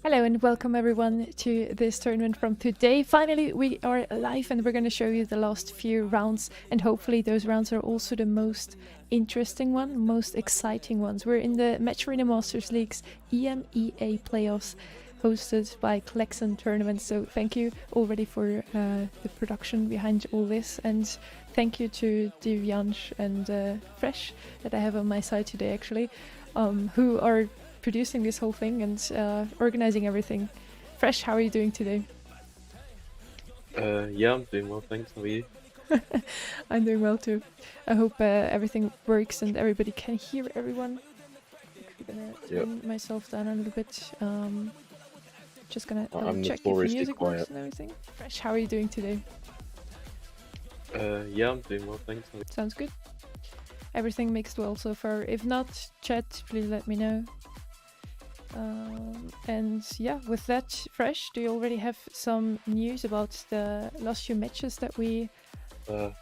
Hello and welcome everyone to this tournament from today. Finally, we are live and we're going to show you the last few rounds, and hopefully those rounds are also the most interesting one, most exciting ones. We're in the Matcherino Masters League's EMEA playoffs hosted by Claxon tournament. So thank you already for the production behind all this, and thank you to Divyansh and Fresh that I have on my side today actually, who are producing this whole thing and organizing everything. Fresh, how are you doing today? Yeah, I'm doing well, thanks. How are you? I'm doing well too. I hope everything works and everybody can hear everyone. I'm gonna turn myself down a little bit. Just gonna double I'm check if notoriously music quiet. works and everything. Fresh, how are you doing today? Yeah, I'm doing well, thanks. How are Sounds good. Everything mixed well so far. If not, chat, please let me know. And yeah, with that, Fresh, do you already have some news about the last few matches that we had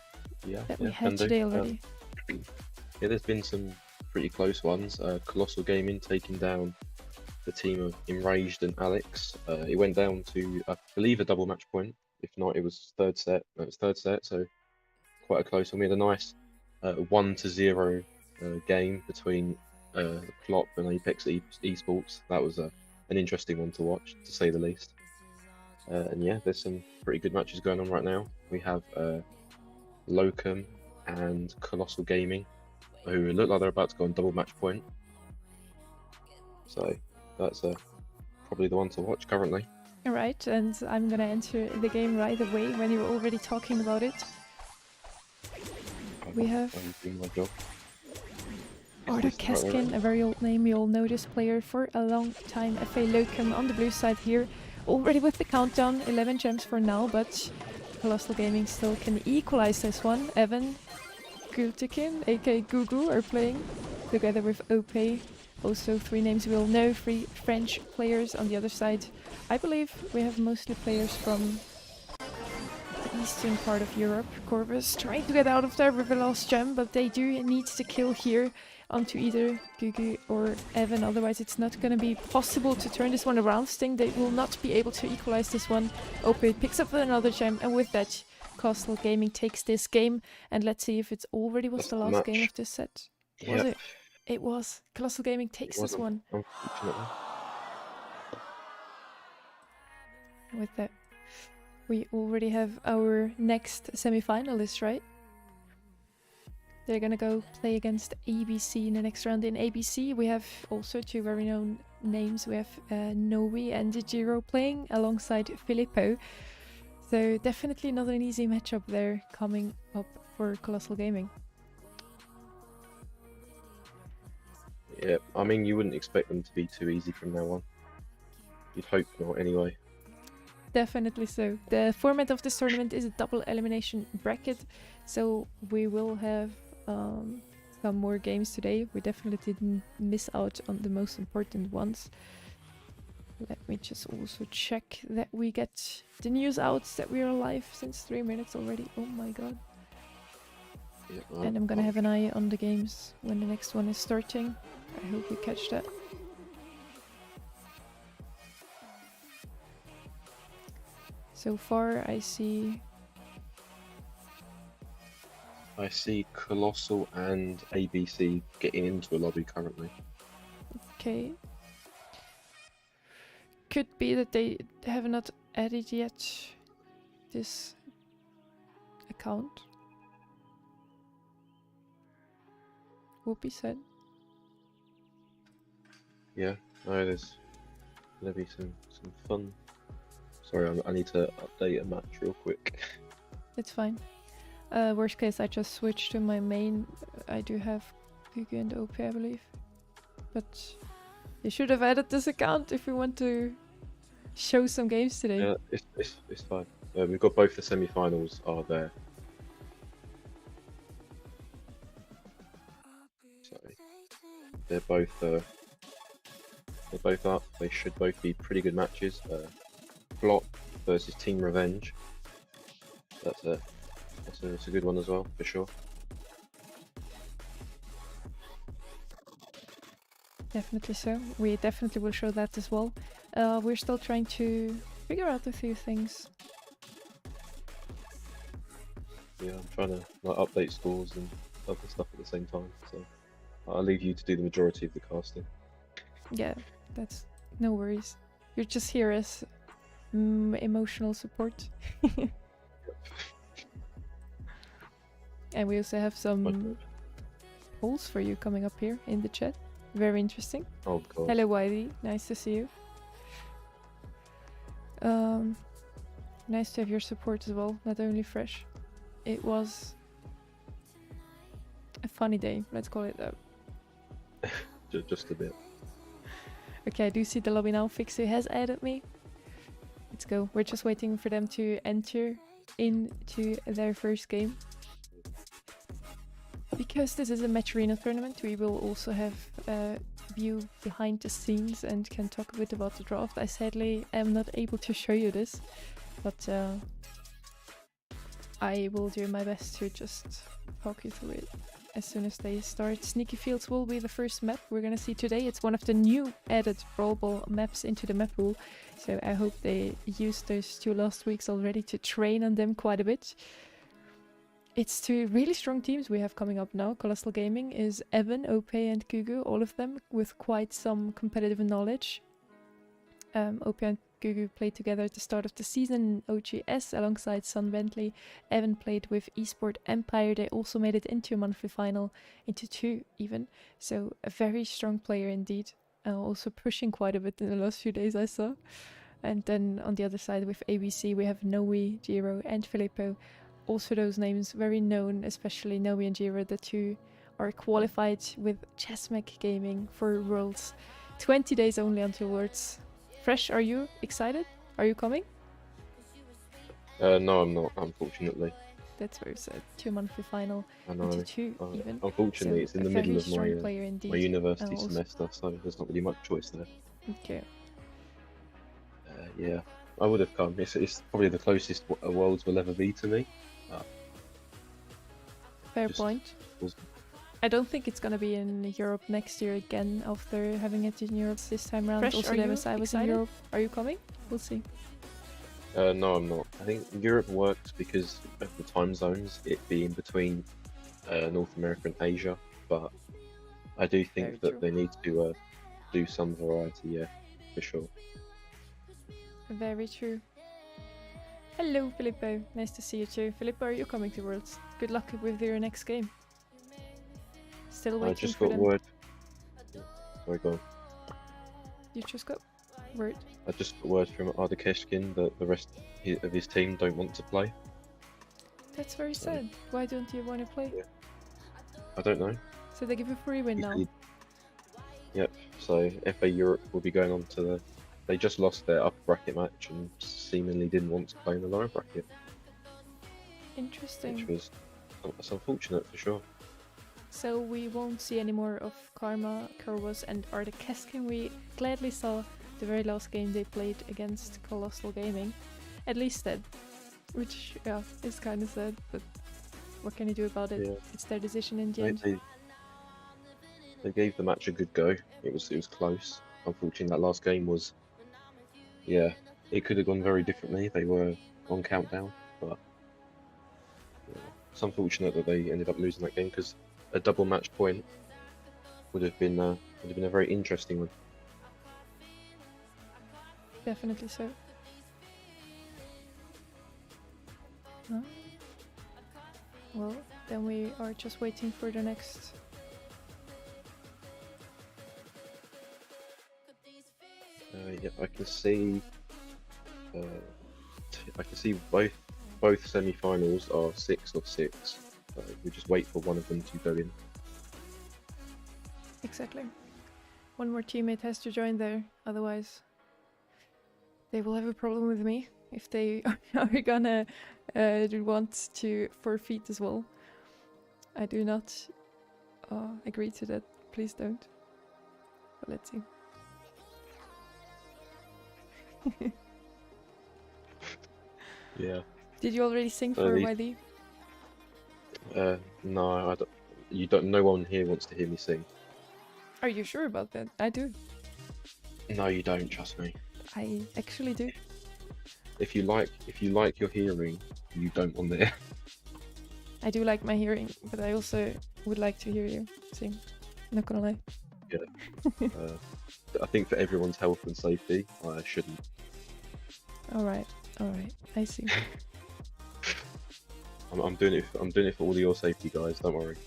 today already? Yeah, there's been some pretty close ones. Colossal Gaming taking down the team of Enraged and Alex. It went down to, I believe, a double match point. If not, it was third set. No, it was third set, so quite a close one. We had a nice 1-0 game between Klopp and Apex Esports. That was an interesting one to watch, to say the least. And yeah, there's some pretty good matches going on right now. We have Locum and Colossal Gaming, who look like they're about to go on double match point. So that's probably the one to watch currently. Alright, and I'm gonna enter the game right away when you're already talking about it. We have Arda Keskin, a very old name. You all know this player for a long time. FA Locum on the blue side here, already with the countdown. 11 gems for now, but Colossal Gaming still can equalize this one. Evan Gultekin, aka Gugu, are playing together with Ope. Also 3 names we all know, 3 French players on the other side. I believe we have mostly players from the eastern part of Europe. Corvus trying to get out of there with the last gem, but they do need to kill here onto either Gugu or Evan, otherwise it's not going to be possible to turn this one around. Sting, they will not be able to equalize this one. Ope picks up another gem, and with that, Colossal Gaming takes this game, and let's see if it already was the last game of this set. Was it? It was. Colossal Gaming takes this one. Unfortunately. With that, we already have our next semi-finalist, right? They're gonna go play against ABC in the next round. In ABC, we have also 2 very known names. We have Noe and Jiro playing alongside Filippo. So definitely not an easy matchup there coming up for Colossal Gaming. Yeah, I mean, you wouldn't expect them to be too easy from now on. You'd hope not, anyway. Definitely so. The format of this tournament is a double elimination bracket, so we will have some more games today. We definitely didn't miss out on the most important ones. Let me just also check that we get the news out that we are live since 3 minutes already. Oh my god. Yeah, and I'm gonna have an eye on the games when the next one is starting. I hope we catch that. So far I see Colossal and ABC getting into a lobby currently. Okay. Could be that they have not added yet this account. Whoopie said. Yeah, no, there's gonna be some fun. Sorry, I need to update a match real quick. It's fine. Worst case, I just switched to my main. I do have Gugu and OP, I believe. But you should have added this account if we want to show some games today. Yeah, it's fine. We've got both the semi-finals are there. So they're both up. They should both be pretty good matches. Flop versus Team Revenge. That's a good one as well, for sure. Definitely so. We definitely will show that as well. We're still trying to figure out a few things. Yeah, I'm trying to like update scores and other stuff at the same time. So I'll leave you to do the majority of the casting. Yeah, that's no worries. You're just here as emotional support. And we also have some polls for you coming up here in the chat. Very interesting. Oh god. Hello, Wiley. Nice to see you. Nice to have your support as well, not only fresh. It was a funny day, let's call it that. Just a bit. Okay, I do see the lobby now. Fixu has added me. Let's go. We're just waiting for them to enter into their first game. Because this is a Matcherino tournament, we will also have a view behind the scenes and can talk a bit about the draft. I sadly am not able to show you this, but I will do my best to just talk you through it as soon as they start. Sneaky Fields will be the first map we're gonna see today. It's one of the new added Brawl Ball maps into the map pool, so I hope they used those 2 last weeks already to train on them quite a bit. It's 2 really strong teams we have coming up now. Colossal Gaming is Evan, Ope and Gugu, all of them with quite some competitive knowledge. Ope and Gugu played together at the start of the season in OGS alongside Son Bentley. Evan played with Esport Empire. They also made it into a monthly final, into 2 even. So a very strong player indeed. Also pushing quite a bit in the last few days I saw. And then on the other side with ABC we have Noe, Giro and Filippo. Also those names very known, especially Noe and Giro, the 2 are qualified with Chessmech Gaming for Worlds. 20 days only until Worlds. Fresh, are you excited? Are you coming? No, I'm not, unfortunately. That's very sad. 2 monthly final I know. into 2 even. Unfortunately, So it's in the a middle very of strong player indeed. my university Also- semester, so there's not really much choice there. Okay. Yeah, I would have come. It's probably the closest Worlds will ever be to me. Fair Just point. wasn't- I don't think it's gonna be in Europe next year again after having it in Europe this time around. Fresh, Also, are the you MSI was in excited? Europe. Are you coming? We'll see. No, I'm not. I think Europe works because of the time zones, it being between North America and Asia, but I do think Very that true. they need to do some variety, yeah, for sure. Very true. Hello, Filippo. Nice to see you too. Filippo, are you coming to Worlds? Good luck with your next game. Still I waiting just for got them. word. Sorry, go on. You just got word. I just got word from Ardakeshkin that the rest of his team don't want to play. That's very So- sad. Why don't you want to play? Yeah. I don't know. So they give a free win He now. said- Yep. So FA Europe will be going on to the. They just lost their upper bracket match and seemingly didn't want to play in the lower bracket, Interesting. which was that's unfortunate for sure. So we won't see any more of Karma, Kurvos and Ardakeskin. We gladly saw the very last game they played against Colossal Gaming. At least that. Which, yeah, is kind of sad, but what can you do about it? Yeah. It's their decision in the They, end. they gave the match a good go. It was close. Unfortunately, that last game was, yeah, it could have gone very differently. They were on countdown, but yeah, it's unfortunate that they ended up losing that game because a double match point would have been a very interesting one. Definitely so. Huh? Well, then we are just waiting for the next. Yeah, I can see. I can see both semi-finals are 6 of 6. We just wait for one of them to go in. Exactly. One more teammate has to join there, otherwise they will have a problem with me if they are gonna want to forfeit as well. I do not agree to that. Please don't. But let's see. Yeah. Did you already sing for these- YD? No, I don't. You don't. No one here wants to hear me sing. Are you sure about that? I do. No, you don't. Trust me. I actually do. If you like your hearing, you don't want it. I do like my hearing, but I also would like to hear you sing. Not gonna lie. I think for everyone's health and safety, I shouldn't. All right. I see. I'm doing it. I'm doing it for all your safety, guys. Don't worry.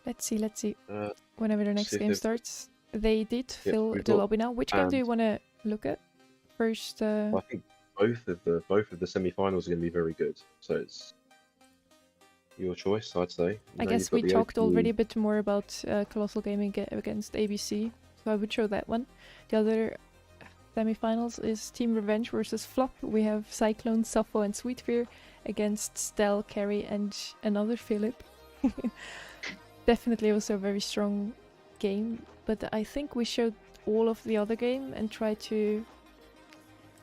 Let's see. Whenever the next see if game they've- starts, they did Yeah, fill we've the got lobby now. Which game do you want to look at first? I think both of the semi-finals are going to be very good. So it's your choice, I'd say. I Now guess you've got we the talked OPU. already a bit more about Colossal Gaming against ABC, so I would show that one. The other semi-finals is Team Revenge versus Flop. We have Cyclone, Sappho, and Sweetfear against Stel, Carrie, and another Philip. Definitely also a very strong game, but I think we showed all of the other game and try to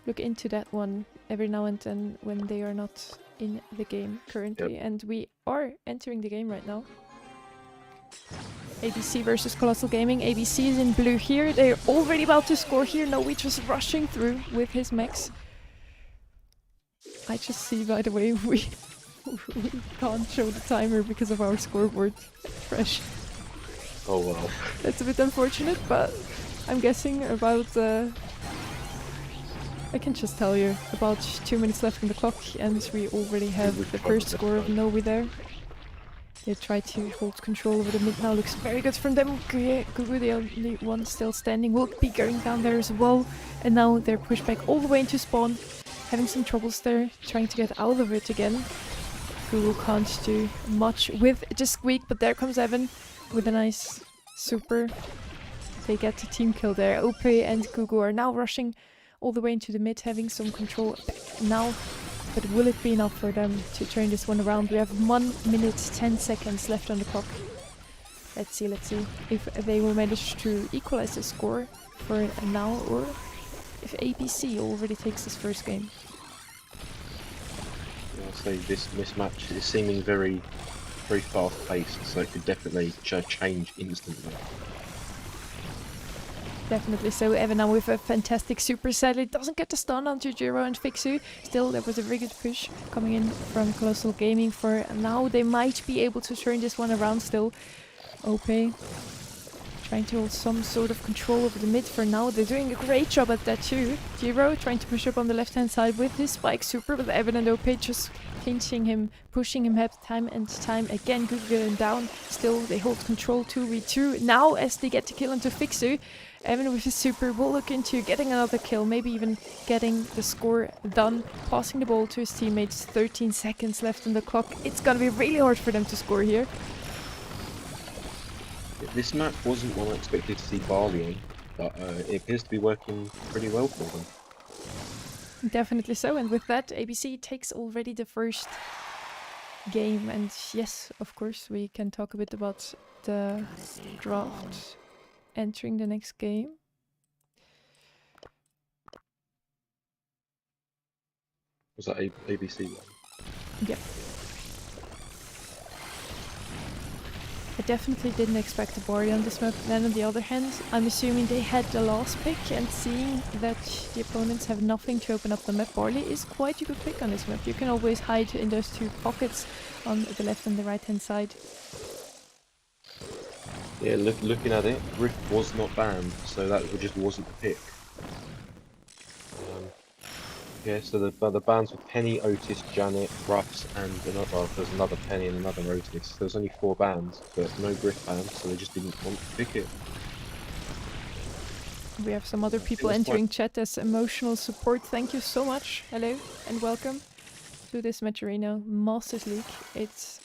look into that one every now and then when they are not in the game currently. And we are entering the game right now. ABC versus Colossal Gaming. ABC is in blue here. They're already about to score here. No, we just rushing through with his mechs. I just see, by the way, we can't show the timer because of our scoreboard. Fresh. Oh well. That's a bit unfortunate, but I'm guessing about... I can just tell you, about 2 minutes left on the clock, and we already have the first score of Novi there. They try to hold control over the mid now. Looks very good from them. Gugu, the only one still standing, will be going down there as well. And now they're pushed back all the way into spawn. Having some troubles there, trying to get out of it again. Gugu can't do much with just Squeak, but there comes Evan with a nice super. They get the team kill there. Ope and Gugu are now rushing all the way into the mid, having some control now. But will it be enough for them to turn this one around? We have 1 minute 10 seconds left on the clock. Let's see if they will manage to equalize the score for now, or if ABC already takes this first game. I'll say this match is seeming very fast paced, so it could definitely change instantly. Definitely so. Evan now with a fantastic super. Sadly doesn't get the stun onto Jiro and Fixu. Still, there was a very good push coming in from Colossal Gaming for now. They might be able to turn this one around still. Ope trying to hold some sort of control over the mid for now. They're doing a great job at that too. Jiro trying to push up on the left hand side with his spike super, but Evan and Ope just pinching him, pushing him time and time again. Good getting down. Still, they hold control 2v2. Now, as they get the kill onto Fixu, Evan with his super will look into getting another kill, maybe even getting the score done, passing the ball to his teammates. 13 seconds left on the clock. It's gonna be really hard for them to score here. This map wasn't one I expected to see Barley on, but it appears to be working pretty well for them. Definitely so, and with that, ABC takes already the first game. And yes, of course, we can talk a bit about the draft entering the next game. Was that ABC one? Yep. I definitely didn't expect a Bari on this map. Then on the other hand, I'm assuming they had the last pick, and seeing that the opponents have nothing to open up the map, Barley is quite a good pick on this map. You can always hide in those two pockets on the left and the right hand side. Yeah, looking at it, Rift was not banned, so that just wasn't the pick. Yeah, so the bans were Penny, Otis, Janet, Ruffs, and there's another Penny and another Otis. There's only 4 bans, but no Griff bans, so they just didn't want to pick it. We have some other people entering chat as emotional support. Thank you so much. Hello and welcome to this Matcherino Masters League. It's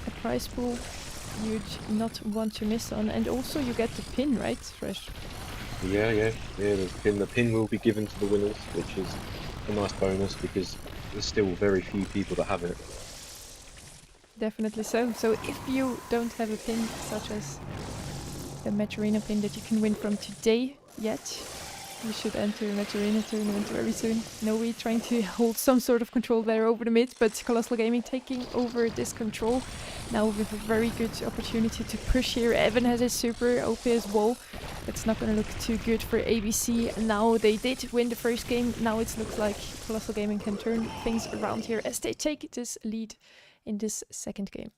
a prize pool you'd not want to miss on, and also you get the pin, right, Fresh? Yeah. The pin will be given to the winners, which is a nice bonus because there's still very few people that have it. Definitely so. So if you don't have a pin, such as the Matcherino pin that you can win from today yet, We should enter Matcherino tournament very soon. Noe trying to hold some sort of control there over the mid, but Colossal Gaming taking over this control. Now with a very good opportunity to push here. Evan has his super, OP as well. It's not going to look too good for ABC. Now they did win the first game. Now it looks like Colossal Gaming can turn things around here as they take this lead in this second game.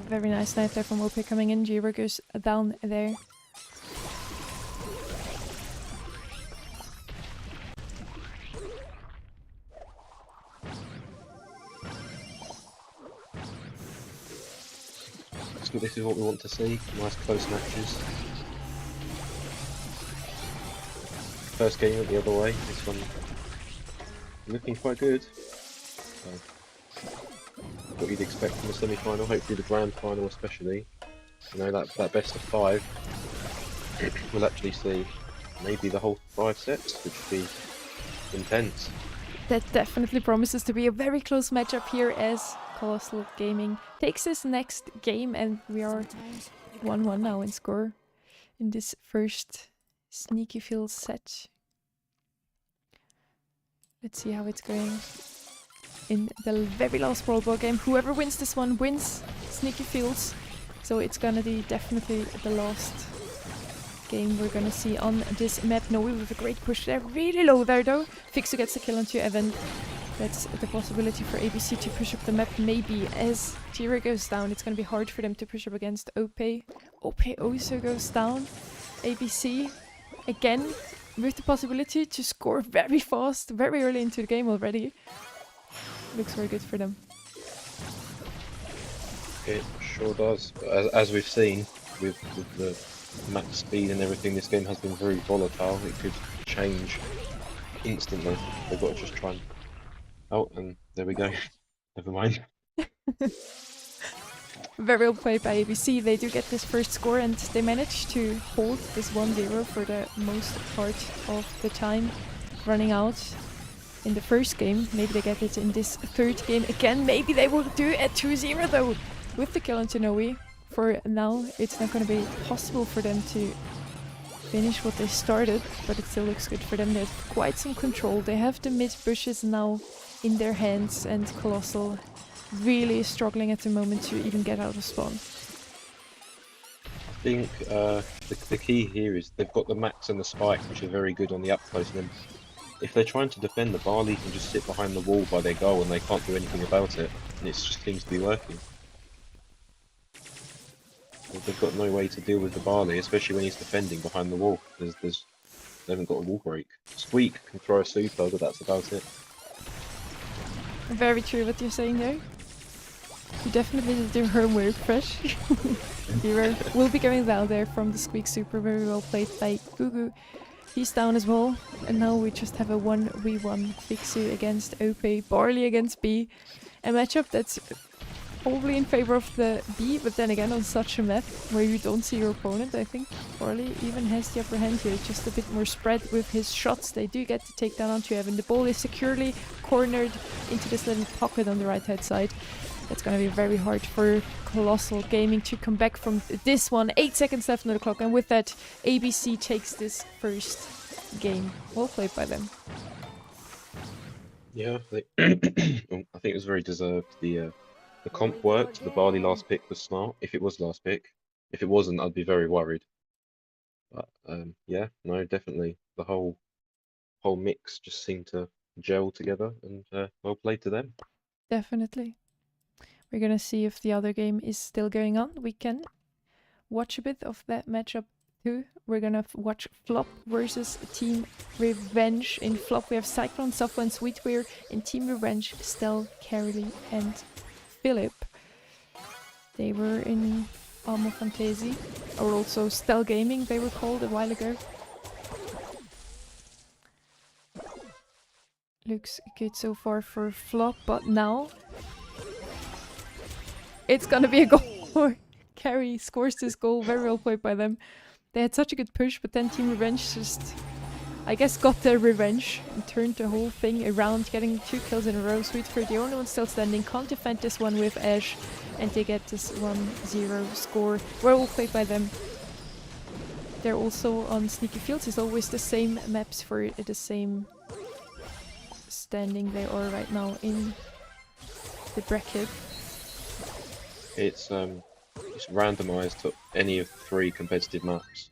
Very nice snipe there from OP coming in. Jiro goes down there. So this is what we want to see. Nice close matches. First game went the other way. This one looking quite good. So, what you'd expect from the semi-final, hopefully the grand final especially. You know, that best of 5, we'll actually see maybe the whole 5 sets, which would be intense. That definitely promises to be a very close matchup here as Colossal Gaming takes this next game, and we are 1-1 now in score in this first Sneaky Fields set. Let's see how it's going in the very last World War game. Whoever wins this one wins Sneaky Fields. So it's gonna be definitely the last game we're gonna see on this map. Noe with a great push there. Really low there though. Fixu gets the kill onto Evan. That's the possibility for ABC to push up the map maybe. As Jiro goes down, it's gonna be hard for them to push up against OP. OP also goes down. ABC again with the possibility to score very fast, very early into the game already. Looks very good for them. It sure does. But as we've seen with the map speed and everything, this game has been very volatile. It could change instantly. They've got to just try and... Oh, and there we go. Never mind. Very well played by ABC. They do get this first score and they manage to hold this 1-0 for the most part of the time, running out in the first game. Maybe they get it in this third game again. Maybe they will do it at 2-0 though, with the kill on Noe. For now, it's not going to be possible for them to finish what they started, but it still looks good for them. They have quite some control. They have the mid bushes now in their hands, and Colossal really struggling at the moment to even get out of spawn. I think the key here is they've got the Max and the Spike, which are very good on the up close, and then if they're trying to defend, the Barley can just sit behind the wall by their goal and they can't do anything about it, and it just seems to be working. They've got no way to deal with the Barley, especially when he's defending behind the wall. They haven't got a wall break. Squeak can throw a super, but that's about it. Very true what you're saying there. You definitely did your homework, Fresh. Hero will be going down there from the Squeak super. Very well played by Gugu. He's down as well. And now we just have a 1v1 Fixu against OP, Barley against B. A matchup that's probably in favor of the B, but then again on such a map where you don't see your opponent, I think Barley even has the upper hand here. Just a bit more spread with his shots. They do get to take down onto Evan. The ball is securely cornered into this little pocket on the right hand side. It's going to be very hard for Colossal Gaming to come back from this one. 8 seconds left on the clock, and with that, ABC takes this first game. Well played by them. Yeah, I think it was very deserved. The comp worked. The Barley last pick was smart. If it was last pick, if it wasn't, I'd be very worried. But yeah, no, definitely the whole mix just seemed to gel together, and well played to them. Definitely. We're gonna see if the other game is still going on. We can watch a bit of that matchup too. We're gonna watch Flop versus Team Revenge. In Flop we have Cyclone, Suffer and Sweetwear. In Team Revenge, Stel, Carolee and Philip. They were in Almo Fantasy, or also Stel Gaming they were called a while ago. Looks good so far for Flop, but now it's gonna be a goal. Carrie scores this goal, very well played by them. They had such a good push, but then Team Revenge just I guess, got their revenge and turned the whole thing around, getting 2 kills in a row. Sweet for the only one still standing. Can't defend this one with Ash, and they get this 1-0 score. Well played by them. They're also on Sneaky Fields. It's always the same maps for the same standing they are right now in the bracket. It's randomized to any of 3 competitive maps.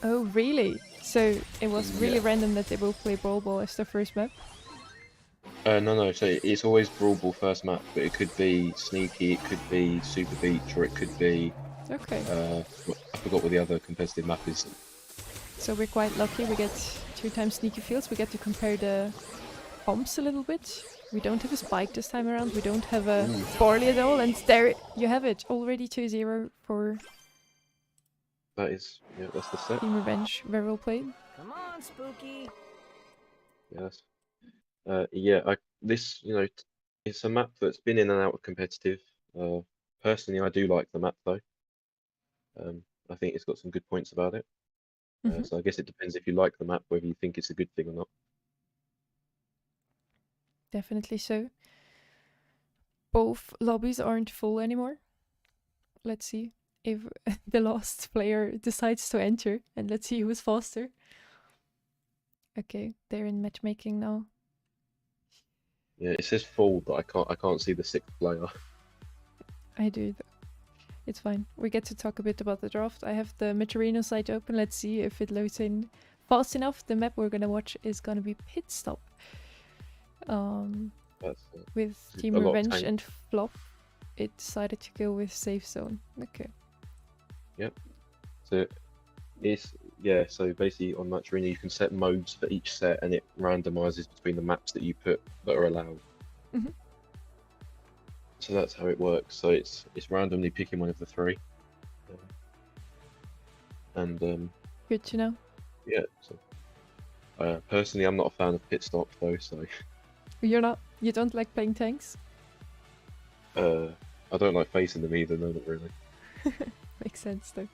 Oh, really? So it was really Yeah. random that they both play Brawl Ball as their first map? No. So it's always Brawl Ball first map, but it could be Sneaky, it could be Super Beach, or it could be. Okay. I forgot what the other competitive map is. So we're quite lucky. We get 2 times Sneaky Fields. We get to compare the bombs a little bit. We don't have a Spike this time around. We don't have a Barley at all. And there you have it. Already 2-0 for That is, yeah, that's the set. Team Revenge. Very well played. Come on, Spooky. Yes. This, it's a map that's been in and out of competitive. Personally, I do like the map though. I think it's got some good points about it. So I guess it depends if you like the map, whether you think it's a good thing or not. Definitely so. Both lobbies aren't full anymore. Let's see if the last player decides to enter, and let's see who's faster. Okay, they're in matchmaking now. Yeah, it says full, but I can't see the 6th player. I do. It's fine. We get to talk a bit about the draft. I have the Matcherino site open. Let's see if it loads in fast enough. The map we're gonna watch is gonna be Pit Stop. That's With Team a lot of Revenge tank. and Flop, it decided to go with Safe Zone. Okay. So so basically on Matcherino you can set modes for each set, and it randomizes between the maps that you put that are allowed. Mhm. So that's how it works. So it's randomly picking one of the 3. Good to know. Yeah. So personally, I'm not a fan of Pit Stop though. So You're not. You don't like playing tanks? I don't like facing them either. No, not really. Makes sense though.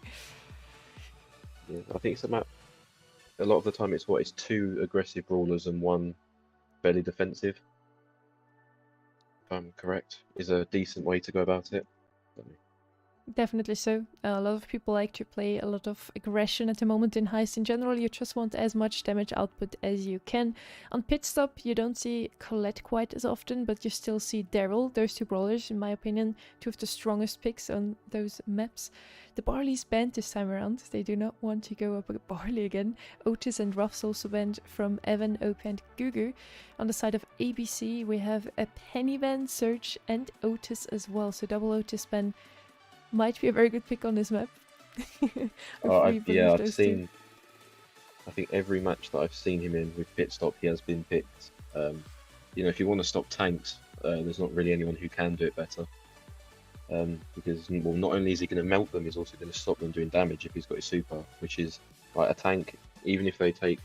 Yeah, I think it's a map. A lot of the time, it's 2 aggressive brawlers and 1 fairly defensive. If I'm correct, is a decent way to go about it. Definitely so. A lot of people like to play a lot of aggression at the moment in Heist. In general, you just want as much damage output as you can. On Pit Stop, you don't see Colette quite as often, but you still see Daryl. Those 2 brawlers, in my opinion, 2 of the strongest picks on those maps. The Barley's banned this time around. They do not want to go up with Barley again. Otis and Ruff's also banned from Evan, Ope and Gugu. On the side of ABC, we have a Penny ban, Surge and Otis as well. So double Otis ban might be a very good pick on this map. I've seen. I think every match that I've seen him in with Pit Stop, he has been picked. If you want to stop tanks, there's not really anyone who can do it better. Because not only is he going to melt them, he's also going to stop them doing damage if he's got his super, which is like a tank. Even if they take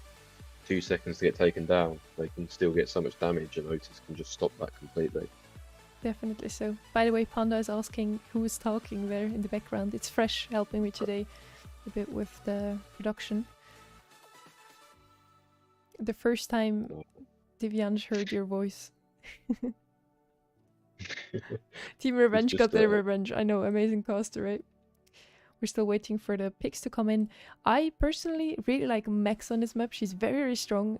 2 seconds to get taken down, they can still get so much damage, and Otis can just stop that completely. Definitely so. By the way, Panda is asking who is talking there in the background. It's Fresh helping me today a bit with the production. The first time Divyansh heard your voice. Team Revenge got their revenge. I know, amazing caster, right? We're still waiting for the picks to come in. I personally really like Max on this map. She's very, very strong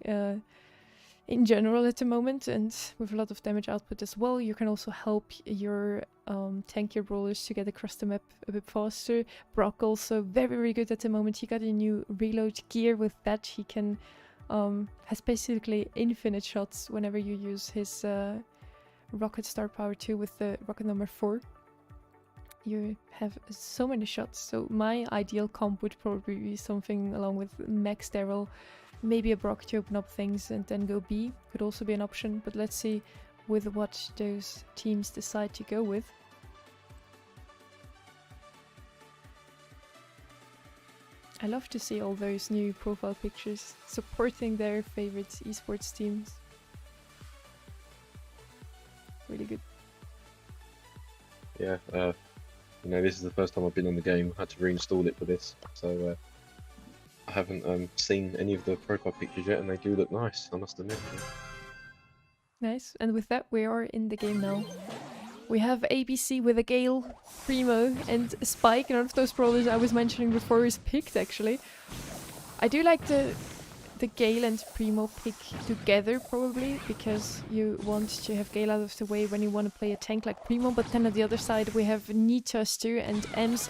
in general at the moment, and with a lot of damage output as well. You can also help your tankier brawlers to get across the map a bit faster. Brock also very, very good at the moment. He got a new reload gear. With that he can has basically infinite shots whenever you use his rocket star power 2 with the rocket number 4. You have so many shots. So my ideal comp would probably be something along with Max Daryl, maybe a Brock to open up things and then go B could also be an option, but let's see with what those teams decide to go with. I love to see all those new profile pictures supporting their favorite esports teams. Really good. Yeah, this is the first time I've been on the game. I had to reinstall it for this, so I haven't seen any of the profile pictures yet, and they do look nice, I must admit. Nice. And with that, we are in the game now. We have ABC with a Gale, Primo, and Spike. None of those brawlers I was mentioning before is picked, actually. I do like the Gale and Primo pick together, probably, because you want to have Gale out of the way when you want to play a tank like Primo. But then on the other side, we have Nita, Stu, and Ems.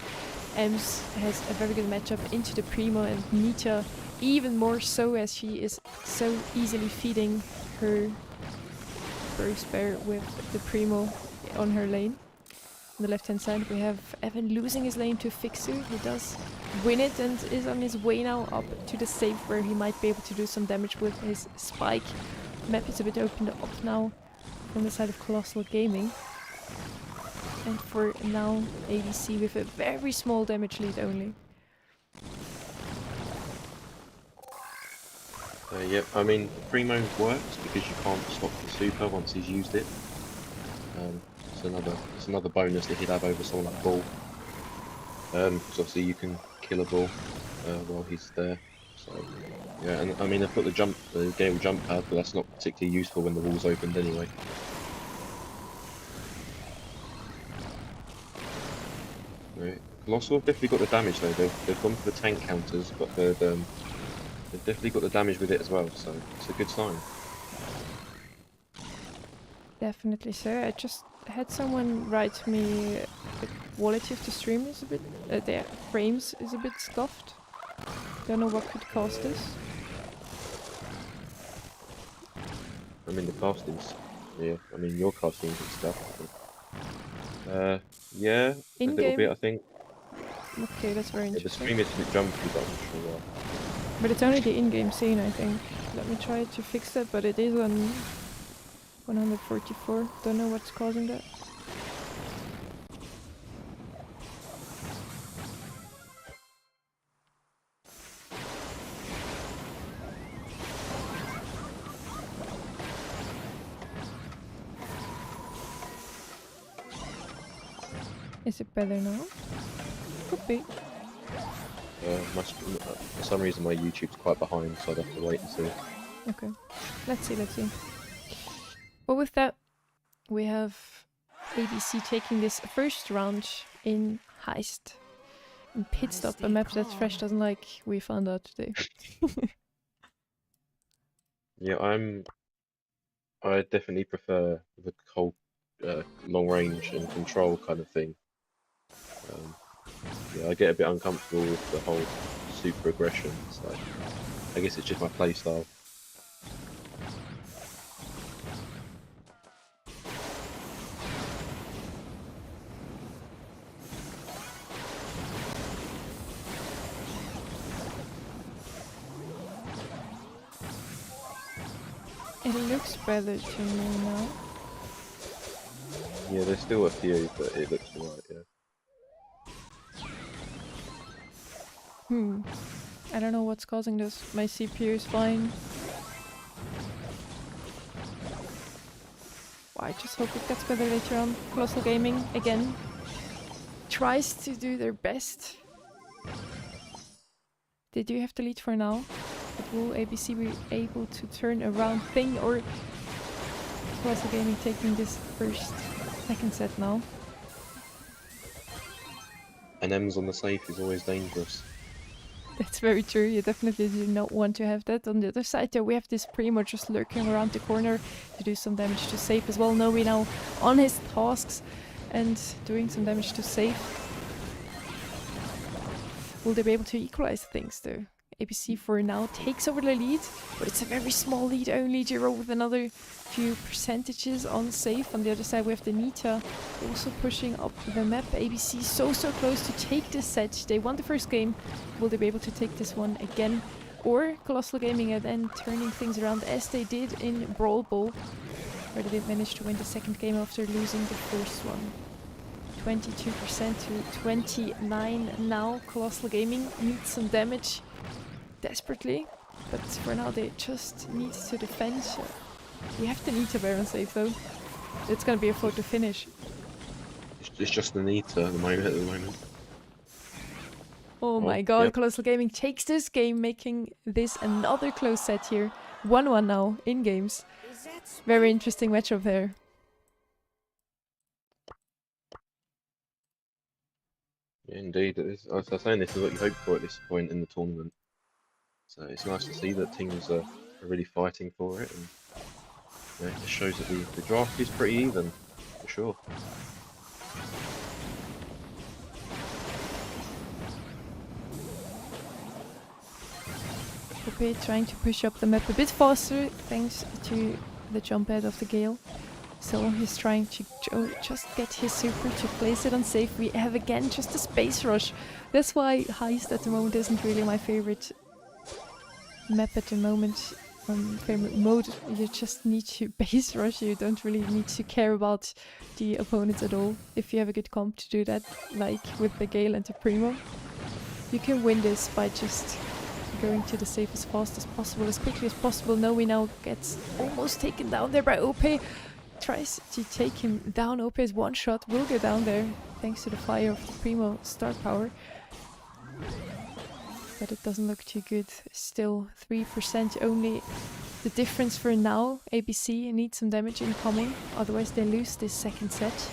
Ems has a very good matchup into the Primo, and Nita even more so, as she is so easily feeding her burst bear with the Primo on her lane. On the left hand side we have Evan losing his lane to Fixu. He does win it and is on his way now up to the safe, where he might be able to do some damage with his Spike. Map is a bit opened up now from the side of Colossal Gaming. And for now, ABC with a very small damage lead only. Yeah, I mean, Primo works because you can't stop the super once he's used it. It's another bonus that he'd have over someone like Bull. Because obviously you can kill a Bull while he's there. So yeah, and I mean, I've got the Gale jump pad, but that's not particularly useful when the wall's opened anyway. Right. Colossal have definitely got the damage though. They've gone for the tank counters, but they've definitely got the damage with it as well. So it's a good sign. Definitely so. I just had someone write me the quality of the stream is a bit, the frames is a bit scuffed. Don't know what could cause this. I mean, the casting's, yeah, I mean, your casting's and stuff. But, yeah, a little bit, I think. Okay, that's very Yeah, the interesting. stream is a bit jumpy, but I'm not sure why. But it's only the in-game scene, I think. Let me try to fix that, but it is on 144. Don't know what's causing that. Is it better now? Could be. For some reason my YouTube's quite behind, so I'd have to wait and see. Okay. Let's see. Well, with that, we have ABC taking this first round in Heist. In Pit Stop, a map that Fresh doesn't like, we found out today. Yeah, I definitely prefer the whole long range and control kind of thing. Yeah, I get a bit uncomfortable with the whole super aggression, so I guess it's just my playstyle. It looks better to me now. Yeah, there's still a few, but it looks alright, yeah. I don't know what's causing this. My CPU is fine. Well, I just hope it gets better later on. Colossal Gaming, again, tries to do their best. They do have the lead for now. But will ABC be able to turn around thing, or Colossal Gaming taking this second set now? And M's on the safe is always dangerous. That's very true. You definitely do not want to have that. On the other side, though, we have this Primo just lurking around the corner to do some damage to safe as well. Noe now on his tasks and doing some damage to safe. Will they be able to equalize things, though? ABC for now takes over the lead, but it's a very small lead only. Giro with another few percentages on safe. On the other side we have the Nita also pushing up the map. ABC so close to take this set. They won the first game. Will they be able to take this one again? Or Colossal Gaming and then turning things around as they did in Brawl Bowl, where they did manage to win the second game after losing the first one. 22% to 29 now. Colossal Gaming needs some damage desperately, but for now they just need to defend. We have the Nita Baron safe though. It's gonna be a photo finish. It's just the Nita at the moment. Oh Oh, my god, yep. Colossal Gaming takes this game, making this another close set here. 1-1 now in games. Very interesting matchup there. Yeah, indeed. As I was saying, this is what you hope for at this point in the tournament. So it's nice to see that teams are really fighting for it, and it just shows that the draft is pretty even, for sure. Poppy trying to push up the map a bit faster thanks to the jump head of the Gale. So he's trying to just get his super to place it on safe. We have again just a space rush. That's why Heist at the moment isn't really my favorite map at the moment. Favorite mode. You just need to base rush. You don't really need to care about the opponents at all. If you have a good comp to do that, like with the Gale and the Primo, you can win this by just going to the safe as fast as possible, as quickly as possible. Noe now gets almost taken down there by OP. Tries to take him down. OP's one shot will go down there thanks to the fire of the Primo star power. But it doesn't look too good. Still 3% only the difference for now. ABC needs some damage incoming, otherwise they lose this second set.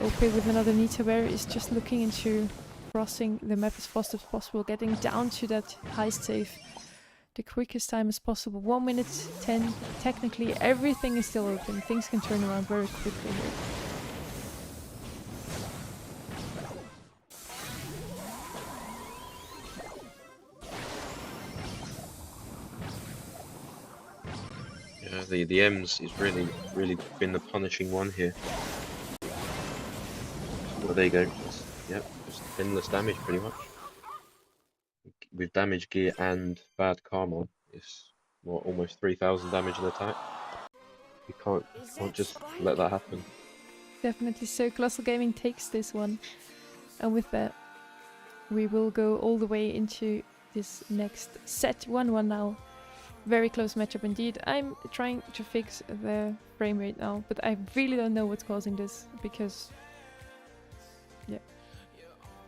OP with another Nita Bear is just looking into crossing the map as fast as possible, getting down to that heist safe the quickest time as possible. 1 minute 10. Technically everything is still open. Things can turn around very quickly here. Yeah, the M's is really been the punishing one here. Well, there you go. Yep, just endless damage pretty much. With damage gear and bad karma, it's what, almost 3,000 damage an attack. You can't just let that happen. Definitely so. Colossal Gaming takes this one, and with that we will go all the way into this next set. 1-1 now. Very close matchup indeed. I'm trying to fix the frame rate now, but I really don't know what's causing this, because yeah,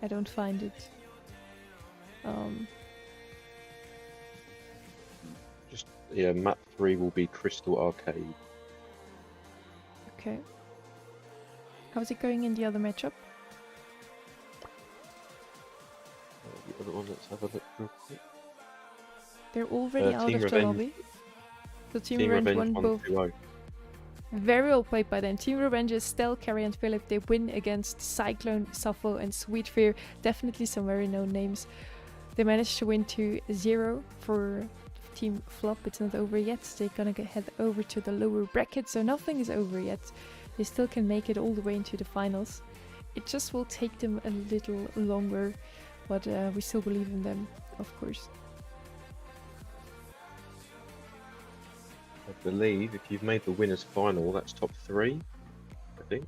I don't find it. Just yeah, map 3 will be Crystal Arcade. Okay. How's it going in the other matchup? The other one, let's have a look real quick. They're already out of the lobby. So Team Revenge won both. 1-2-0. Very well played by them. Team Revenge, Stell, Carrie and Philip, they win against Cyclone, Sappho and Sweet Fear. Definitely some very known names. They managed to win 2-0 for Team Flop. It's not over yet. They're gonna head over to the lower bracket, so nothing is over yet. They still can make it all the way into the finals. It just will take them a little longer, but we still believe in them, of course. I believe if you've made the winners final, that's top 3, I think.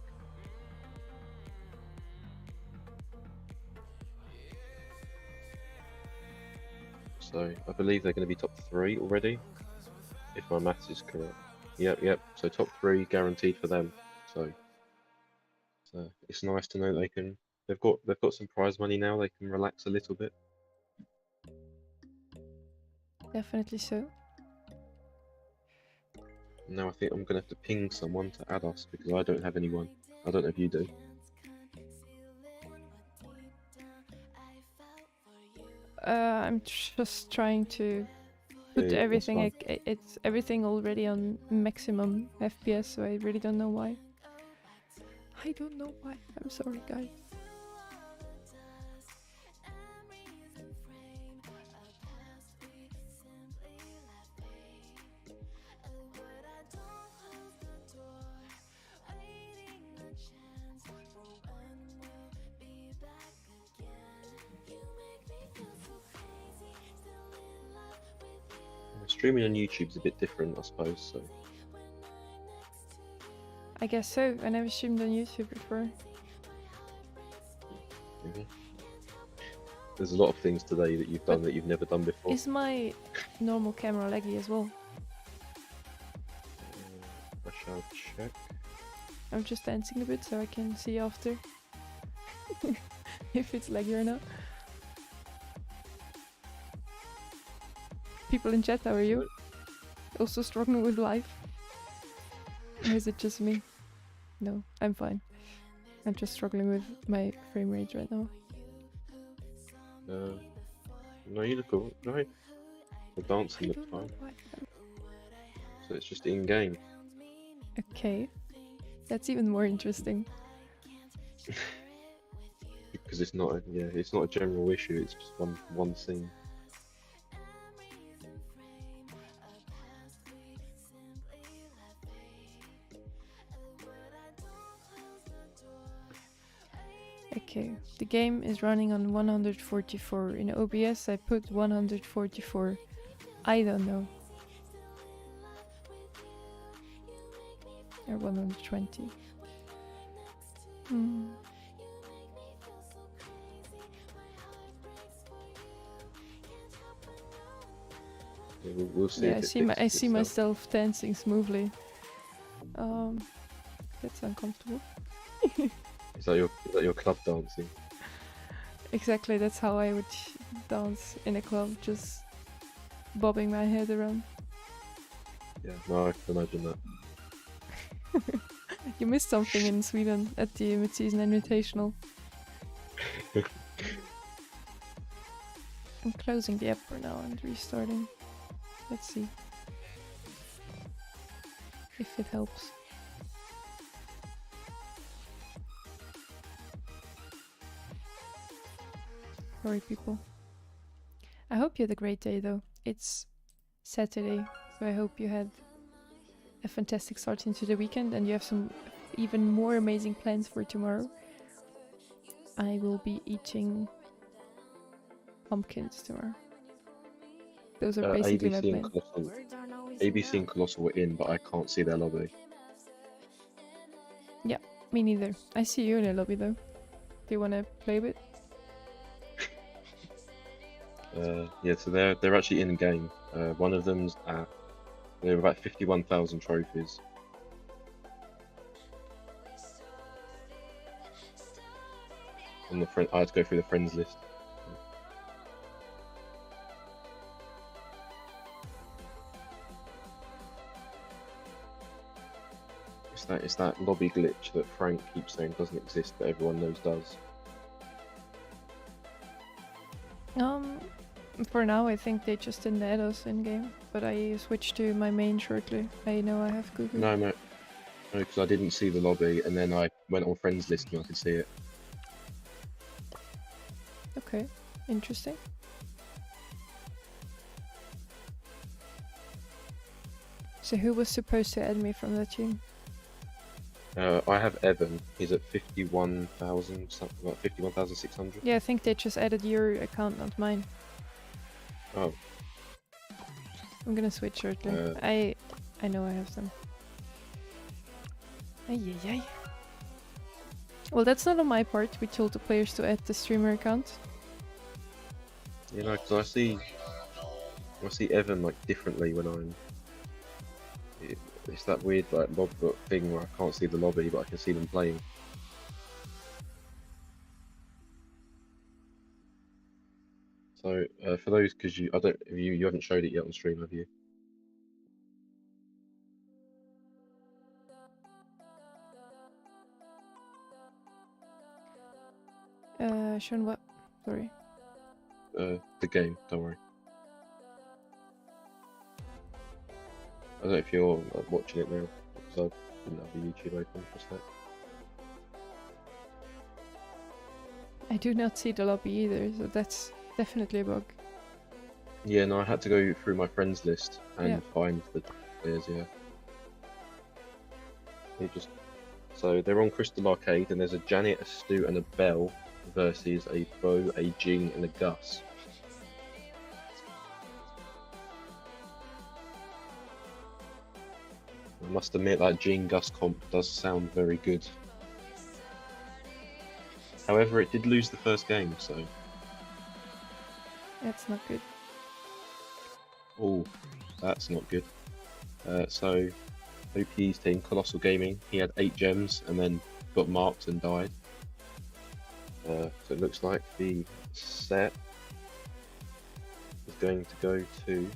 So I believe they're going to be top 3 already, if my maths is correct. Yep. So top 3 guaranteed for them. So it's nice to know they've got some prize money now. They can relax a little bit. Definitely so. Now I think I'm going to have to ping someone to add us, because I don't have anyone. I don't know if you do. I'm just trying to put Yeah, everything. It's everything already on maximum FPS, so I really don't know why. I don't know why. I'm sorry, guys. Streaming on YouTube is a bit different, I suppose. So I guess so. I never streamed on YouTube before. there's a lot of things today that you've done that you've never done before. Is my normal camera laggy as well? I shall check. I'm just dancing a bit so I can see after if it's laggy or not. People in chat, how are you? Also struggling with life? Or is it just me? No, I'm fine. I'm just struggling with my frame rate right now. No, you look all right. The dancing looks fine. So it's just in game. Okay, that's even more interesting. Because it's not it's not a general issue. It's just one scene. Okay, the game is running on 144. In OBS I put 144. I don't know. Or 120. Yeah, we'll see. Yeah, if I it see itself. myself dancing smoothly. That's uncomfortable. Is that your club dancing? Exactly, that's how I would dance in a club, just bobbing my head around. Yeah, no, I can imagine that. You missed something in Sweden at the mid-season invitational. I'm closing the app for now and restarting. Let's see if it helps. Sorry, people. I hope you had a great day, though. It's Saturday, so I hope you had a fantastic start into the weekend and you have some even more amazing plans for tomorrow. I will be eating pumpkins tomorrow. Those are basically my ABC and plans. ABC and Colossal were in, but I can't see their lobby. Yeah, me neither. I see you in the lobby though. Do you want to play a bit? Yeah, so they're actually in game. One of them's at they have about 51,000 trophies. And I had to go through the friends list. It's that lobby glitch that Frank keeps saying doesn't exist, but everyone knows does. For now I think they just didn't add us in game, but I switched to my main shortly. I know I have Google. No, because I didn't see the lobby, and then I went on friends list and I could see it. Okay, interesting. So who was supposed to add me from that team? I have Evan. He's at 51,000, something like 51,600. Yeah, I think they just added your account, not mine. Oh. I'm gonna switch shortly. I know I have them. Ay. Well, that's not on my part. We told the players to add the streamer account. You know, because I see Evan like differently when I'm. It's that weird like logbook thing where I can't see the lobby, but I can see them playing. So for those, because you haven't showed it yet on stream, have you? Shown what? Sorry. The game. Don't worry. I don't know if you're watching it now, because I didn't have the YouTube open for a sec. I do not see the lobby either, so that's definitely a bug. Yeah, no, I had to go through my friends list and find the players. Yeah. So they're on Crystal Arcade, and there's a Janet, a Stu, and a Belle versus a Bo, a Jing, and a Gus. I must admit that Jing Gus comp does sound very good. However, it did lose the first game, so. That's not good. Oh, that's not good. So, OP's team, Colossal Gaming, he had 8 gems and then got marked and died. So it looks like the set is going to go to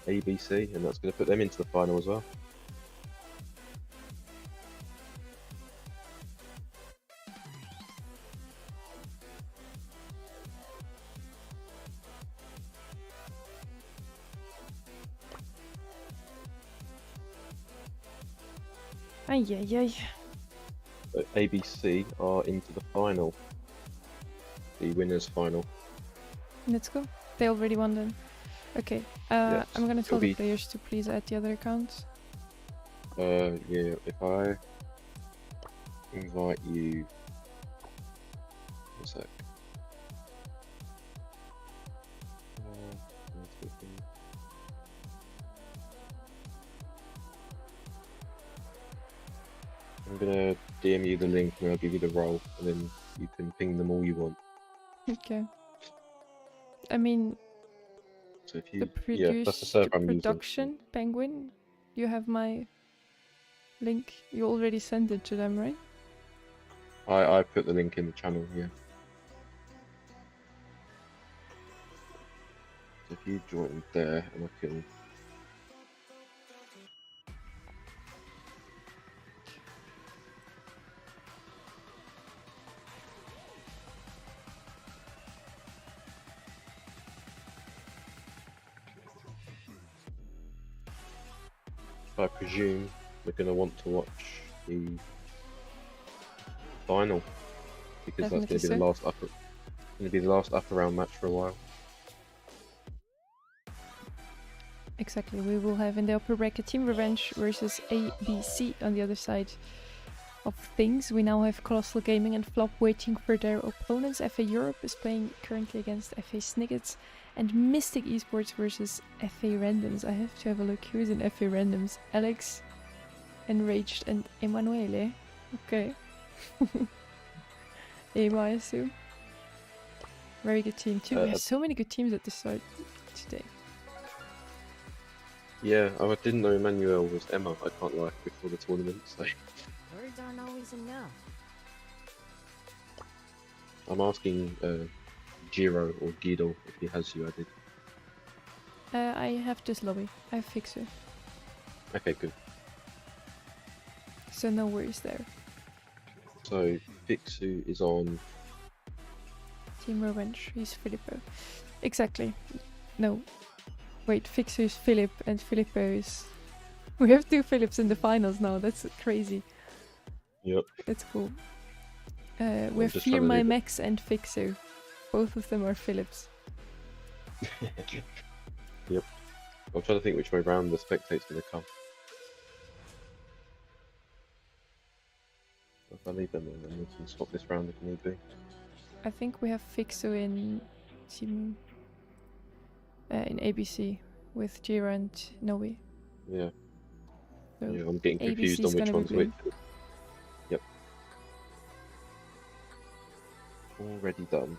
ABC, and that's going to put them into the final as well. Ay, ay, ay. So ABC are into the final, the winners' final. Let's go. They already won then. Okay. Yes, I'm gonna tell it'll the be- players to please add the other accounts. Yeah, if I invite you, one sec. I'm gonna DM you the link and I'll give you the role, and then you can ping them all you want. Okay. I mean, So if the you, yeah, that's the server I'm using. production penguin. You have my link. You already sent it to them, right? I put the link in the channel, yeah. So if you join there, and I can. I presume we're going to want to watch the final, because that's going to be the last upper, upper round match for a while. Exactly. We will have in the upper bracket Team Revenge versus ABC on the other side of things. We now have Colossal Gaming and Flop waiting for their opponents. FA Europe is playing currently against FA Sniggets, and Mystic Esports versus FA Randoms. I have to have a look who's in FA Randoms. Alex, Enraged, and Emanuele. Okay. Ema, I assume. Very good team too. We have so many good teams at the start today. Yeah, I didn't know Emmanuel was Emma, I can't lie, before the tournament, so... Words aren't always enough. I'm asking Giro or Guido if he has you added. I have this lobby. I have Fixer. Okay, good. So no worries there. So, Fixu is on... Team Revenge. He's Filippo. Exactly. No. Wait, Fixer is Philip and Filippo is... We have two Philips in the finals now. That's crazy. Yep. That's cool. We have just Fear trying to My do Max and Fixer. Both of them are Philips. Yep. I'm trying to think which way round the spectate's going to come. If I leave them on, then we can swap this round if need be. I think we have Fixo in team... in ABC with Jira and Noe. Yeah. So Yeah, I'm getting confused ABC is on which gonna be one's blue. which. Yep. Already done.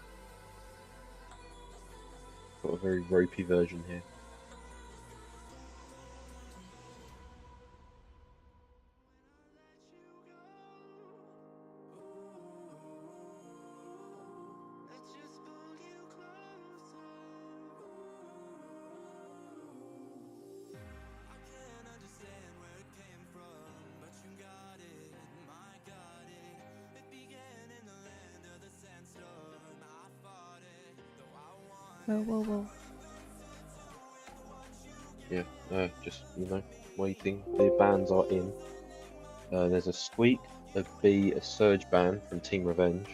Got a very ropey version here. Whoa, whoa, whoa. Yeah, just, waiting. The bans are in. There's a Squeak, a B, a Surge ban from Team Revenge,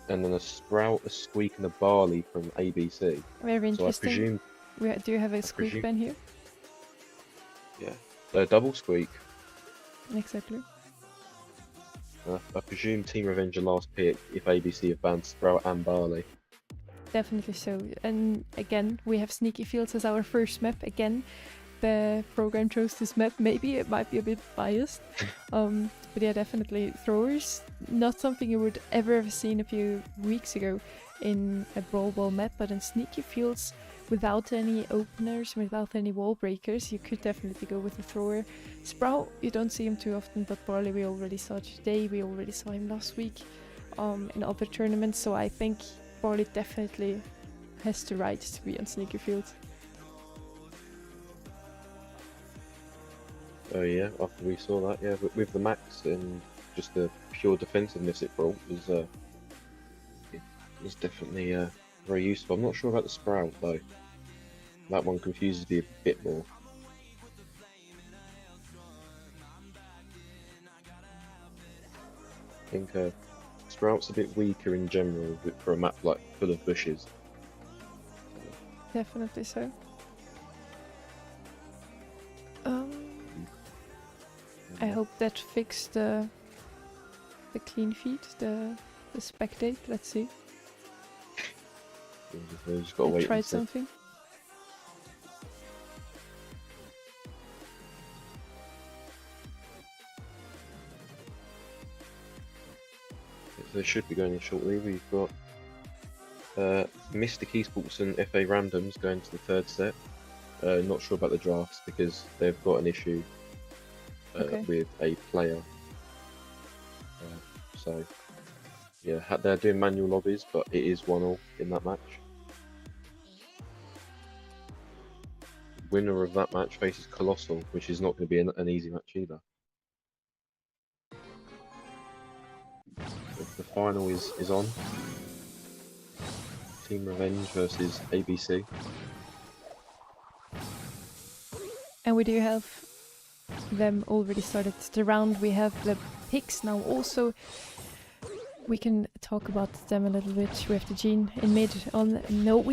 and then a Sprout, a Squeak, and a Barley from ABC. Very interesting. So I presume... Do you have a Squeak ban here? Yeah. Double Squeak. Exactly. I presume Team Revenge are last pick if ABC have banned Sprout and Barley. Definitely so. And again, we have Sneaky Fields as our first map. Again, the program chose this map. Maybe it might be a bit biased. But yeah, definitely. Throwers, not something you would ever have seen a few weeks ago in a Brawl Ball map, but in Sneaky Fields, without any openers, without any wall breakers, you could definitely go with a thrower. Sprout, you don't see him too often, but Barley we already saw today. We already saw him last week in other tournaments, so I think Barley definitely has the right to be on Sneaky Fields. Oh yeah, after we saw that, yeah, with the max and just the pure defensiveness it brought it was definitely very useful. I'm not sure about the sprout though. That one confuses me a bit more. I think sprout's a bit weaker in general for a map like full of bushes. Definitely so. I hope that fixed the clean feed, the spectate. Let's see. We just gotta I wait tried and see. something. They should be going in shortly. We've got Mystic Esports and FA Randoms going to the third set. Not sure about the drafts because they've got an issue Okay. with a player. So yeah, they're doing manual lobbies, but it is 1-1 in that match. Winner of that match faces Colossal, which is not going to be an easy match either. The final is on. Team Revenge versus ABC. And we do have them already started the round. We have the picks now also. We can talk about them a little bit. We have the Gene in mid on Noe.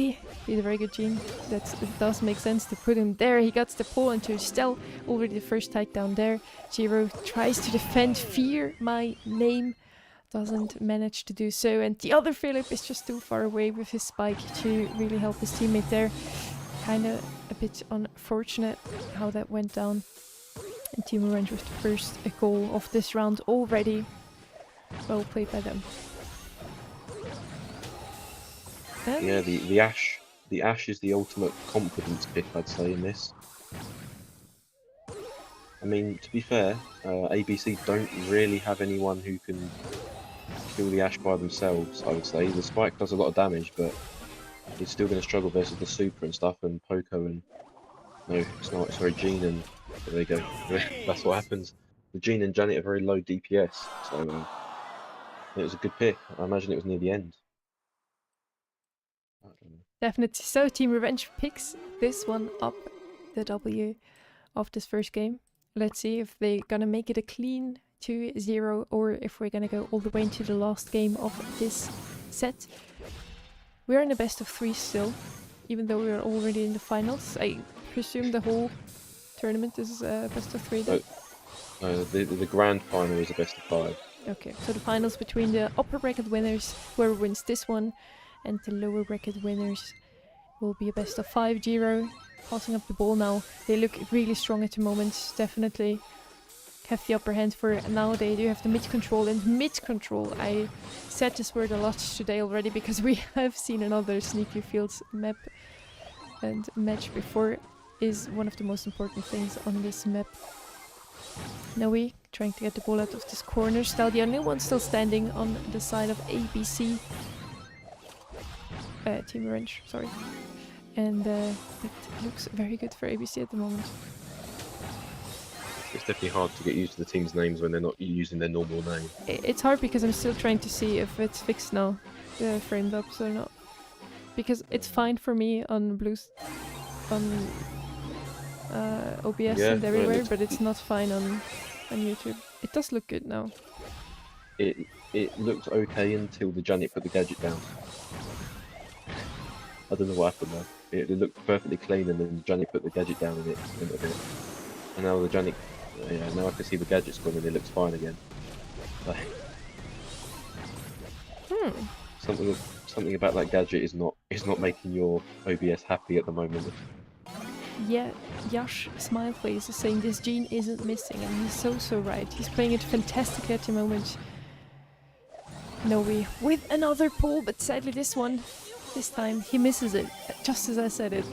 He's a very good Gene. It does make sense to put him there. He got the pull into Stel. Already the first takedown there. Giro tries to defend Fear My Name. Doesn't manage to do so. And the other Philip is just too far away with his spike to really help his teammate there. Kind of a bit unfortunate how that went down. And Team Orange was the first goal of this round already. Well played by them. And Yeah, the Ash is the ultimate confidence pick, I'd say, in this. I mean, to be fair, ABC don't really have anyone who can kill the Ash by themselves, I would say. The Spike does a lot of damage, but he's still going to struggle versus the Super and stuff, and Poco and... No, it's not, sorry, Gene and... There we go. That's what happens. The Gene and Janet are very low DPS, so it was a good pick. I imagine it was near the end. I don't know. definitely so. Team Revenge picks this one up, the W of this first game. Let's see if they're gonna make it a clean 2-0 or if we're gonna go all the way into the last game of this set. We're in a best of 3 still, even though we're already in the finals. I presume the whole tournament is best of 3 then? The grand final is a best of 5. Okay, so the finals between the upper bracket winners, whoever wins this one, and the lower bracket winners will be a best of 5. Giro passing up the ball now. They look really strong at the moment, definitely have the upper hand for now. They do have the mid control, and mid control, I said this word a lot today already because we have seen another Sneaky Fields map and match before, is one of the most important things on this map. Noe trying to get the ball out of this corner. Still the only one still standing on the side of ABC. Team Orange, sorry. And it looks very good for ABC at the moment. It's definitely hard to get used to the team's names when they're not using their normal name. It's hard because I'm still trying to see if it's fixed now, the framed ups or not. Because it's fine for me on on OBS and everywhere, but it's not fine on YouTube. It does look good now. It looked okay until the Janet put the gadget down. I don't know what happened there. It looked perfectly clean, and then the Janet put the gadget down and it went a bit. And now the Janet, yeah, now I can see the gadget's gone and it looks fine again. Like, something about that gadget is not making your OBS happy at the moment. Yeah, Yash Smile Face is saying this Gene isn't missing, and he's so right. He's playing it fantastically at the moment. Noe with another pull, but sadly this time he misses it, just as I said it.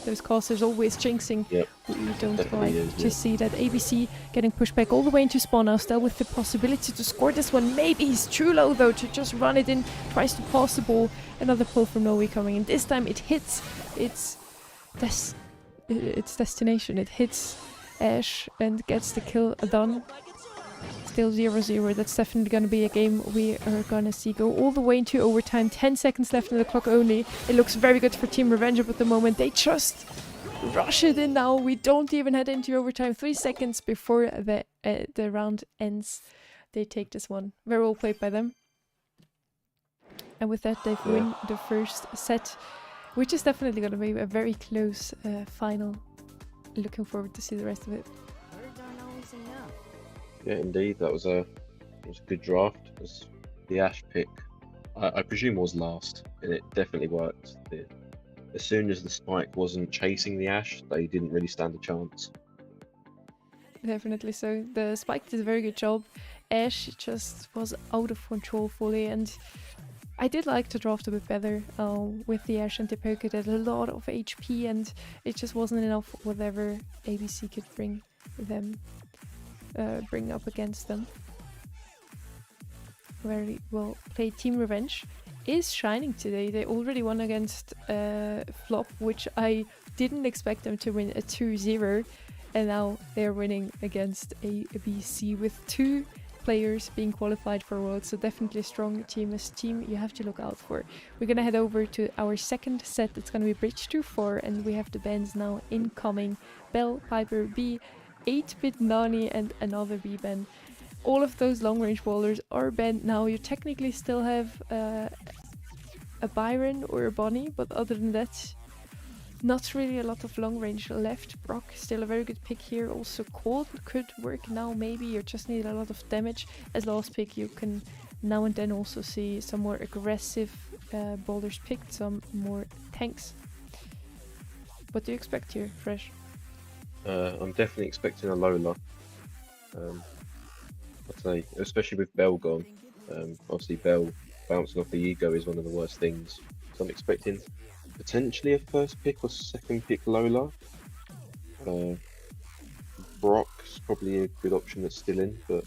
Those casters always jinxing. Yep, We don't definitely like is, to yeah. see that. ABC getting pushed back all the way into spawn now, still with the possibility to score this one. Maybe he's too low though to just run it in, tries to pass the ball. Another pull from Noe coming in. This time it hits its destination. It hits Ash and gets the kill done. Still 0-0. That's definitely going to be a game we are going to see go all the way into overtime. 10 seconds left on the clock only. It looks very good for Team Revenge at the moment. They just rush it in now. We don't even head into overtime. 3 seconds before the round ends. They take this one. Very well played by them. And with that, they've won the first set, which is definitely going to be a very close final. Looking forward to see the rest of it. Words aren't always enough. Yeah, indeed, that was a good draft. It was the Ash pick, I presume, was last, and it definitely worked. As soon as the Spike wasn't chasing the Ash, they didn't really stand a chance. Definitely so. The Spike did a very good job. Ash just was out of control fully, and I did like to draft a bit better with the Ash and the Poke. It had a lot of HP, and it just wasn't enough whatever ABC could bring up against them. Very well played. Team Revenge is shining today. They already won against Flop, which I didn't expect them to win a 2-0, and now they're winning against ABC with 2 players being qualified for Worlds, so definitely a strong team. As team you have to look out for. We're gonna head over to our second set. It's gonna be Bridge 2-4, and we have the bans now incoming. Bell, Piper, B, 8-bit Nani, and another B ban. All of those long range bowlers are banned now. You technically still have a Byron or a Bonnie, but other than that, not really a lot of long range left. Brock, still a very good pick here. Also Cold could work now, maybe. You just need a lot of damage. As last pick, you can now and then also see some more aggressive bowlers picked, some more tanks. What do you expect here, Fresh? I'm definitely expecting a Lola. I'd say, especially with Bell gone. Obviously, Bell bouncing off the ego is one of the worst things. So I'm expecting potentially a first pick or second pick Lola. Brock's probably a good option that's still in, but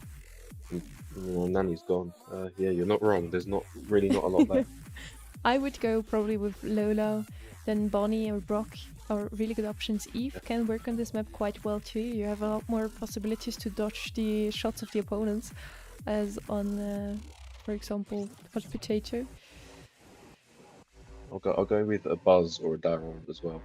Nani's gone. Yeah, you're not wrong. There's not a lot left. I would go probably with Lola, then Bonnie or Brock are really good options. Eve can work on this map quite well too. You have a lot more possibilities to dodge the shots of the opponents, as on, for example, Hot Potato. I'll go with a Buzz or a Daryl as well.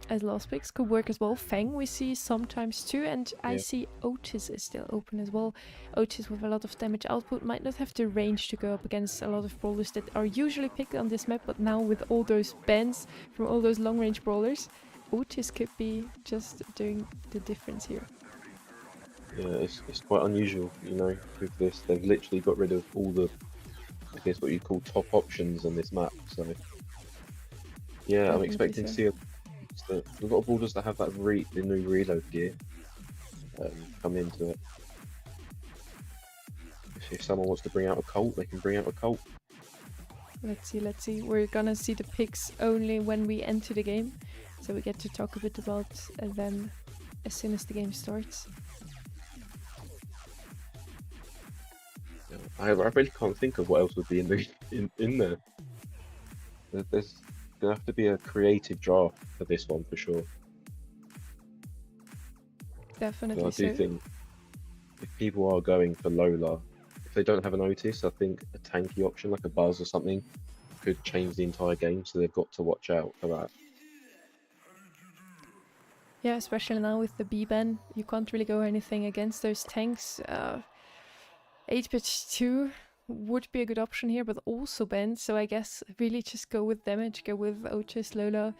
As last picks could work as well. Fang we see sometimes too, and I Yeah. see Otis is still open as well. Otis with a lot of damage output might not have the range to go up against a lot of brawlers that are usually picked on this map, but now with all those bans from all those long range brawlers, Otis could be just doing the difference here. Yeah, it's quite unusual, with this. They've literally got rid of all the, I guess, what you call top options on this map. So yeah, I'm Definitely expecting to so. see a lot of borders that have that the new reload gear come into it. If someone wants to bring out a Colt, they can bring out a Colt. Let's see. We're gonna see the picks only when we enter the game, so we get to talk a bit about them as soon as the game starts. Yeah, I really can't think of what else would be in there. There's gonna have to be a creative draft for this one for sure. Definitely So I do so. think if people are going for Lola, if they don't have an Otis, I think a tanky option like a Buzz or something could change the entire game. So they've got to watch out for that. Yeah, especially now with the B-ban, you can't really go anything against those tanks. 8-bit 2 would be a good option here, but also banned, so I guess really just go with damage, go with Otis, Lola,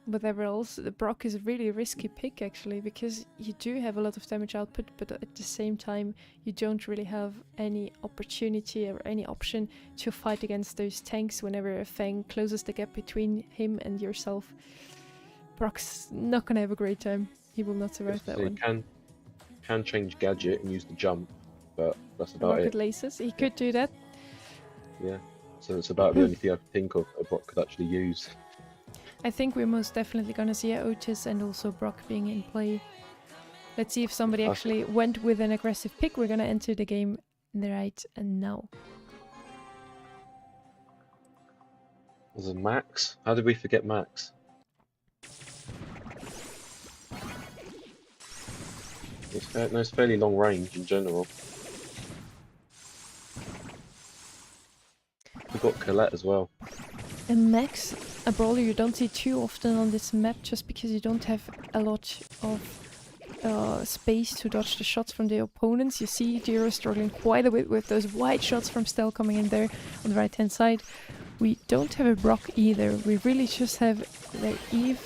whatever else. The Brock is a really risky pick actually, because you do have a lot of damage output, but at the same time you don't really have any opportunity or any option to fight against those tanks whenever a Fang closes the gap between him and yourself. Brock's not gonna have a great time. He will not survive that So one. you can change gadget and use the jump, but that's about Rocket it. laces, he could do that. Yeah. So it's about the only thing I can think of a Brock could actually use. I think we're most definitely gonna see Otis and also Brock being in play. Let's see if somebody actually went with an aggressive pick. We're gonna enter the game right now. There's a Max. How did we forget Max? It's fairly long range in general. We've got Colette as well. And Max, a brawler you don't see too often on this map just because you don't have a lot of space to dodge the shots from the opponents. You see Jiro struggling quite a bit with those wide shots from Stel coming in there on the right hand side. We don't have a Brock either. We really just have the Eve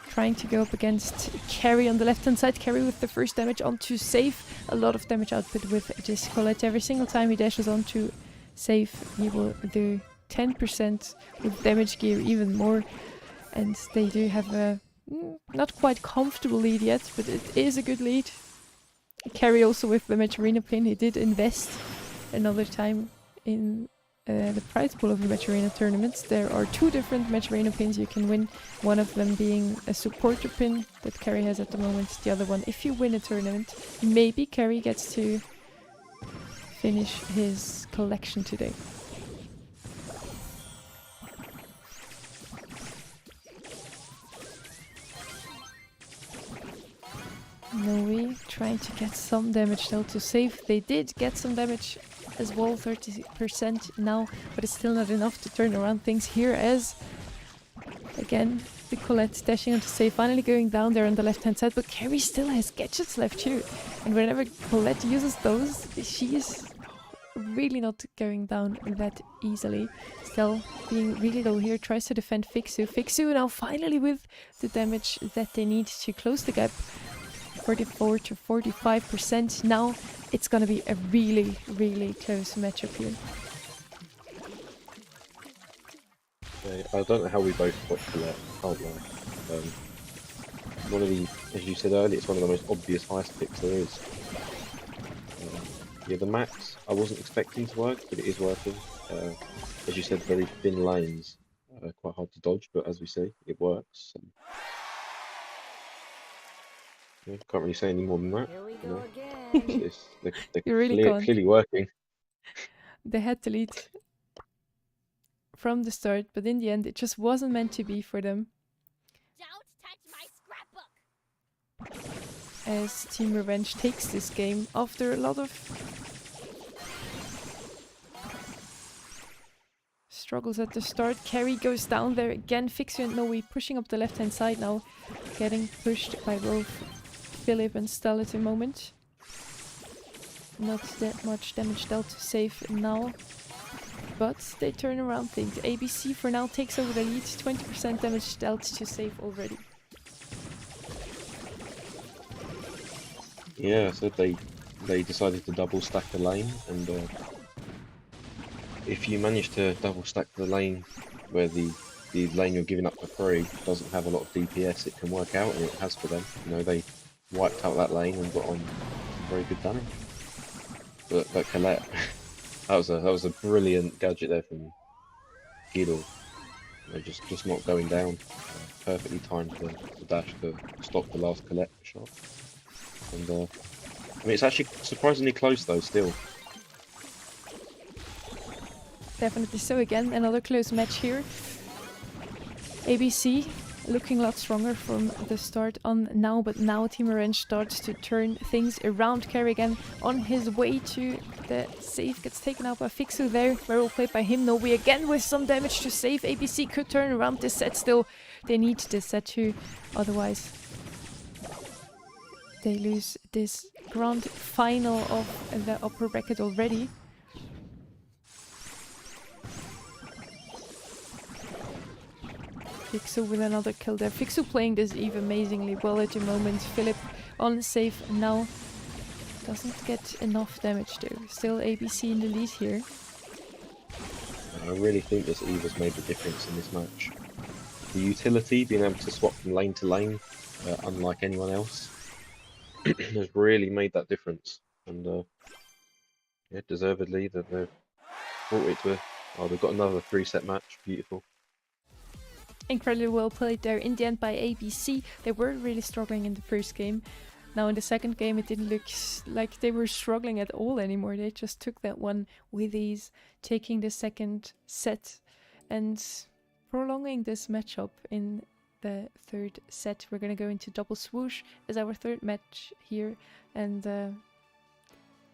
trying to go up against Carry on the left hand side. Carry with the first damage onto save. A lot of damage output with this Colette. Every single time he dashes onto save, he will do 10% with damage gear, even more. And they do have a not quite comfortable lead yet, but it is a good lead. Carry also with the Matcherino pin. He did invest another time in the prize pool of the Matcherino tournaments. There are 2 different Matcherino pins you can win. One of them being a supporter pin that Carry has at the moment. The other one, if you win a tournament, maybe Carry gets to finish his collection today. Noe trying to get some damage still to save. They did get some damage as well, 30% now, but it's still not enough to turn around things here as, again, the Colette dashing onto save, finally going down there on the left hand side, but Carry still has gadgets left too. And whenever Colette uses those, she is really not going down that easily. Still being really low here, tries to defend Fixu. Fixu now finally with the damage that they need to close the gap. 44 to 45%. Now it's gonna be a really, really close matchup here. I don't know how we both got Colette, can't lie. One of the, as you said earlier, it's one of the most obvious heist picks there is. Yeah, the max I wasn't expecting to work, but it is working. As you said, very thin lanes, quite hard to dodge, but as we see, it works. Yeah, can't really say any more than that. Here we You go know, again. they're You really can't. clearly working. They had to lead from the start, but in the end it just wasn't meant to be for them. Don't touch my scrapbook. As Team Revenge takes this game after a lot of struggles at the start. Carry goes down there again. Fixu and Noe pushing up the left hand side now, getting pushed by both Philip and Stel at the moment. Not that much damage dealt to save now, but they turn around things. ABC for now takes over the lead, 20% damage dealt to save already. Yeah, so they decided to double stack the lane, and if you manage to double stack the lane where the lane you're giving up for free doesn't have a lot of DPS, it can work out, and it has for them. You know, they wiped out that lane and got on some very good damage. But Colette, that was a brilliant gadget there from Guido. You know, just not going down. Perfectly timed the dash to stop the last Colette shot. And I mean, it's actually surprisingly close though still. Definitely so. Again, another close match here. ABC looking a lot stronger from the start on now, but now Team Orange starts to turn things around. Carry again on his way to the save, gets taken out by Fixu there. Very well played by him. Noe again with some damage to save. ABC could turn around this set still. They need this set too, otherwise they lose this grand final of the upper bracket already. Fixu with another kill there. Fixu playing this Eve amazingly well at the moment. Philip on save now. Doesn't get enough damage though. Still ABC in the lead here. I really think this Eve has made the difference in this match. The utility, being able to swap from lane to lane, unlike anyone else, has really made that difference. And yeah, deservedly that they've brought it to they've got another 3-set match. Beautiful. Incredibly well played there in the end by ABC. They were really struggling in the first game. Now in the second game it didn't look like they were struggling at all anymore. They just took that one with ease, taking the second set and prolonging this matchup in the third set. We're gonna go into double swoosh as our third match here, and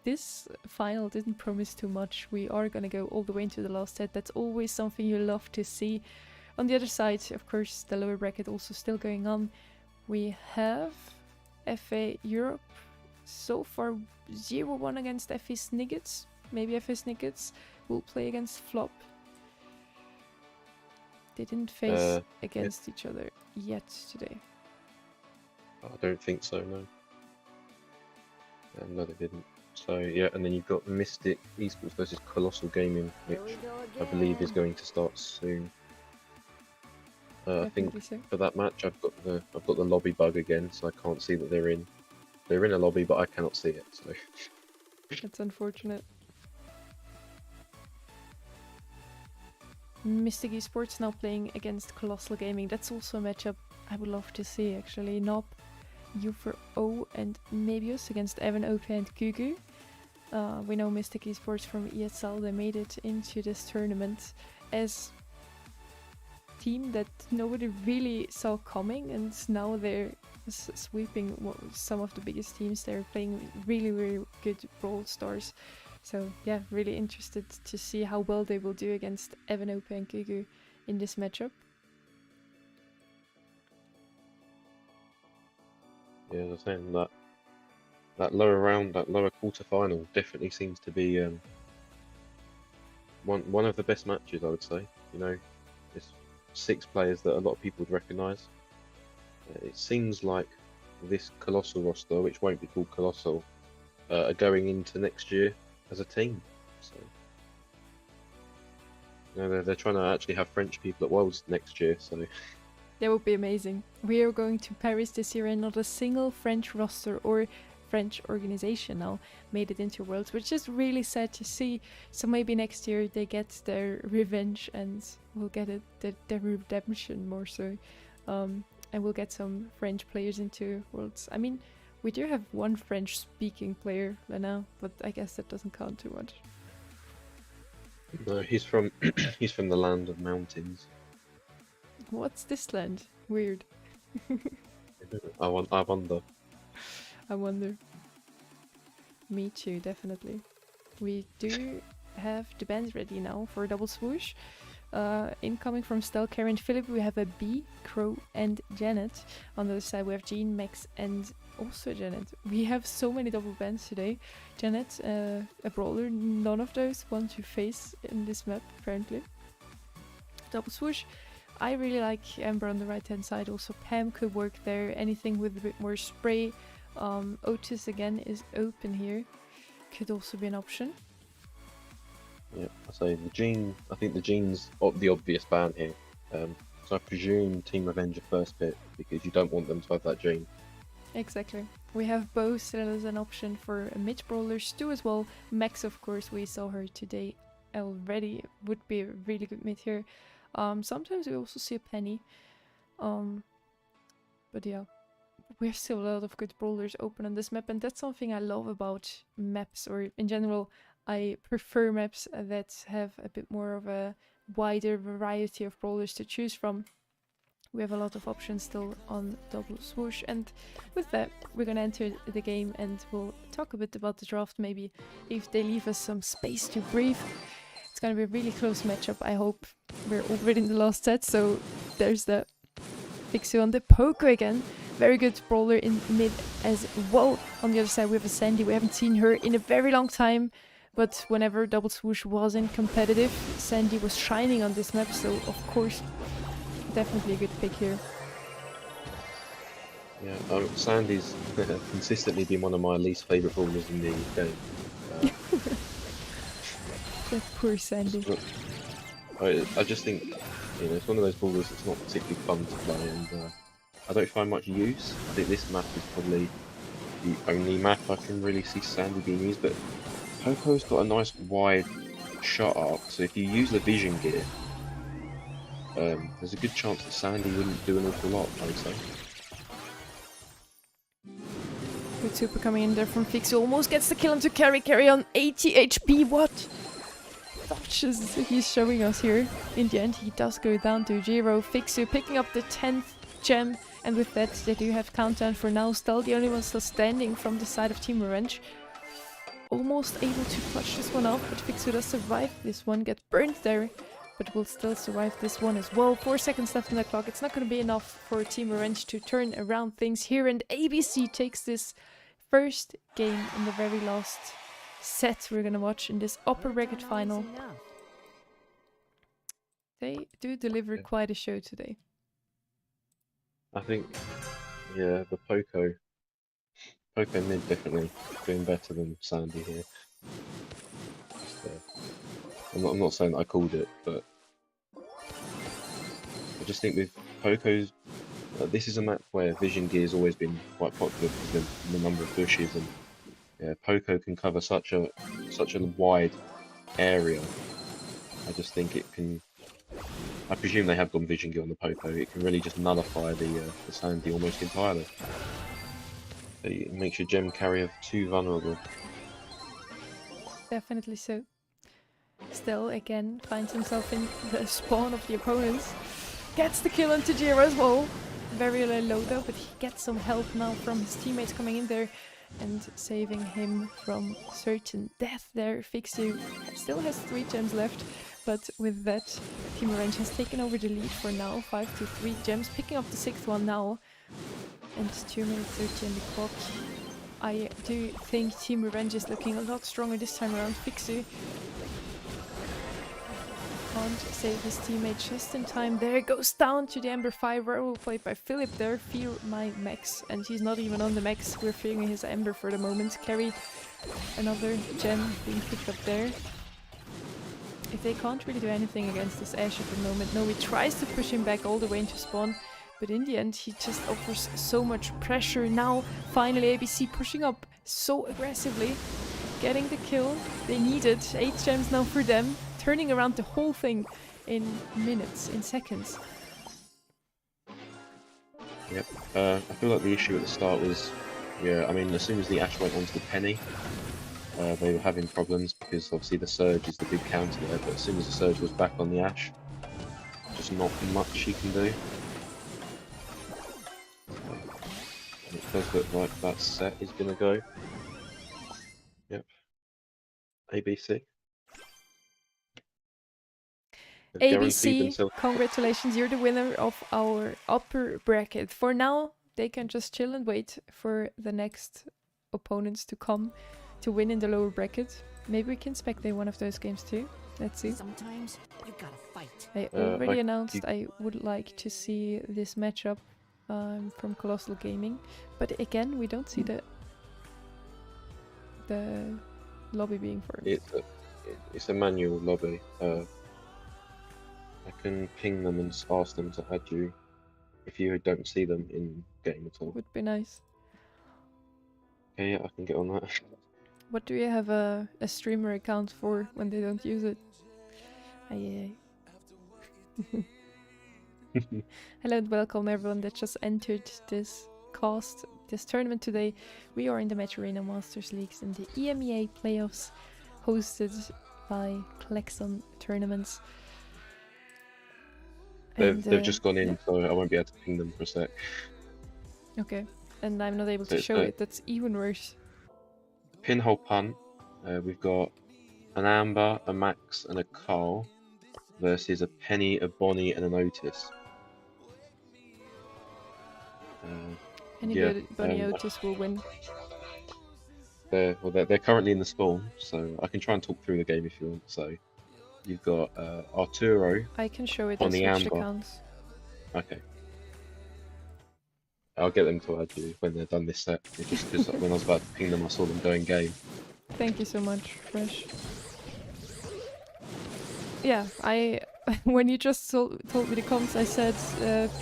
this final didn't promise too much. We are gonna go all the way into the last set. That's always something you love to see. On the other side, of course, the lower bracket also still going on. We have FA Europe so far 0-1 against FA Sniggets. Maybe FA Sniggets will play against Flop. They didn't face against each other yet today. I don't think so, no. No, they didn't. So yeah, and then you've got Mystic Esports versus Colossal Gaming, which I believe is going to start soon. I think So. for that match, I've got the lobby bug again, so I can't see that they're in a lobby, but I cannot see it. So That's unfortunate. Mystic Esports now playing against Colossal Gaming. That's also a matchup I would love to see, actually. Nob, U4O and Mebius against Evan, OP and Gugu. We know Mystic Esports from ESL. They made it into this tournament as team that nobody really saw coming, and now they're sweeping some of the biggest teams. They're playing really, really good Brawl Stars. So yeah, really interested to see how well they will do against Evan, OP and Gugu in this matchup. yeah, as I was saying, that lower round, that lower quarter-final definitely seems to be one of the best matches, I would say. You know, it's 6 players that a lot of people would recognise. It seems like this Colossal roster, which won't be called Colossal, are going into next year as a team. So, you know, they're trying to actually have French people at Worlds next year. So That would be amazing. We are going to Paris this year, and not a single French roster or French organization now made it into Worlds, which is really sad to see. So maybe next year they get their revenge and we'll get it, their redemption more so. And we'll get some French players into Worlds. I mean, we do have one French-speaking player right now, but I guess that doesn't count too much. no, he's from he's from the land of mountains. What's this land? Weird. I wonder. I wonder. Me too, definitely. We do have the bands ready now for a double swoosh. Incoming from Stel, Karen, Philip, we have a B, Crow, and Janet. On the other side, we have Jean, Max, and also Janet. We have so many double bands today. Janet, a brawler, none of those want to face in this map, apparently. Double swoosh. I really like Amber on the right hand side. Also, Pam could work there. Anything with a bit more spray. Otis again is open here. Could also be an option. Yeah, I say the Jean. I think the Jean's the obvious ban here. So I presume Team Avenger first pick because you don't want them to have that Jean. Exactly. We have Bo still as an option for a mid brawler. Stu as well. Max, of course, we saw her today already. Would be a really good mid here. Sometimes we also see a Penny. But yeah. We have still a lot of good brawlers open on this map, and that's something I love about maps, or in general, I prefer maps that have a bit more of a wider variety of brawlers to choose from. We have a lot of options still on double swoosh, and with that, we're gonna enter the game and we'll talk a bit about the draft, maybe if they leave us some space to breathe. It's gonna be a really close matchup. I hope we're already in the last set, so there's that. Fixu on the Poco again. Very good brawler in mid as well. On the other side, we have a Sandy. We haven't seen her in a very long time, but whenever double swoosh wasn't competitive, Sandy was shining on this map, so of course, definitely a good pick here. Yeah, Sandy's consistently been one of my least favourite brawlers in the game. That poor Sandy. I just think, you know, it's one of those brawlers that's not particularly fun to play, and I don't find much use. I think this map is probably the only map I can really see Sandy being used, but Poco's got a nice wide shot arc, so if you use the vision gear, there's a good chance that Sandy wouldn't do an awful lot, I would say. Good super coming in there from Fixu. Almost gets the kill onto Carry on 80 HP. What? Touches he's showing us here. In the end, he does go down to 0. Fixu picking up the 10th gem, and with that they do have countdown for now. Still the only one still standing from the side of Team Orange. Almost able to clutch this one off, but Fixu does survive. This one gets burnt there, but will still survive this one as well. 4 seconds left on the clock. It's not going to be enough for Team Orange to turn around things here, and ABC takes this first game in the very last set we're going to watch in this upper bracket final. They do deliver quite a show today. I think, yeah, the Poco mid definitely doing better than Sandy here. Just, I'm not saying that I called it, but I just think with Poco's, this is a map where Vision Gear's always been quite popular because of the number of bushes, and yeah, Poco can cover such a wide area. I just think it can. I presume they have gone Vision Gear on the Poco. It can really just nullify the Sandy almost entirely. It makes your gem carrier too vulnerable. Definitely so. Still, again, finds himself in the spawn of the opponents. Gets the kill on Tajiro as well. Very low though, but he gets some help now from his teammates coming in there and saving him from certain death there. Fixu still has 3 gems left, but with that, Team Orange has taken over the lead for now. 5 to 3 gems, picking up the 6th one now. And 2 minutes 30 on the clock. I do think Team Orange is looking a lot stronger this time around. Fixu can't save his teammate just in time. There goes down to the Ember 5, well played by Philip there. Fear my max, and he's not even on the max. We're fearing his Ember for the moment. Carry another gem being picked up there. If they can't really do anything against this Ashe at the moment. No, he tries to push him back all the way into spawn, but in the end he just offers so much pressure. Now finally ABC pushing up so aggressively, getting the kill they needed. 8 gems now for them, turning around the whole thing in minutes, in seconds. Yep. I feel like the issue at the start was, yeah, I mean, as soon as the Ashe went onto the Penny, they were having problems because obviously the Surge is the big counter there, but as soon as the Surge was back on the Ashe, just not much he can do. It does look like that set is going to go. Yep. ABC. They've guaranteed ABC, themselves- congratulations, you're the winner of our upper bracket. For now, they can just chill and wait for the next opponents to come to win in the lower bracket. Maybe we can spectate one of those games too. Let's see. Sometimes you gotta fight. I already announced I would like to see this matchup from Colossal Gaming, but again, we don't see the lobby being formed. It's a manual lobby. I can ping them and ask them to add you if you don't see them in game at all. Would be nice. Okay, yeah, I can get on that. What do you have a streamer account for when they don't use it? Aye. Hello and welcome everyone that just entered this tournament today. We are in the Matcherino Masters Leagues in the EMEA playoffs, hosted by Claxon Tournaments. They've just gone in, yeah. so I won't be able to ping them for a sec. Okay, and I'm not able to show it. That's even worse. Pinhole punt. We've got an Amber, a Max, and a Carl versus a Penny, a Bonnie, and an Otis. Bonnie Otis will win. They're currently in the spawn, so I can try and talk through the game if you want. So you've got Arturo. I can show it on as the switched Amber. accounts. Okay. I'll get them to add you when they're done this set. It's just because when I was about to ping them, I saw them go in game. Thank you so much, Fresh. Yeah, when you just told me the comms, I said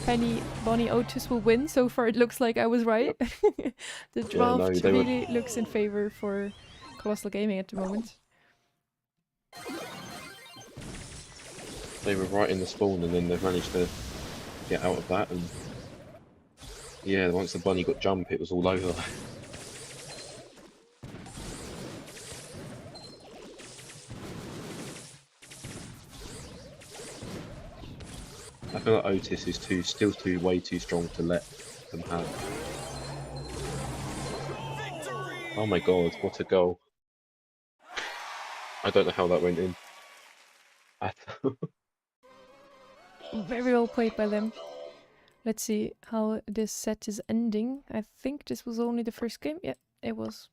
Penny, Bonnie, Otis will win. So far, it looks like I was right. The draft really looks in favor for Colossal Gaming at the moment. They were right in the spawn, and then they've managed to get out of that. And yeah, once the bunny got jump, it was all over. I feel like Otis is still way too strong to let them have. Oh my god, what a goal. I don't know how that went in. Very well played by them. Let's see how this set is ending. I think this was only the first game. Yeah, it was.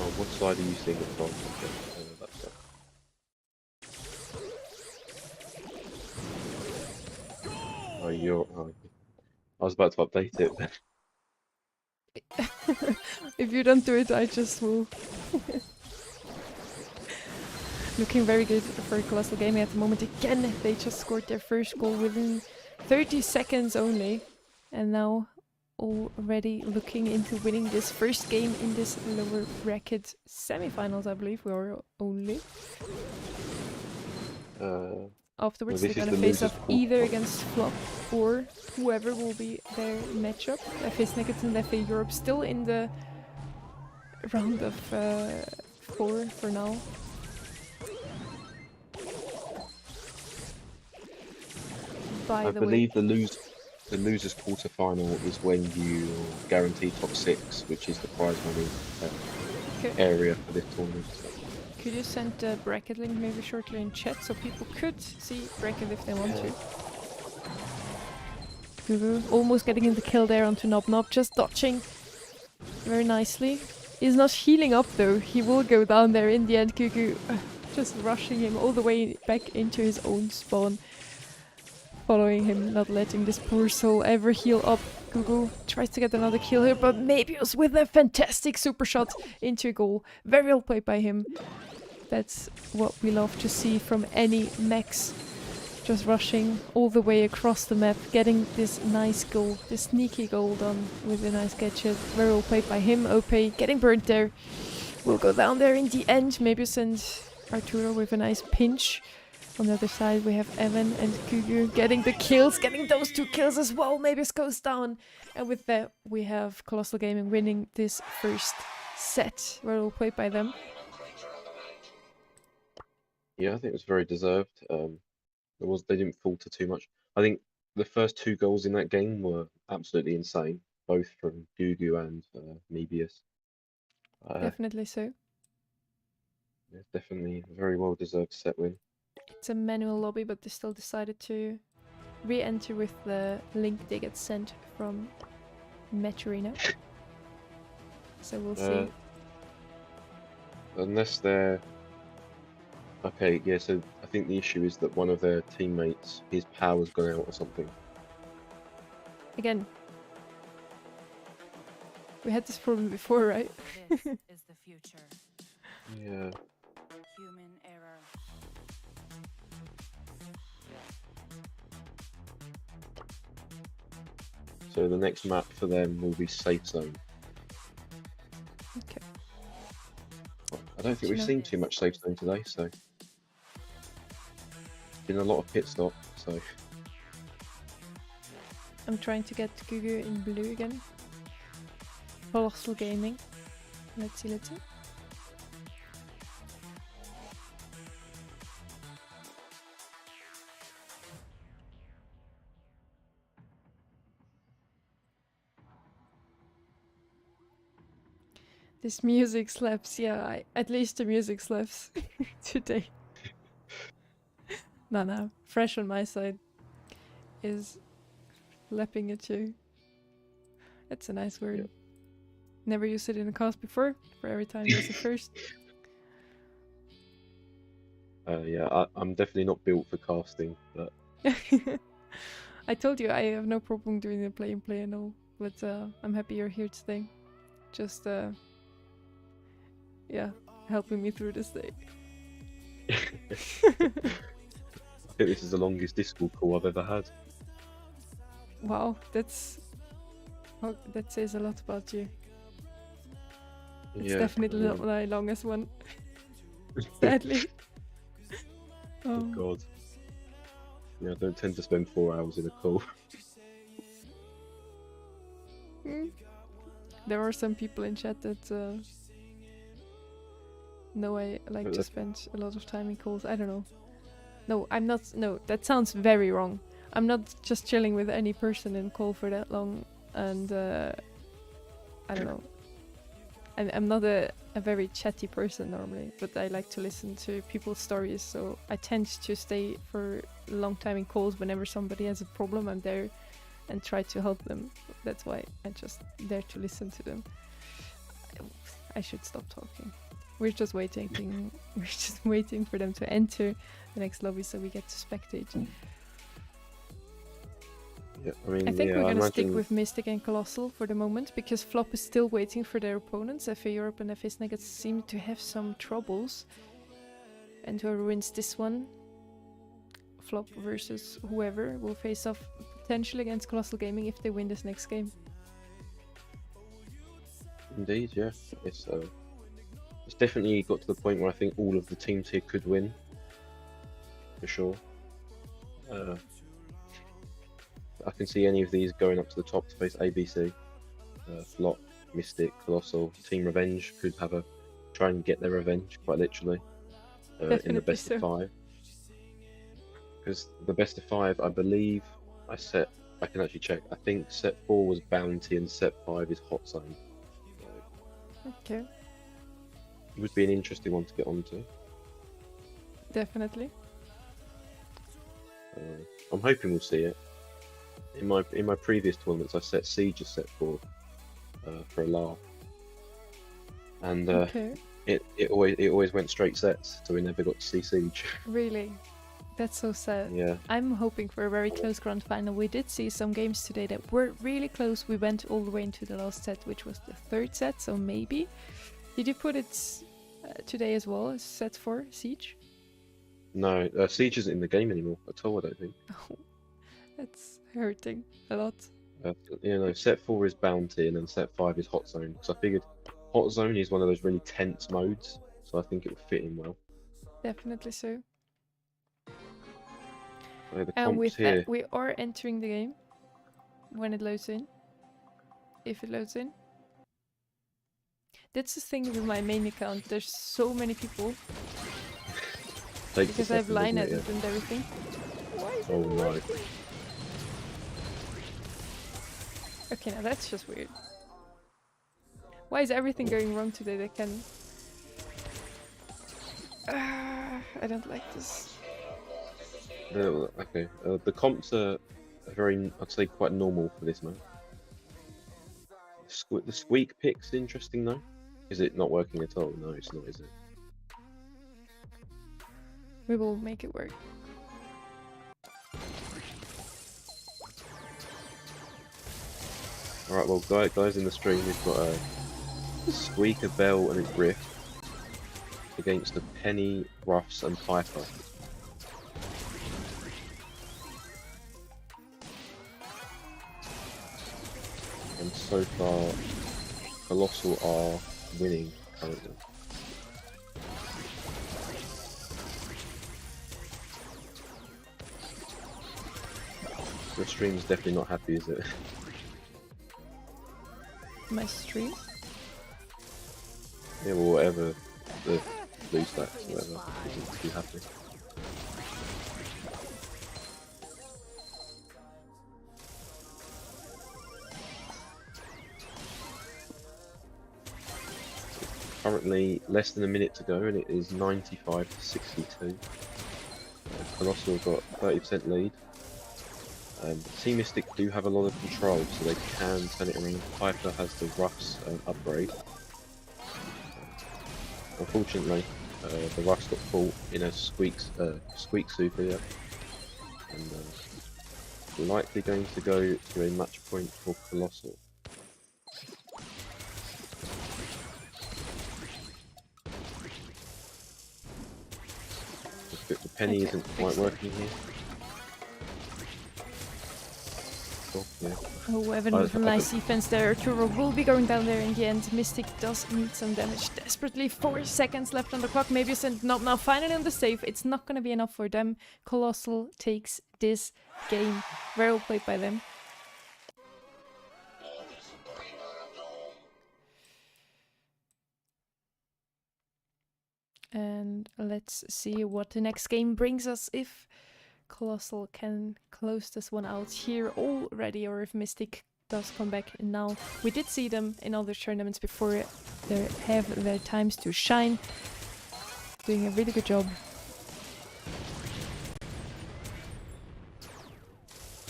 Oh, what side are you seeing it from? Okay, that side. Oh, I was about to update it. If you don't do it, I just will. Looking very good for Colossal Gaming at the moment. Again, they just scored their first goal within 30 seconds only. And now already looking into winning this first game in this lower bracket semi-finals, I believe we are only. Afterwards, they're gonna face off either against Flop or whoever will be their matchup. FA Snickets and FA Europe still in the round of 4 for now. I believe the losers quarterfinal is when you guarantee top 6, which is the prize money area for this tournament. Could you send the bracket link maybe shortly in chat so people could see bracket if they want to? Gugu almost getting in the kill there onto Nob Nob, just dodging very nicely. He's not healing up though, he will go down there in the end. Gugu just rushing him all the way back into his own spawn. Following him, not letting this poor soul ever heal up. Gugu tries to get another kill here, but Mabius with a fantastic super shot into goal. Very well played by him. That's what we love to see from any Max. Just rushing all the way across the map, getting this nice goal, this sneaky goal done with a nice gadget. Very well played by him. OP getting burnt there. Will go down there in the end. Mabius and Arturo with a nice pinch. On the other side, we have Evan and Gugu getting the kills, getting those 2 kills as well. Mabius goes down. And with that, we have Colossal Gaming winning this first set. Very well played by them. Yeah, I think it was very deserved. They didn't falter too much. I think the first 2 goals in that game were absolutely insane, both from Gugu and Mebius. Definitely so. Yeah, definitely a very well deserved set win. It's a manual lobby, but they still decided to re-enter with the link they get sent from Matcherino. So we'll see. Unless they're... Okay, yeah, so I think the issue is that one of their teammates, his power's gone out or something. Again. We had this problem before, right? This is the future. Yeah. Human error. So the next map for them will be Safe Zone. Okay. I don't think we've seen too much Safe Zone today, so... Been a lot of pit stop, so... I'm trying to get Gugu in blue again. Colossal Gaming. Let's see, let's see. This music slaps, yeah, at least the music slaps today. No, fresh on my side is slapping at you. That's a nice word. Yeah. Never used it in a cast before, for every time there's a first. Yeah, I'm definitely not built for casting, but... I told you I have no problem doing the play and all, but I'm happy you're here today. Just, yeah, helping me through this day. I think this is the longest Discord call I've ever had. Wow, that says a lot about you. It's definitely not my longest one. Sadly. Oh god. Yeah, I don't tend to spend 4 hours in a call. There are some people in chat that No, I like But to the- spend a lot of time in calls. I don't know. No, I'm not. No, that sounds very wrong. I'm not just chilling with any person in call for that long, and I don't know. I'm not a very chatty person normally, but I like to listen to people's stories, so I tend to stay for a long time in calls. Whenever somebody has a problem, I'm there and try to help them. That's why I'm just there to listen to them. I should stop talking. We're just waiting. We're just waiting for them to enter the next lobby so we get to spectate. Yeah, I mean, I think yeah, we're I gonna stick imagine with Mystic and Colossal for the moment because Flop is still waiting for their opponents. FA Europe and FA Nuggets seem to have some troubles. And whoever wins this one, Flop versus whoever, will face off potentially against Colossal Gaming if they win this next game. indeed, yeah. It's definitely got to the point where I think all of the teams here could win, for sure. I can see any of these going up to the top to face ABC. Flop, Mystic, Colossal, Team Revenge could have a try and get their revenge, quite literally, in the Definitely best so. of 5. Because the best of 5, I believe, I can actually check. I think set 4 was Bounty and set 5 is Hot Zone. So Okay, it would be an interesting one to get onto. definitely. I'm hoping we'll see it. In my previous tournaments, I set Siege as set 4 for a laugh, and Okay, it always went straight sets, so we never got to see Siege. really. That's so sad. Yeah, I'm hoping for a very close grand final. We did see some games today that were really close. We went all the way into the last set, which was the 3rd set, so maybe. Did you put it today as well as set 4, Siege? no, Siege isn't in the game anymore at all. I don't think. That's hurting a lot. Set 4 is Bounty, and then set 5 is Hot Zone. Because I figured Hot Zone is one of those really tense modes, so I think it would fit in well. Definitely so. The And comps with here. that, we are entering the game when it loads in. If it loads in. That's the thing with my main account. There's so many people Takes a because I have second, line doesn't it? edit and everything. Why is it Oh not no. working? Okay, now that's just weird. Why is everything going wrong today? That can. I don't like this. Okay, the comps are very, I'd say, quite normal for this map. The squeak pick's interesting though. Is it not working at all? No, it's not, is it? We will make it work. Alright, well, guys in the stream, we've got a Squeak, a Bell, and a Griff against a Penny, Ruffs, and Piper. And so far, Colossal are winning currently. The stream's definitely not happy, is it? My stream. Yeah, well, whatever the blue stacks, whatever, isn't too happy. Currently less than a minute to go, and it is 95 to 62. Colossal have got 30% lead. Team Mystic do have a lot of control, so they can turn it around. Piper has the Ruffs upgrade. Unfortunately, the Ruffs got caught in a squeak super, yeah. And likely going to go to a match point for Colossal. The penny Okay, isn't quite fixed it. working here. Oh, yeah. Oh, Evan with a nice defense there. Turo will be going down there in the end. Mystic does need some damage desperately. 4 seconds left on the clock. Maybe send not now. Finally on the save. It's not going to be enough for them. Colossal takes this game. Very well played by them. And let's see what the next game brings us, if Colossal can close this one out here already, or if Mystic does come back now. We did see them in other tournaments before they have their times to shine. Doing a really good job.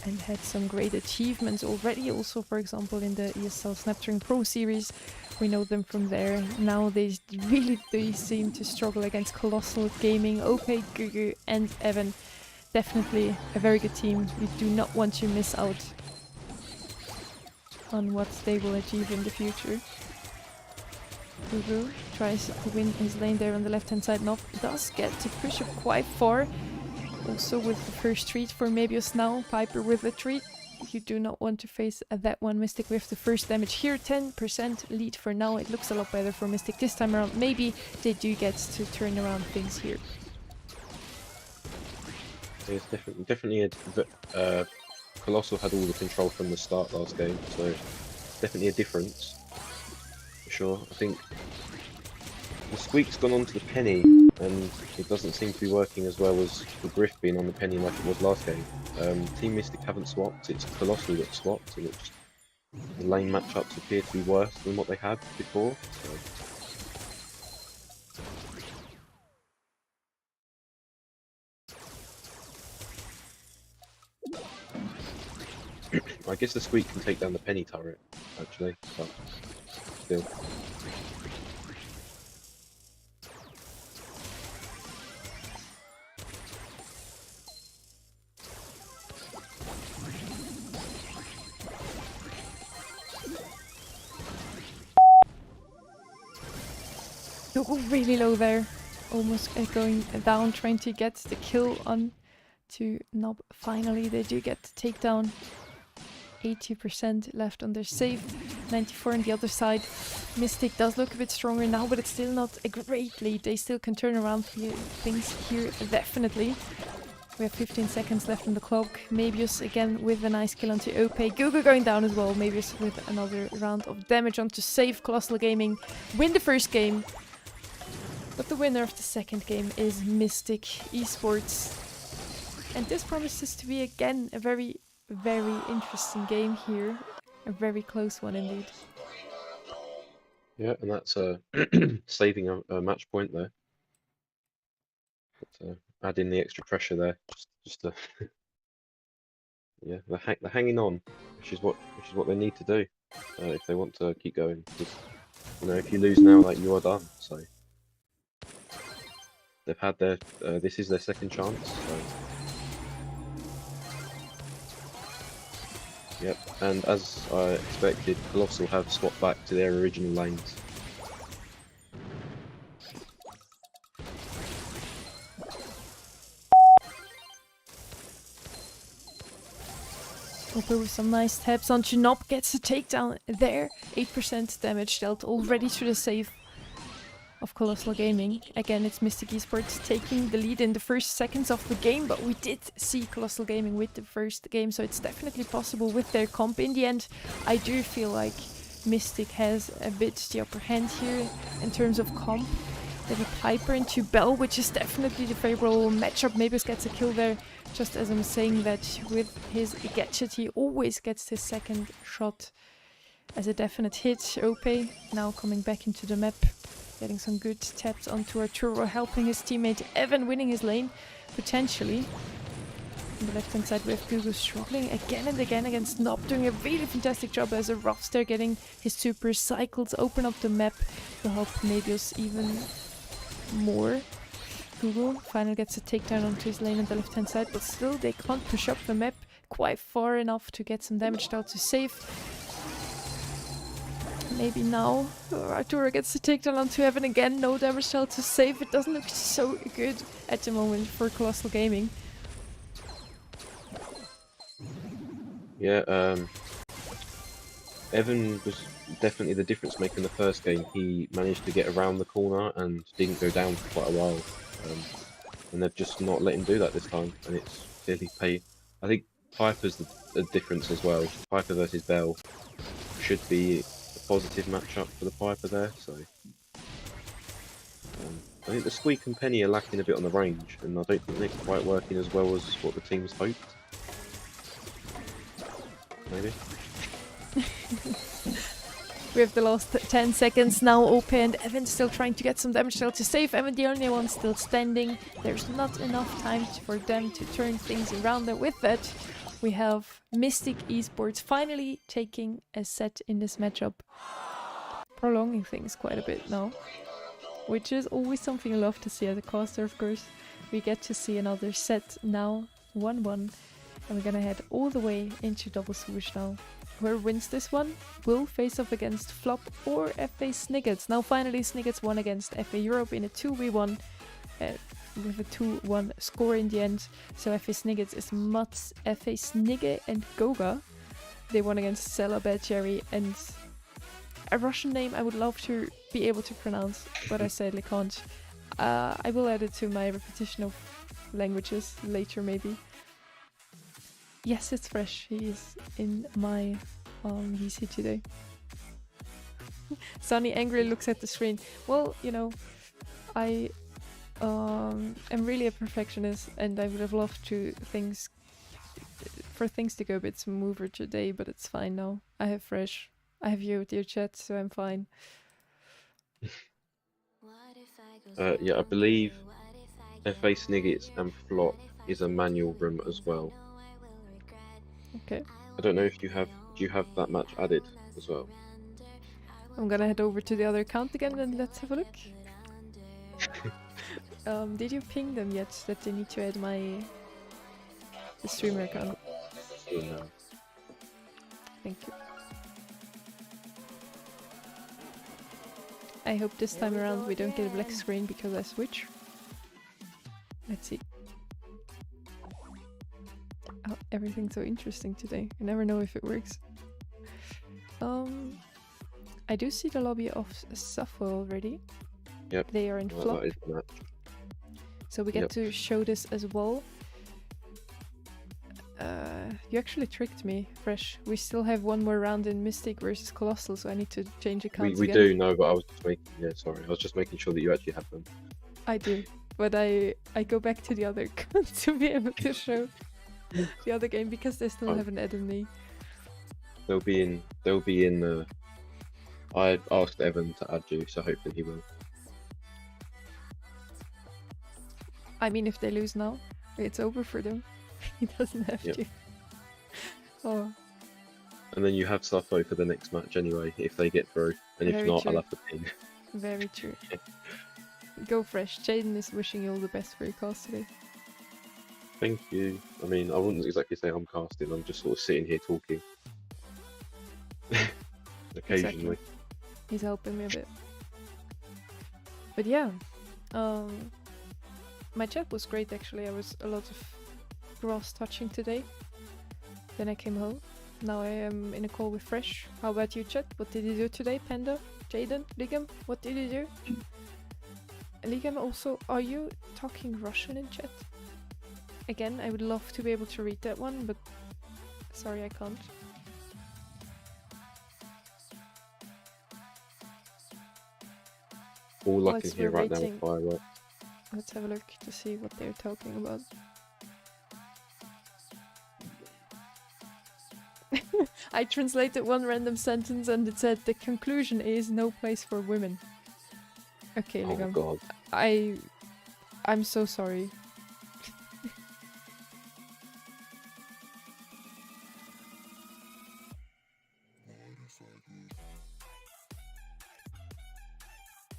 And had some great achievements already, also for example in the ESL Snapdragon Pro series. We know them from there. Now they really do seem to struggle against Colossal Gaming, OP, Gugu and Evan. Definitely a very good team. We do not want to miss out on what they will achieve in the future. Gugu tries to win his lane there on the left hand side. Nop does get to push up quite far. Also with the first treat for Mebius now. Piper with the treat. You do not want to face that one. Mystic with the first damage here. 10% lead for now. It looks a lot better for Mystic this time around. Maybe they do get to turn around things here. It's definitely Colossal had all the control from the start last game, so definitely a difference for sure. I think the Squeak's gone on to the Penny, and it doesn't seem to be working as well as the Griff being on the Penny like it was last game. Team Mystic haven't swapped, it's Colossal that swapped, and the lane matchups appear to be worse than what they had before. So. I guess the Squeak can take down the Penny turret, actually, but still. Really low there. Almost going down, trying to get the kill on to Nob. Finally, they do get the takedown. 80% left on their save. 94 on the other side. Mystic does look a bit stronger now, but it's still not a great lead. They still can turn around things here, definitely. We have 15 seconds left on the clock. Mebius again with a nice kill onto OP. Gugu going down as well. Mebius with another round of damage onto save. Colossal Gaming win the first game. But the winner of the second game is Mystic Esports. And this promises to be again a very interesting game here. A very close one indeed. Yeah, and that's saving a match point there. But, add in the extra pressure there, just to yeah, they're hanging on, which is what they need to do if they want to keep going. Because, you know, if you lose now, like, you are done. So they've had their this is their second chance. So. Yep, and as I expected, Colossal have swapped back to their original lanes. Hopper with some nice taps onto Nob, gets a takedown there. 8% damage dealt already to the save of Colossal Gaming. Again, it's Mystic Esports taking the lead in the first seconds of the game, but we did see Colossal Gaming with the first game, so it's definitely possible with their comp. In the end, I do feel like Mystic has a bit the upper hand here in terms of comp. They have Piper into Bell, which is definitely the favorable matchup. Mebius gets a kill there, just as I'm saying that with his gadget he always gets his second shot as a definite hit. OP now coming back into the map. Getting some good taps onto Arturo, helping his teammate Evan, winning his lane, potentially. On the left-hand side we have Gugu struggling again and again against Nob, doing a really fantastic job as a Ruffs there, getting his super cycles, open up the map to help Mebius even more. Gugu finally gets a takedown onto his lane on the left-hand side, but still they can't push up the map quite far enough to get some damage out to save. Maybe now Arturo gets to take down onto Evan again. No damage dealt to save. It doesn't look so good at the moment for Colossal Gaming. Yeah, Evan was definitely the difference maker in the first game. He managed to get around the corner and didn't go down for quite a while. And they've just not let him do that this time, and it's clearly paid. I think Piper's the difference as well. Piper versus Bell should be a positive matchup for the Piper there. So I think the Squeak and Penny are lacking a bit on the range, and I don't think they're quite working as well as what the teams hoped. Maybe. We have the last 10 seconds now opened. Evan's still trying to get some damage still to save Evan, the only one still standing. There's not enough time for them to turn things around. And with that, we have Mystic Esports finally taking a set in this matchup. Prolonging things quite a bit now, which is always something I love to see as a caster, of course. We get to see another set now, 1-1, and we're gonna head all the way into double swoosh now. Whoever wins this one will face off against Flop or FA Sniggets. Now finally Sniggets won against FA Europe in a 2v1 with a 2-1 score in the end. So FA Sniggets is Mats, FA Snigge and Goga. They won against Sela Badgerry and a Russian name I would love to be able to pronounce, but I sadly can't. I will add it to my repetition of languages later maybe. Yes, it's fresh. He is in my VC today. Sunny angrily looks at the screen. Well, you know, I am really a perfectionist, and I would have loved for things to go a bit smoother today, but it's fine now. I have fresh. I have you with your chat, so I'm fine. Yeah, I believe FA Sniggets and Flop is a manual room as well. Okay. I don't know if you have. Do you have that match added as well? I'm gonna head over to the other account again and let's have a look. Did you ping them yet that they need to add the streamer account? Oh, no. Thank you. I hope this time around we don't get a black screen because I switch. Let's see. Oh, everything's so interesting today. I never know if it works. I do see the lobby of Suffolk already. Yep. They are in Well, flop. that is the match. So we get Yep. to show this as well. You actually tricked me, Fresh. We still have one more round in Mystic versus Colossal, so I need to change accounts We again. do know, but I was just making. Yeah, sorry. I was just making sure that you actually have them. I do, but I go back to the other account to be able to show the other game because they still Oh. haven't added me. They'll be in. I asked Evan to add you, so hopefully he will. I mean, if they lose now, it's over for them. He doesn't have Yep. to. Oh, And then you have Suffolk for the next match anyway, if they get through. And if Very not, true. I'll have to ping. very true. Go Fresh. Jaden is wishing you all the best for your cast today. Thank you. I mean, I wouldn't exactly say I'm casting. I'm just sort of sitting here talking. Occasionally. He's helping me a bit. But yeah, my chat was great actually. I was a lot of grass touching today. Then I came home. Now I am in a call with Fresh. How about you, chat? What did you do today, Panda? Jaden? Ligam? What did you do? Ligam, also, are you talking Russian in chat? Again, I would love to be able to read that one, but sorry, I can't. All I Whilst can hear we're right now waiting- is fireworks. Let's have a look to see what they're talking about. I translated one random sentence and it said the conclusion is no place for women. Okay, Oh my Ligam. god. I'm so sorry.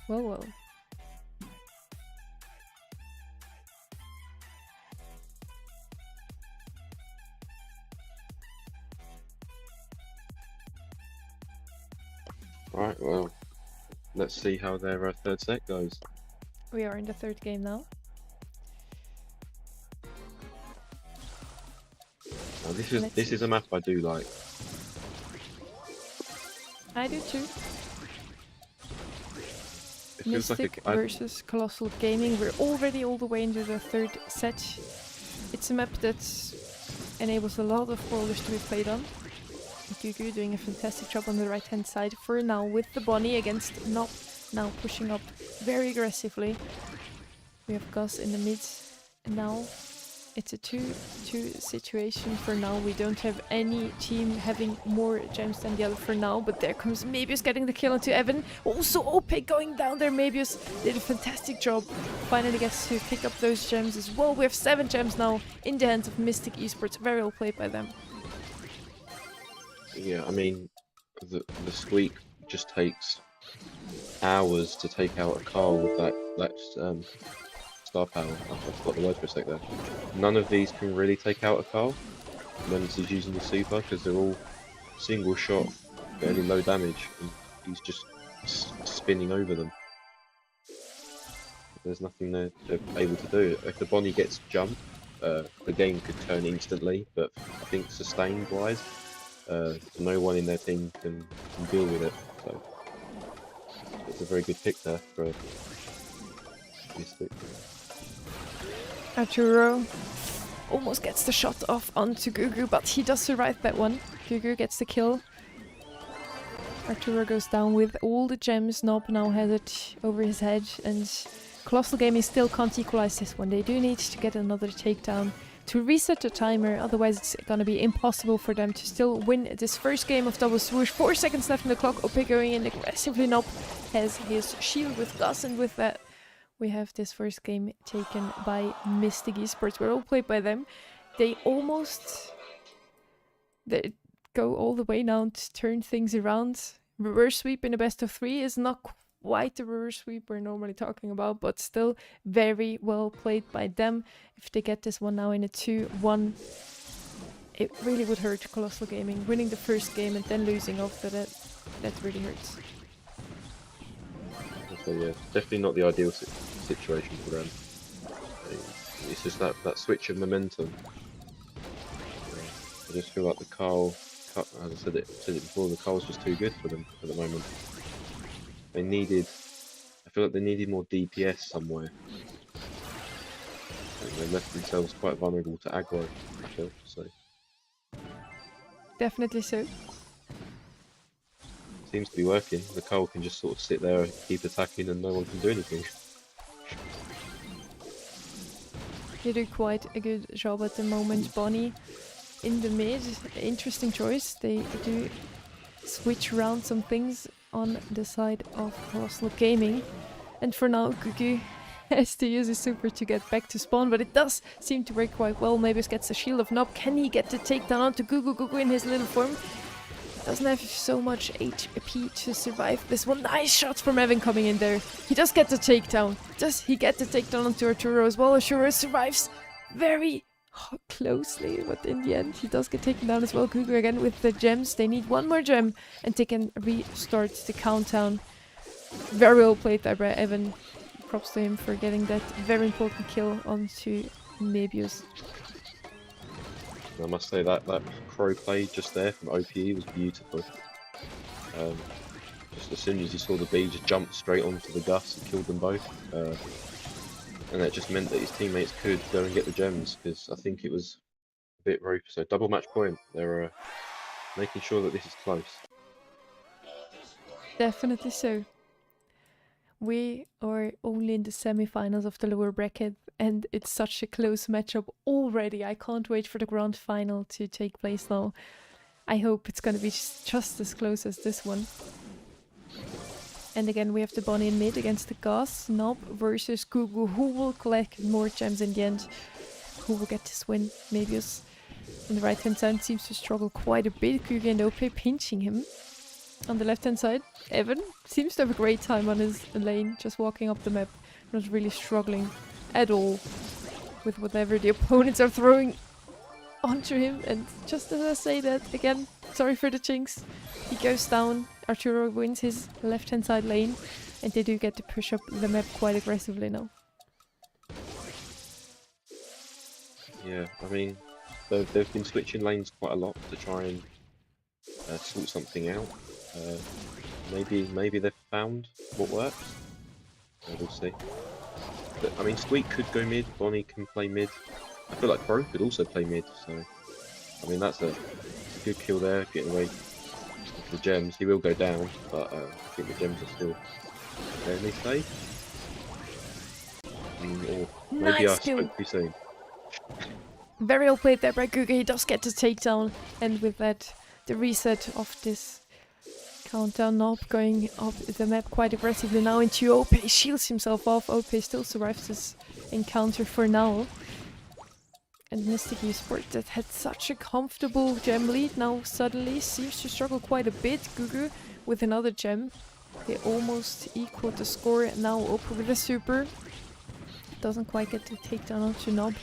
Well, well. Right, well, let's see how their third set goes. We are in the third game now. Now, this Let's is see. a map I do like. I do too. It feels Mystic like versus Colossal Gaming. We're already all the way into the third set. It's a map that enables a lot of brawlers to be played on. Gugu doing a fantastic job on the right hand side for now with the Bonnie against Nop, now pushing up very aggressively. We have Gus in the mid. And now it's a 2-2 situation for now. We don't have any team having more gems than the other for now. But there comes Mebius getting the kill onto Evan. Also OP going down there. Mebius did a fantastic job. Finally gets to pick up those gems as well. We have 7 gems now in the hands of Mystic Esports. Very well played by them. Yeah, I mean, the squeak just takes hours to take out a Carl with that star power. I forgot the word for a sec there. None of these can really take out a Carl when he's using the super because they're all single shot, fairly low damage, and he's just spinning over them. There's nothing they're able to do. If the Bonnie gets jumped, the game could turn instantly, but I think sustained wise, no one in their team can deal with it. So it's a very good pick there for Mystic. Arturo almost gets the shot off onto Gugu, but he does survive that one. Gugu gets the kill. Arturo goes down with all the gems. Nob now has it over his head, and Colossal Gaming still can't equalize this one. They do need to get another takedown to reset the timer, otherwise it's gonna be impossible for them to still win this first game of Double Swoosh. 4 seconds left in the clock. OP going in aggressively. Nob has his shield with Gus, and with that we have this first game taken by Mystic Esports. We're all played by them. They go all the way now to turn things around. Reverse sweep in a best of 3 is not quite the reverse sweep we're normally talking about, but still very well played by them. If they get this one now in a 2-1, it really would hurt Colossal Gaming. Winning the first game and then losing after that really hurts. So yeah, definitely not the ideal situation for them. It's just that switch of momentum. I just feel like the Carl, as I said it before, the Carl's just too good for them at the moment. I feel like they needed more DPS somewhere. And they left themselves quite vulnerable to aggro, I feel, so. Definitely so. Seems to be working. The Carl can just sort of sit there and keep attacking and no one can do anything. They do quite a good job at the moment. Bonnie in the mid, interesting choice. They do switch around some things on the side of Colossal Gaming. And for now, Gugu has to use his super to get back to spawn, but it does seem to work quite well. Mebius gets a shield of Nob. Can he get the takedown onto Gugu? Gugu in his little form doesn't have so much HP to survive this one. Nice shots from Evan coming in there. He does get the takedown. Does he get the takedown onto Arturo as well? Arturo survives very closely, but in the end he does get taken down as well. Gugu again with the gems. They need one more gem and they can restart the countdown. Very well played there by Evan. Props to him for getting that very important kill onto Mebius. I must say that crow play just there from OPE was beautiful. Just as soon as he saw the bee, just jumped straight onto the Gus and killed them both. And that just meant that his teammates could go and get the gems, because I think it was a bit rope. So double match point. They're making sure that this is close. Definitely so. We are only in the semi-finals of the lower bracket, and it's such a close matchup already. I can't wait for the grand final to take place now. I hope it's going to be just as close as this one. And again, we have the Bonnie in mid against the Gus. Nob versus Gugu. Who will collect more gems in the end? Who will get this win? Mebius on the right-hand side seems to struggle quite a bit. Gugu and OP pinching him. On the left-hand side, Evan seems to have a great time on his lane, just walking up the map, not really struggling at all with whatever the opponents are throwing onto him. And just as I say that, again, sorry for the jinx, he goes down. Arturo wins his left-hand side lane, and they do get to push up the map quite aggressively now. Yeah, I mean, they've been switching lanes quite a lot to try and sort something out. Maybe they've found what works. We'll see. But I mean, Squeak could go mid. Bonnie can play mid. I feel like Bro could also play mid. So I mean, that's a good kill there, getting away with the gems. He will go down, but I think the gems are still fairly safe. or maybe Nice I kill. spoke too soon. Very well played there by Guga. He does get the takedown, and with that, the reset of this countdown knob going up the map quite aggressively now into OP. He shields himself off. OP still survives this encounter for now. And Mystic Esports that had such a comfortable gem lead now suddenly seems to struggle quite a bit. Gugu with another gem. They almost equaled the score, and now OP with a super. Doesn't quite get the takedown onto Nob.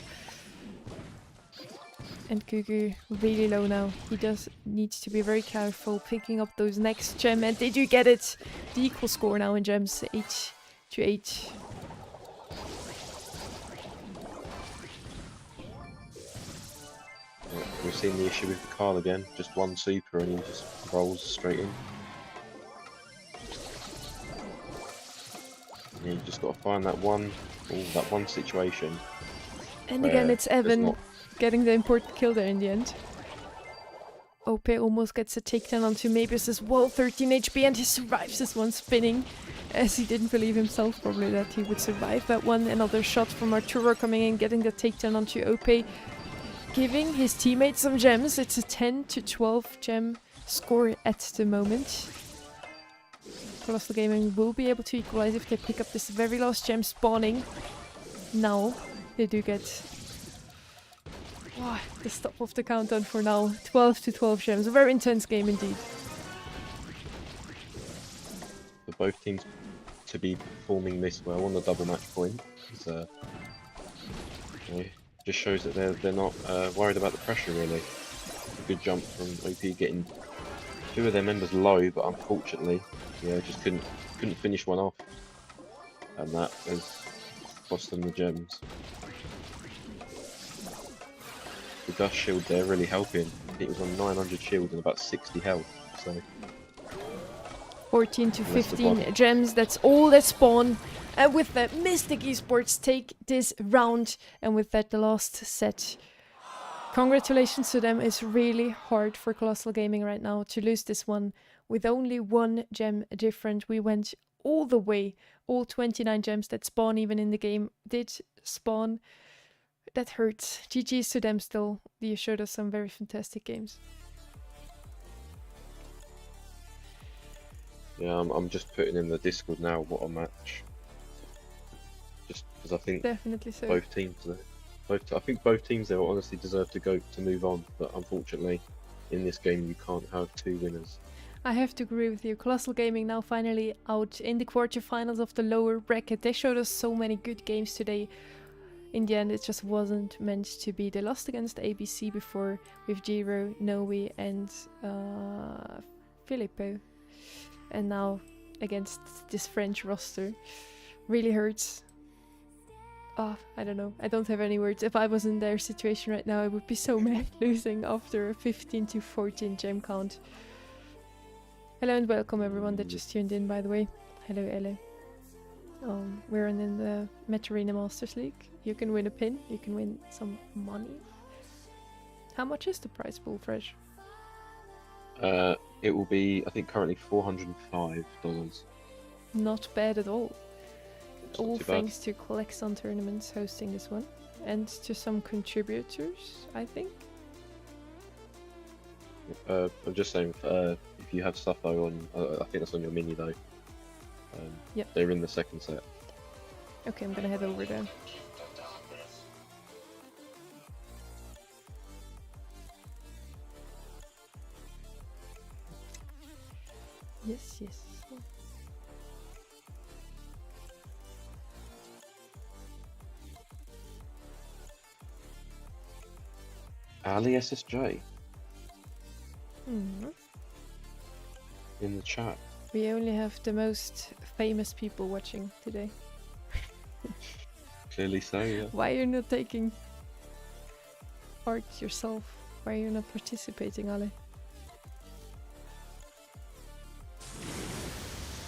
And Gugu really low now. He does needs to be very careful picking up those next gem, and they do get it. The equal score now in gems, 8-8. Yeah, we've seen the issue with Carl again. Just one super and he just rolls straight in. Yeah, you just got to find that one situation. And again, it's Evan not... getting the important kill there in the end. OP almost gets a takedown onto Mabius as well, 13 HP, and he survives this one spinning, as he didn't believe himself probably that he would survive that one. Another shot from Arturo coming in, getting the takedown onto OP, giving his teammates some gems. It's a 10-12 gem score at the moment. Colossal Gaming will be able to equalize if they pick up this very last gem spawning. Now they do get the stop of the countdown for now. 12-12 gems. A very intense game indeed. For both teams to be performing this well on the double match point is, just shows that they're not worried about the pressure really. A good jump from OP getting two of their members low, but unfortunately, just couldn't finish one off, and that has cost them the gems. The dust shield there really helping. I think it was on 900 shield and about 60 health. So 14-15 gems. That's all that spawn. And with that, Mystic Esports take this round. And with that, the last set. Congratulations to them. It's really hard for Colossal Gaming right now to lose this one with only one gem different. We went all the way. All 29 gems that spawn even in the game did spawn. That hurts. GG's to them still. You showed us some very fantastic games. yeah, I'm just putting in the Discord now. What a match! Just because I think Definitely so. both teams there. I think both teams there honestly deserve to move on, but unfortunately, in this game you can't have two winners. I have to agree with you. Colossal Gaming now finally out in the quarterfinals of the lower bracket. They showed us so many good games today. In the end, it just wasn't meant to be. They lost against ABC before with Giro, Noe, and Filippo. And now against this French roster. Really hurts. I don't know. I don't have any words. If I was in their situation right now, I would be so mad losing after a 15-14 gem count. Hello and welcome everyone that just tuned in, by the way. Hello, Elle. We're in the Matcherino Masters League. You can win a pin. You can win some money. How much is the prize pool, Fresh? It will be, I think, currently $405. Not bad at all. It's not All too bad. thanks to Claxon Tournaments hosting this one. And to some contributors, I think. I'm just saying, if you have stuff though on, I think that's on your mini though. Yep. They're in the second set. Okay, I'm gonna head over there. Yes. Ali SSJ Hmm. in the chat. We only have the most famous people watching today. Clearly so, yeah. Why are you not taking part yourself? Why are you not participating, Ale?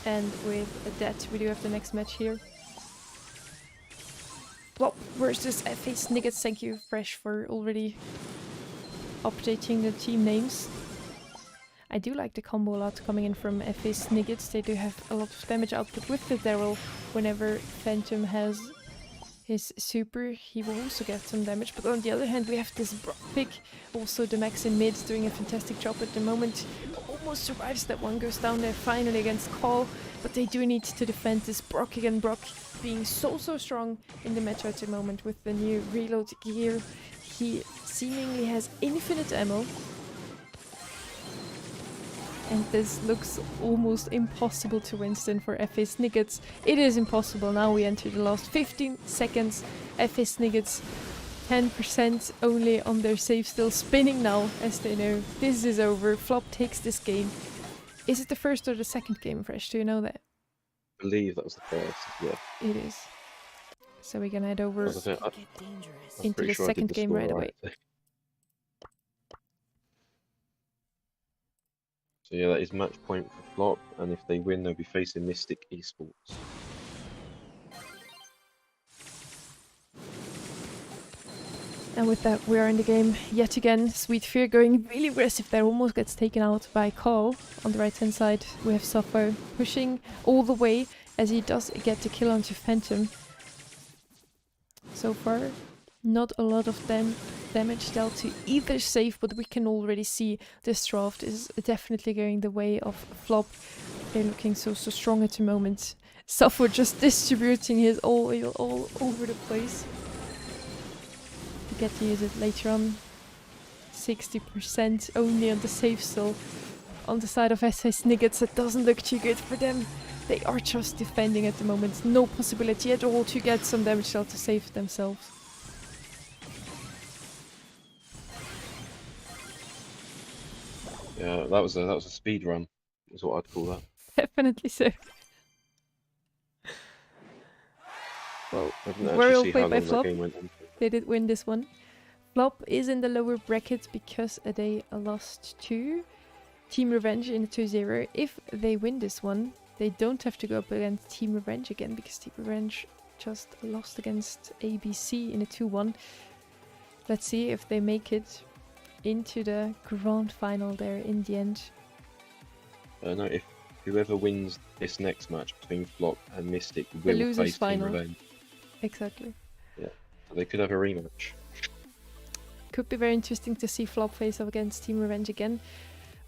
And with that, we do have the next match here. Well, versus FA Sniggets. Thank you, Fresh, for already updating the team names. I do like the combo a lot coming in from FA Sniggets. They do have a lot of damage output with the Daryl whenever Phantom has his super, he will also get some damage. But on the other hand, we have this Brock pick. Also, the Max in mid doing a fantastic job at the moment. Almost survives that one, goes down there finally against Call. But they do need to defend this Brock again. Brock being so strong in the meta at the moment with the new reload gear. He seemingly has infinite ammo. And this looks almost impossible to Winston for FA Sniggets. It is impossible. Now we enter the last 15 seconds. FA Sniggets 10% only on their save, still spinning now as they know this is over. Flop takes this game. Is it the first or the second game, Fresh? Do you know that? I believe that was the first, yeah. It is. So we're gonna head over As I said, Get dangerous. I'm into pretty the sure I did second the game score right away. right. So yeah, that is match point for Flop, and if they win, they'll be facing Mystic Esports. And with that, we are in the game yet again. Sweet Fear going really aggressive there, almost gets taken out by Call. On the right hand side, we have Sappho pushing all the way as he does get the kill onto Phantom. So far, not a lot of damage dealt to either save, but we can already see this draft is definitely going the way of Flop. They're looking so strong at the moment. Sappho just distributing his oil all over the place. Get to use it later on. 60% only on the save still. On the side of SA Sniggets, that doesn't look too good for them. They are just defending at the moment. No possibility at all to get some damage dealt to save themselves. Yeah, that was a speed run, is what I'd call that. Definitely so. Well, I didn't very actually well see how played by long that Flop. game went on. They did win this one. Flop is in the lower bracket because they lost to Team Revenge in a 2-0. If they win this one, they don't have to go up against Team Revenge again because Team Revenge just lost against ABC in a 2-1. Let's see if they make it into the grand final there in the end. No, if whoever wins this next match between Flop and Mystic The will losers face Team final. Revenge. Exactly. So they could have a rematch. Could be very interesting to see Flop face off against Team Revenge again.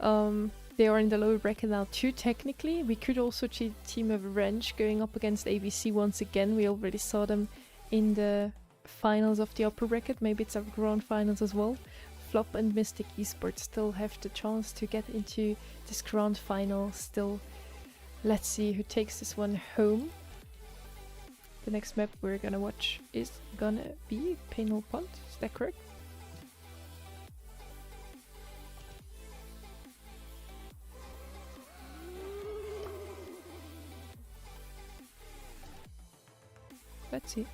They are in the lower bracket now too, technically. We could also see Team Revenge going up against ABC once again. We already saw them in the finals of the upper bracket. Maybe it's our grand finals as well. Flop and Mystic Esports still have the chance to get into this grand final still. Let's see who takes this one home. The next map we're gonna watch is gonna be Painhole Pond. Is that correct? Let's see.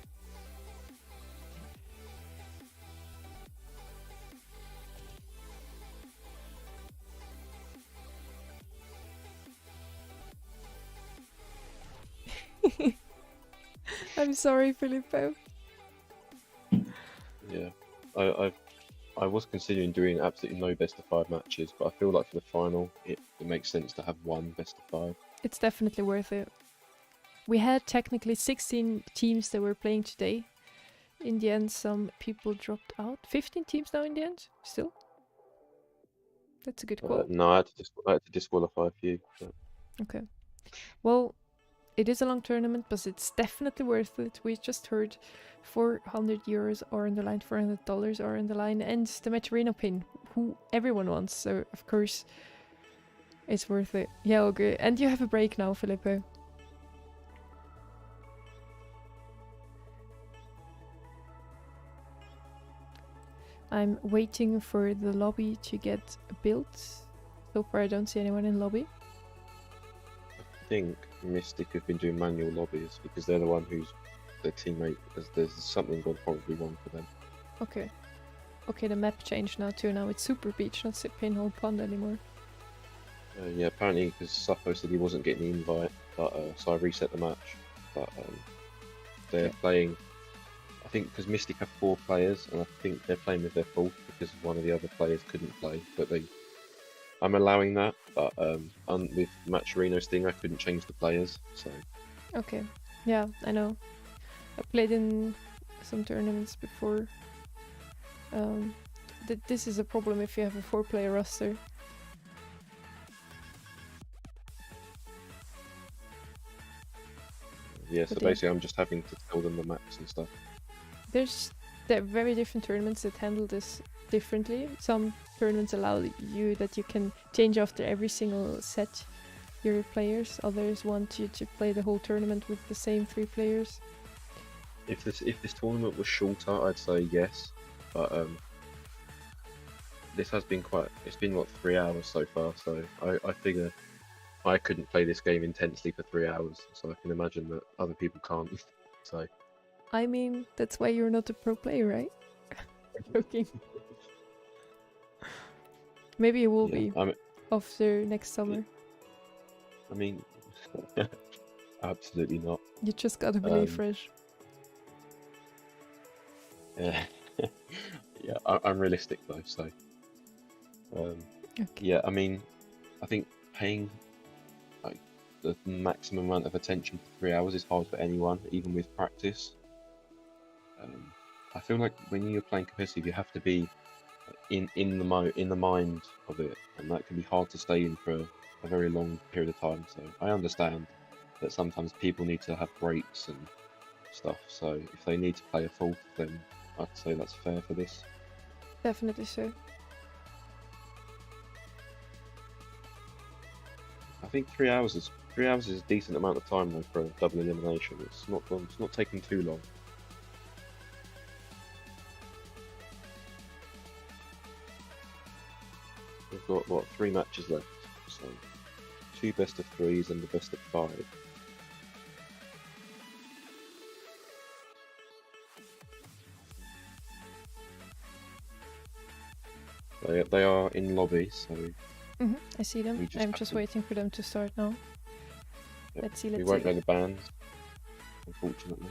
I'm sorry, Filippo. Yeah, I was considering doing absolutely no best of 5 matches, but I feel like for the final, it makes sense to have one best of 5. It's definitely worth it. We had technically 16 teams that were playing today. In the end, some people dropped out. 15 teams now in the end, still. That's a good call. No, I had to disqualify a few. But... Okay. Well, it is a long tournament, but it's definitely worth it. We just heard 400 euros are on the line, $400 are on the line, and the Matcherino pin, who everyone wants. So, of course, it's worth it. Yeah, okay. And you have a break now, Filippo. I'm waiting for the lobby to get built. So far I don't see anyone in lobby. I think Mystic have been doing manual lobbies because they're the one who's their teammate, because there's something gone horribly wrong for them. Okay. Okay, the map changed now too. Now it's Super Beach, not Pinhole Pond anymore. Yeah, apparently because Sappho said he wasn't getting the invite, but so I reset the match. But they're playing, I think because Mystic have 4 players, and I think they're playing with their 4th because one of the other players couldn't play. But I'm allowing that, but with Matcherino's thing, I couldn't change the players, so... Okay, yeah, I know. I played in some tournaments before. This is a problem if you have a 4-player roster. Yeah, so But yeah. basically I'm just having to tell them the maps and stuff. There are very different tournaments that handle this differently. Some tournaments allow you that you can change after every single set your players. Others want you to play the whole tournament with the same 3 players. If this tournament was shorter, I'd say yes, but this has been it's been what, 3 hours so far, so I figure I couldn't play this game intensely for 3 hours, so I can imagine that other people can't. So I mean, that's why you're not a pro player, right? Joking. Maybe you will be after next summer. I mean, absolutely not. You just gotta believe fresh. Yeah, yeah. I'm realistic though, so Okay. yeah. I mean, I think paying like the maximum amount of attention for 3 hours is hard for anyone, even with practice. I feel like when you're playing competitive, you have to be in the mind of it, and that can be hard to stay in for a very long period of time. So I understand that sometimes people need to have breaks and stuff. So if they need to play a fourth, then I'd say that's fair for this. Definitely so. I think 3 hours is a decent amount of time though for a double elimination. It's not long. It's not taking too long. We've got what, 3 matches left, so 2 best of 3s and the best of 5. They are in lobby, so I see them. I'm just waiting for them to start now. yeah, Let's see. we won't know the bands, unfortunately.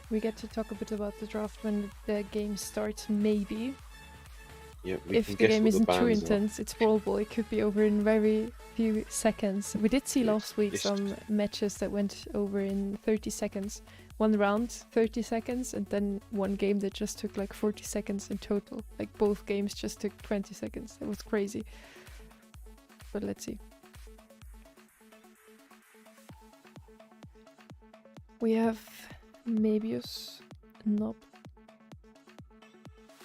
We get to talk a bit about the draft when the game starts, maybe. Yeah, If the game isn't too intense, it's probable it could be over in very few seconds. We did see last week some matches that went over in 30 seconds. One round, 30 seconds, and then one game that just took like 40 seconds in total. Like both games just took 20 seconds. It was crazy. But let's see. We have Mebius, Nob,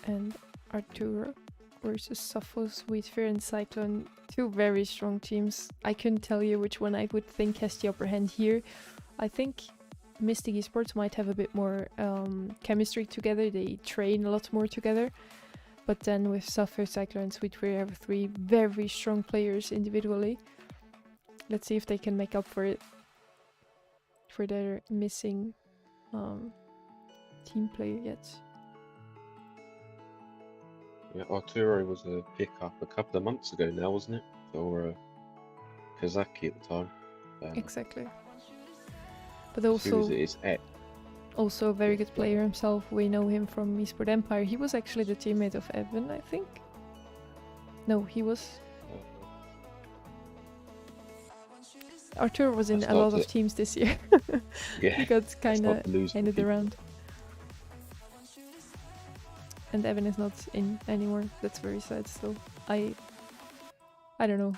and Arturo versus Sophos, Wheatfear, and Cyclone. 2 very strong teams. I couldn't tell you which one I would think has the upper hand here. I think Mystic Esports might have a bit more chemistry together. They train a lot more together. But then with Sophos, Cyclone, and Sweetfear, have 3 very strong players individually. Let's see if they can make up for it, for their missing team play yet. Yeah, Arturo was a pickup a couple of months ago now, wasn't it? For Kazaki at the time. Exactly. But also, also a very good player himself. We know him from Esport Empire. He was actually the teammate of Evan, I think. No, he was. Arturo was in a lot of teams this year. Yeah, he got kind of ended around. And Evan is not in anymore. That's very sad still. I don't know.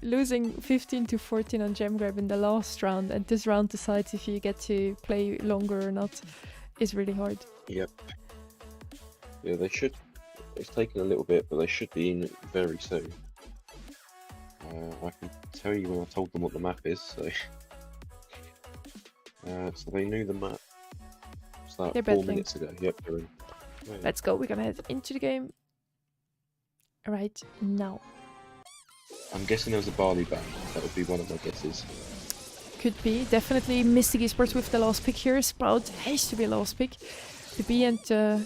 Losing 15-14 on Gem Grab in the last round, and this round decides if you get to play longer or not, is really hard. Yep. Yeah, they should. It's taken a little bit, but they should be in very soon. I can tell you when I told them what the map is, so so they knew the map. It's like 4 minutes ago. Yep, they're in. Right. Let's go. We're gonna head into the game right now. I'm guessing there was a barley ban. That would be one of my guesses. Could be. Definitely Mystic Esports with the last pick here. Sprout has to be last pick. The B and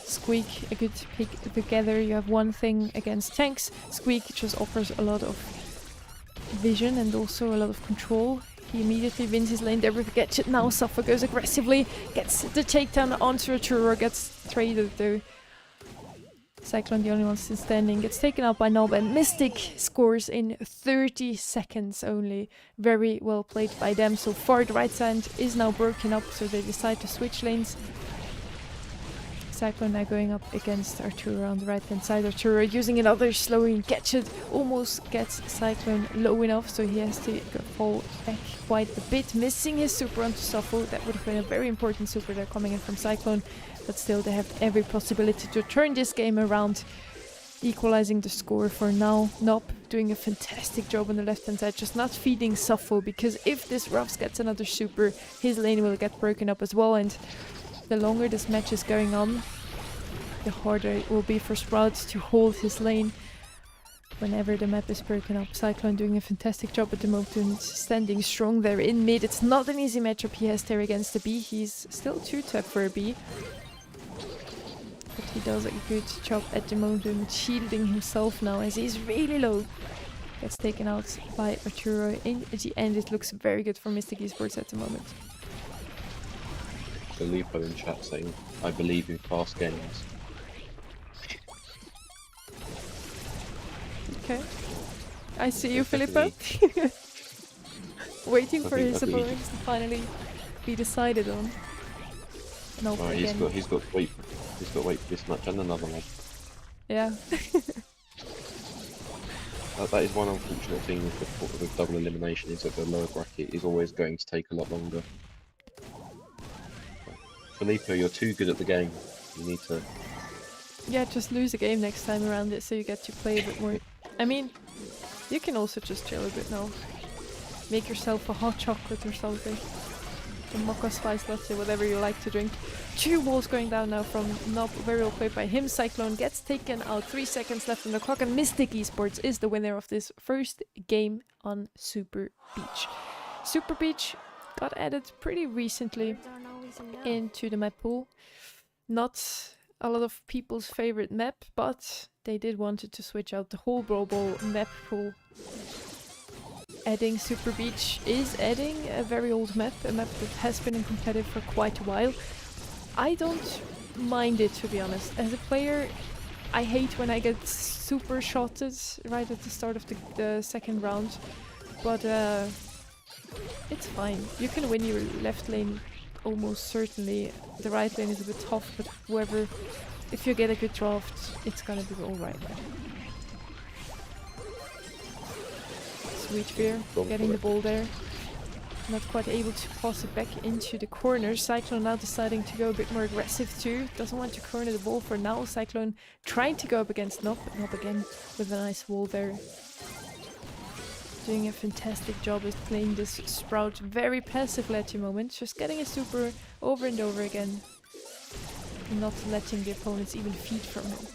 Squeak, a good pick together. You have one thing against tanks. Squeak just offers a lot of vision and also a lot of control. He immediately wins his lane there with a gadget. Now Suffer goes aggressively, gets the takedown onto Arturo, gets traded though. Cyclone, the only one still standing, gets taken out by Nob, and Mystic scores in 30 seconds only. Very well played by them so far. The right side is now broken up, so they decide to switch lanes. Cyclone now going up against Arturo on the right hand side. Arturo using another slowing gadget, almost gets Cyclone low enough, so he has to fall back quite a bit, missing his super onto Suffolk. That would have been a very important super there coming in from Cyclone, but still they have every possibility to turn this game around, equalizing the score for now. Nop doing a fantastic job on the left hand side, just not feeding Suffolk, because if this Ruffs gets another super, his lane will get broken up as well, and the longer this match is going on, the harder it will be for Sprout to hold his lane whenever the map is broken up. Cyclone doing a fantastic job at the moment, standing strong there in mid. It's not an easy matchup he has there against the B. He's still 2-tap for a B, but he does a good job at the moment shielding himself now as he's really low. Gets taken out by Arturo in the end. It looks very good for Mystic Esports at the moment. Lupo in chat saying, I believe in fast games. Okay. I see you, Filippo. Waiting for his opponents to finally be decided on. No, oh, he's got to wait for this match and another one. Yeah. That is one unfortunate thing with double elimination, is that the lower bracket is always going to take a lot longer. Filippo, you're too good at the game. You need to... Yeah, just lose a game next time around it so you get to play a bit more. I mean, you can also just chill a bit now. Make yourself a hot chocolate or something. A mocha spice latte, whatever you like to drink. 2 walls going down now from Nob, very well played by him. Cyclone gets taken out, 3 seconds left on the clock, and Mystic Esports is the winner of this first game on Super Beach. Super Beach got added pretty recently into the map pool. Not a lot of people's favorite map, but they did wanted to switch out the whole global map pool. Adding Super Beach is adding a very old map, a map that has been in competitive for quite a while. I don't mind it, to be honest. As a player, I hate when I get super shotted right at the start of the second round, but it's fine. You can win your left lane almost certainly. The right lane is a bit tough, but whoever, if you get a good draft, it's gonna be alright. Sweet Fear getting the ball there. Not quite able to pass it back into the corner. Cyclone now deciding to go a bit more aggressive too. Doesn't want to corner the ball for now. Cyclone trying to go up against Nob, but Nob again with a nice wall there. Doing a fantastic job at playing this Sprout very passively at the moment. Just getting a super over and over again. Not letting the opponents even feed from him.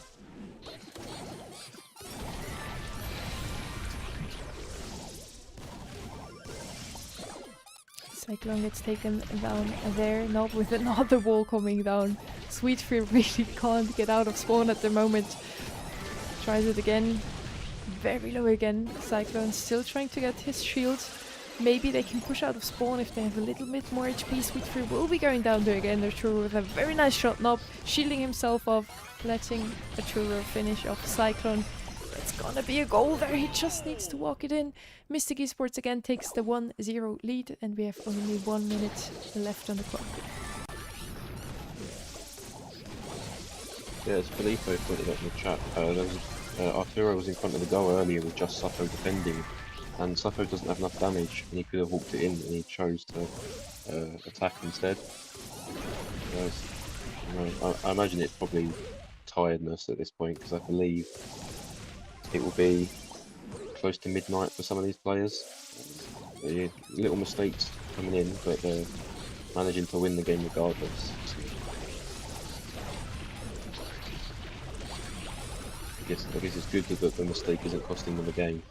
Cyclone gets taken down there, Nob with another wall coming down. Sweet Fear really can't get out of spawn at the moment. Tries it again. Very low again. Cyclone still trying to get his shield. Maybe they can push out of spawn if they have a little bit more HP. Sweet Fear will be going down there again. Arturo with a very nice shot. Nob shielding himself off, letting Arturo finish off Cyclone. It's gonna be a goal there. He just needs to walk it in. Mystic Esports again takes the 1-0 lead, and we have only 1 minute left on the clock. Yeah, as Filippo pointed out in the chat, Arturo was in front of the goal earlier with just Suffolk defending, and Suffolk doesn't have enough damage, and he could have walked it in, and he chose to attack instead. I imagine it's probably tiredness at this point, because I believe it will be close to midnight for some of these players. Little mistakes coming in, but they're managing to win the game regardless. I guess it's good that the mistake isn't costing them the game.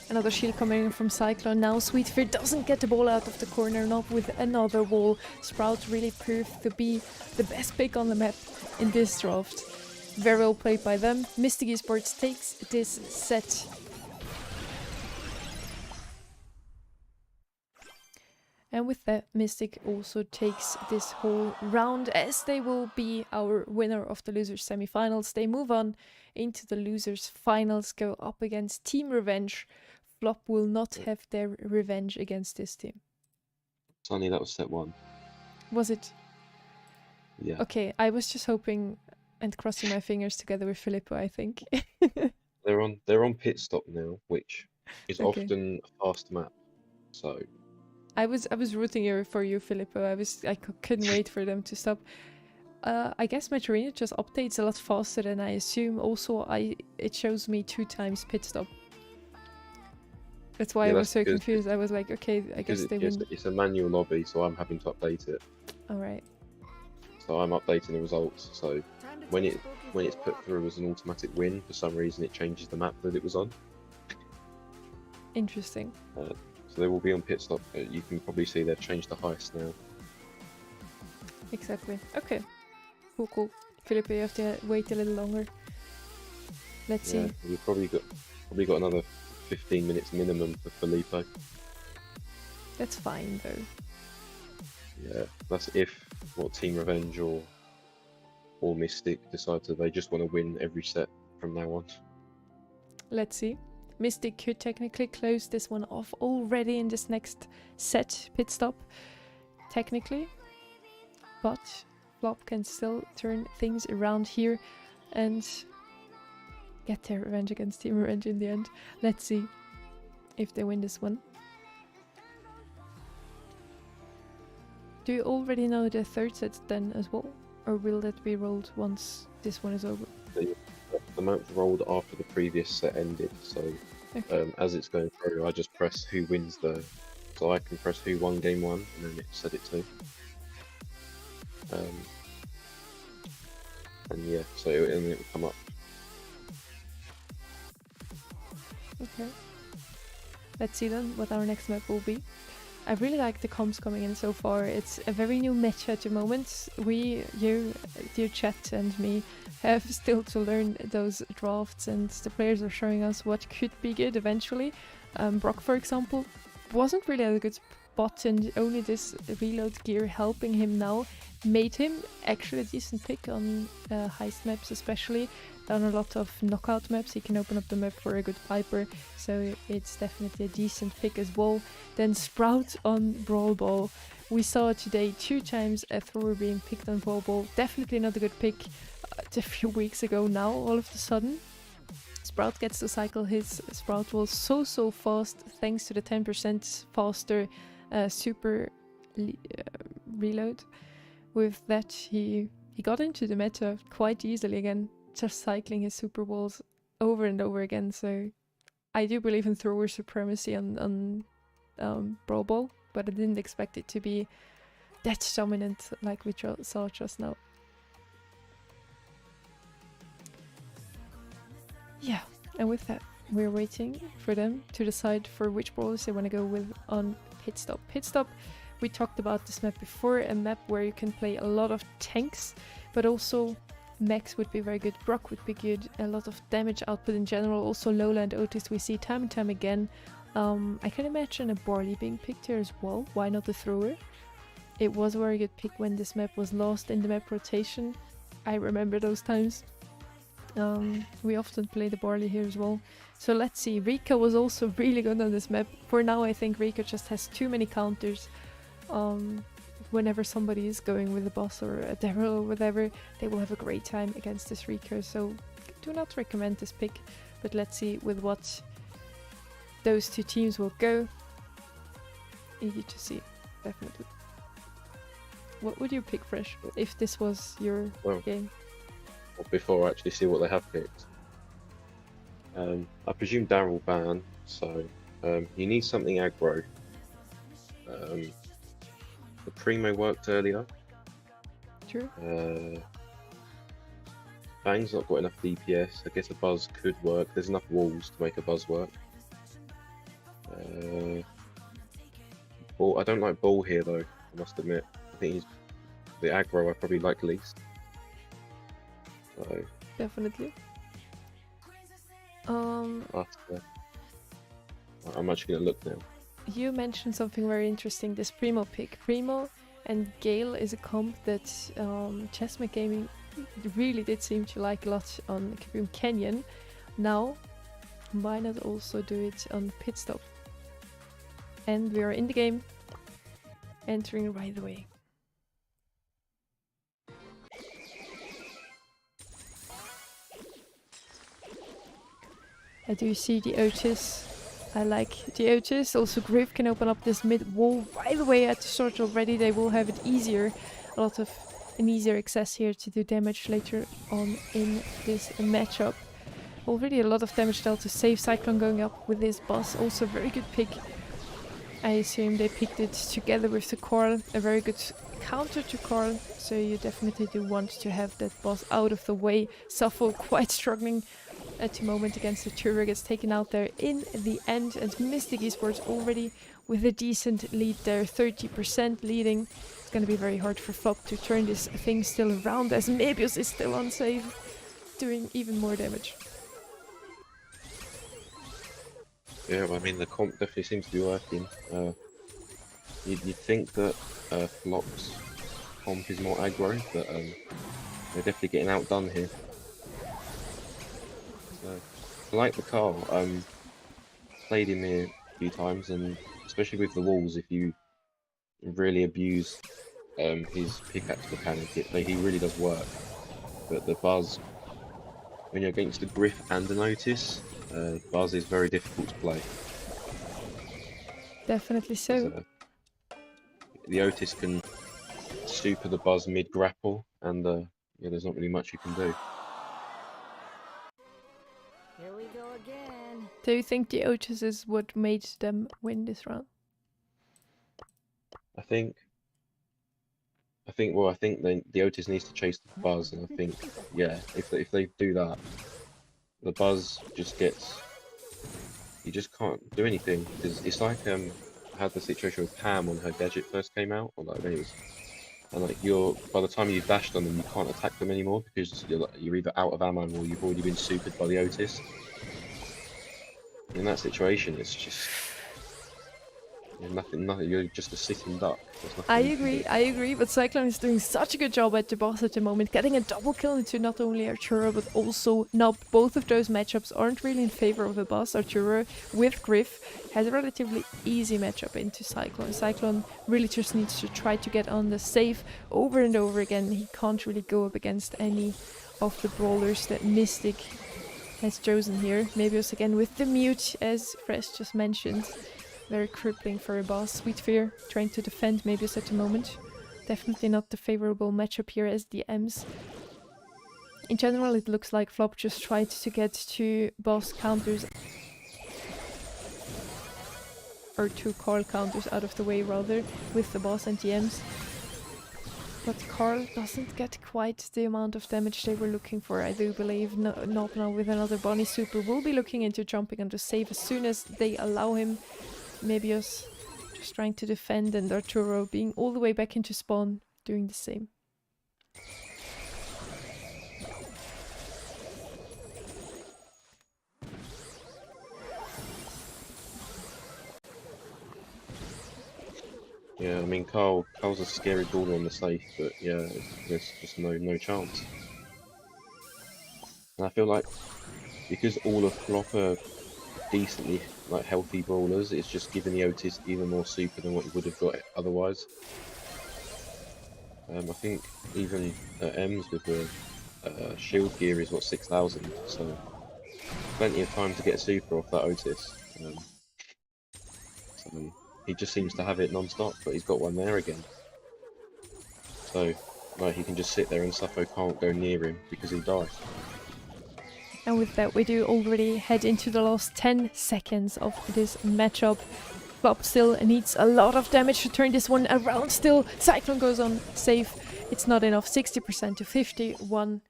Another shield coming in from Cyclone now. Sweet Fear doesn't get the ball out of the corner, not with another wall. Sprout really proved to be the best pick on the map in this draft. Very well played by them. Mystic Esports takes this set. And with that, Mystic also takes this whole round, as they will be our winner of the losers semifinals. They move on into the losers finals, go up against Team Revenge. Flop will not have their revenge against this team. Sonny, that was set 1. Was it? Yeah. Okay, I was just hoping and crossing my fingers together with Filippo, I think. They're on pit stop now, which is Okay. often a fast map. So I was rooting here for you, Filippo. I couldn't wait for them to stop. I guess Matcherino just updates a lot faster than I assume. Also, it shows me 2 times pit stop. That's why yeah, I was that's so good. confused. I was like, okay, I guess they win. It's a manual lobby, so I'm having to update it. All right. So I'm updating the results. So when it's put through as an automatic win, for some reason it changes the map that it was on. Interesting. So they will be on pit stop. You can probably see they've changed the heist now. Exactly. Okay. Cool. Filippo, you have to wait a little longer. Let's see. We've probably got another 15 minutes minimum for Filippo. That's fine though. Yeah, that's if Team Revenge or Mystic decide that they just want to win every set from now on. Let's see. Mystic could technically close this one off already in this next set pit stop, technically, but Flop can still turn things around here and get their revenge against Team Revenge in the end. Let's see if they win this one. Do you already know the third set then as well, or will that be rolled once this one is over? The map's rolled after the previous set ended, so Okay. as it's going through, I just press who wins so I can press who won game 1, and then it set it to. And yeah, so it will come up. Okay. Let's see then what our next map will be. I really like the comps coming in so far. It's a very new meta at the moment. You, dear chat, and me have still to learn those drafts, and the players are showing us what could be good eventually. Brock, for example, wasn't really at a good spot, and only this reload gear helping him now made him actually a decent pick on heist maps, especially. On a lot of knockout maps, he can open up the map for a good Piper, so it's definitely a decent pick as well. Then Sprout on Brawl Ball. We saw today 2 times a thrower being picked on Brawl Ball. Definitely not a good pick a few weeks ago now, all of a sudden. Sprout gets to cycle his Sprout Wall so fast, thanks to the 10% faster super reload. With that, he got into the meta quite easily again, just cycling his super walls over and over again. So I do believe in thrower supremacy on Brawl Ball, but I didn't expect it to be that dominant like we saw just now. Yeah, and with that, we're waiting for them to decide for which brawlers they want to go with on Pit Stop. Pit Stop, we talked about this map before, a map where you can play a lot of tanks, but also Max would be very good, Brock would be good, a lot of damage output in general. Also Lola and Otis we see time and time again. I can imagine a Barley being picked here as well. Why not the thrower? It was a very good pick when this map was lost in the map rotation. I remember those times. We often play the Barley here as well. So let's see, Rika was also really good on this map. For now I think Rika just has too many counters. Whenever somebody is going with a boss or a Daryl or whatever, they will have a great time against this Rika. So do not recommend this pick, but let's see with what those 2 teams will go. Eager to see, definitely. What would you pick, Fresh, if this was your game? Before I actually see what they have picked. I presume Daryl ban, so you need something aggro. The Primo worked earlier. True. Bang's not got enough DPS. I guess a Buzz could work. There's enough walls to make a Buzz work. Ball, I don't like Ball here though, I must admit. I think he's the aggro I probably like least. So Definitely. but, I'm actually gonna look now. you mentioned something very interesting, this Primo pick. Primo and Gale is a comp that Chessmate Gaming really did seem to like a lot on Kaboom Canyon. Now, why not also do it on Pit Stop? And we are in the game, entering right away. I do see the Otis. I like the Otis. Also, Griff can open up this mid wall right away at the start already. They will have it easier. An easier access here to do damage later on in this matchup. Already a lot of damage dealt to save. Cyclone going up with his boss. Also a very good pick. I assume they picked it together with the Coral. A very good counter to Coral. So you definitely do want to have that boss out of the way. Suffolk quite struggling at the moment against the Turo, gets taken out there in the end, and Mystic Esports already with a decent lead there, 30% leading. It's going to be very hard for Flop to turn this thing still around, as Mebius is still unsafe, doing even more damage. Yeah, well, I mean, the comp definitely seems to be working. You'd think that Flop's comp is more aggro, but they're definitely getting outdone here. I like the car. Played him here a few times, and especially with the walls, if you really abuse his pickaxe mechanic, he really does work. But the Buzz, when you're against a Griff and an Otis, Buzz is very difficult to play. Definitely so. The Otis can super the Buzz mid grapple, and yeah, there's not really much you can do. Here we go again. Do you think the Otis is what made them win this round? I think the Otis needs to chase the Buzz, and I think, yeah, if they do that, the Buzz just gets, you just can't do anything, because it's like I had the situation with Pam when her gadget first came out, or like it was, and like by the time you've dashed on them, you can't attack them anymore because you're either out of ammo or you've already been supered by the Otis. In that situation, it's just nothing. You're just a sitting duck. I agree, but Cyclone is doing such a good job at the boss at the moment, getting a double kill into not only Arturo but also Nub. Both of those matchups aren't really in favor of the boss. Arturo with Griff has a relatively easy matchup into Cyclone. Cyclone really just needs to try to get on the save over and over again. He can't really go up against any of the brawlers that Mystic has chosen here. Mebius again with the mute, as Fresh just mentioned. Very crippling for a boss. Sweet Fear trying to defend Mebius at the moment. Definitely not the favorable matchup here as the M's. In general, it looks like Flop just tried to get two boss counters, or two Carl counters out of the way rather, with the boss and the M's. But Carl doesn't get quite the amount of damage they were looking for, I do believe. Not now with another Bonnie Super will be looking into jumping on the save as soon as they allow him. Mebius just trying to defend, and Arturo being all the way back into spawn, doing the same. Yeah, I mean, Carl's a scary baller on the safe, but yeah, there's just no chance. And I feel like because all of Flop are decently healthy brawlers, it's just giving the Otis even more super than what he would have got otherwise. I think even M's with the shield gear is what, 6,000, so plenty of time to get a super off that Otis. So he just seems to have it non-stop, but he's got one there again. So he can just sit there and Suffo can't go near him because he'll die. And with that, we do already head into the last 10 seconds of this matchup. Flop still needs a lot of damage to turn this one around still. Cyclone goes on safe. It's not enough, 60% to 51.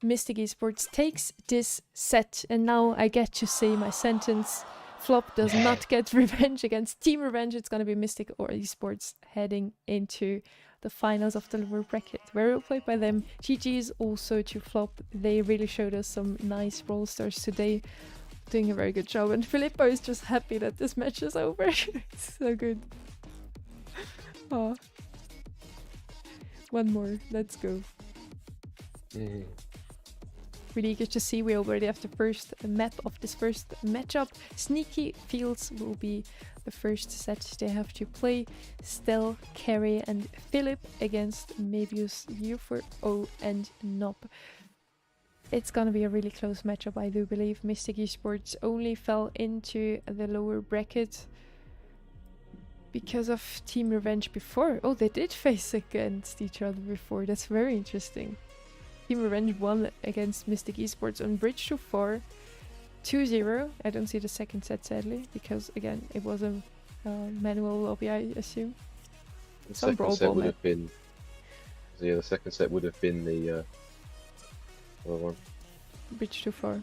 Mystic Esports takes this set, and now I get to say my sentence. Flop does not get revenge against Team Revenge. It's going to be Mystic or Esports heading into the finals of the lower bracket. Very well played by them. GG's also to Flop. They really showed us some nice roll stars today. doing a very good job, and Filippo is just happy that this match is over. It's so good. Oh. One more, let's go. Really good to see we already have the first map of this first matchup. Sneaky Fields will be the first set they have to play. Stel, Carrie and Philip against Mebius, U4O and Nop. It's gonna be a really close matchup, I do believe. Mystic Esports only fell into the lower bracket because of Team Revenge before. Oh, they did face against each other before. That's very interesting. Team Revenge won against Mystic Esports on Bridge to 4, 2-0. I don't see the second set, sadly, because again, it was a manual lobby, I assume. The Some second set brawl would map. have been. Yeah, the second set would have been the other one. Bridge to 4.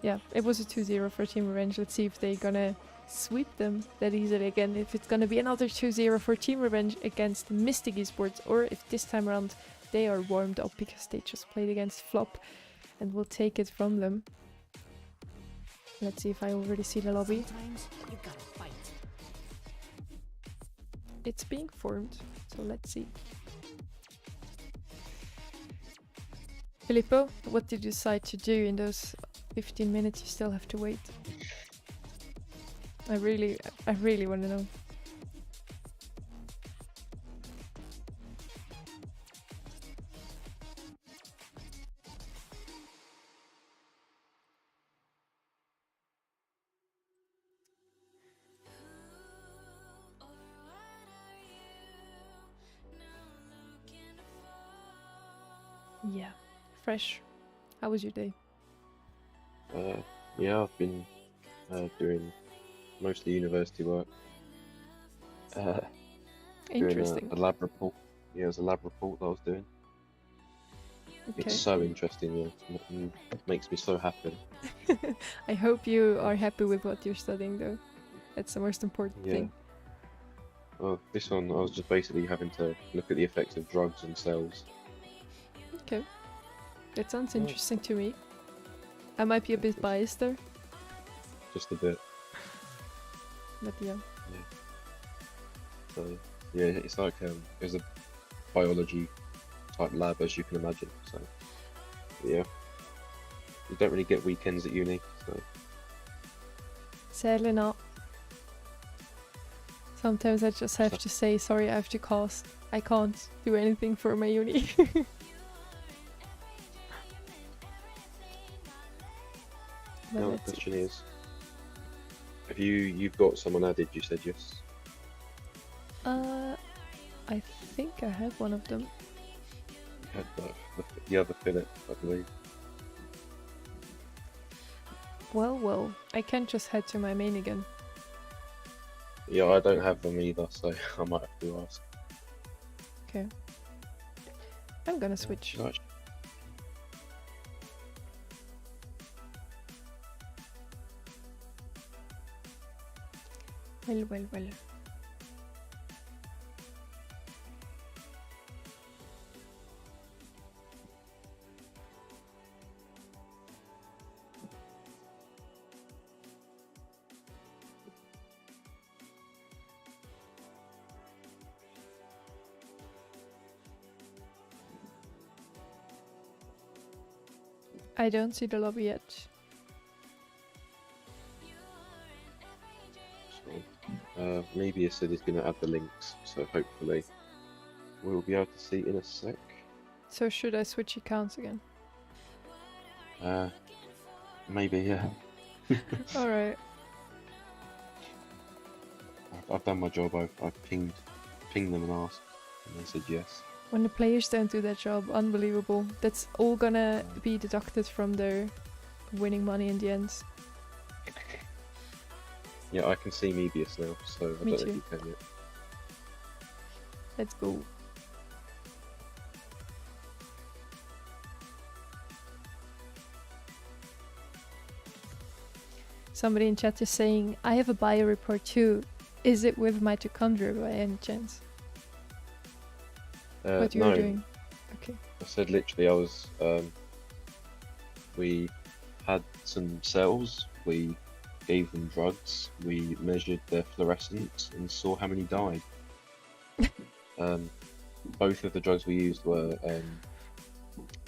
Yeah, it was a 2-0 for Team Revenge. Let's see if they're gonna sweep them that easily again. If it's gonna be another 2-0 for Team Revenge against Mystic Esports, or if this time around they are warmed up because they just played against Flop and will take it from them. Let's see if I already see the lobby. Sometimes you gotta fight. It's being formed, so let's see. Filippo, what did you decide to do in those 15 minutes you still have to wait? I really want to know. Yeah, fresh. How was your day? Yeah, I've been doing mostly university work. Doing Interesting. a lab report. Yeah, it was a lab report that I was doing. Okay. It's so interesting. Yeah, makes me so happy. I hope you are happy with what you're studying, though. That's the most important Yeah. thing. Well, this one I was just basically having to look at the effects of drugs and cells. Okay. That sounds Oh. interesting to me. I might be a bit biased there, Just a bit. but yeah. So yeah, it's like it was a biology type lab, as you can imagine. So yeah, you don't really get weekends at uni. So Sadly not. Sometimes I just have to say, sorry, I have to cast. I can't do anything for my uni. But now the let's see. question is, have you've got someone added? You said yes. I think I have one of them. You had the other Philip, I believe. Well, I can't just head to my main again. Yeah, I don't have them either, so I might have to ask. Okay. I'm gonna switch. Right. Well. I don't see the lobby yet. So, maybe he said he's going to add the links, so hopefully we'll be able to see in a sec. So should I switch accounts again? Maybe, yeah. Alright. I've done my job. I've pinged them and asked, and they said yes. When the players don't do their job, unbelievable. That's all gonna be deducted from their winning money in the end. Yeah, I can see Mebius now, so I Me don't know too. if you can yet. Let's go. Somebody in chat is saying, I have a bio report too. Is it with mitochondria by any chance? What you're No, doing? Okay. I said literally I was. We had some cells. We gave them drugs. We measured their fluorescence and saw how many died. Both of the drugs we used were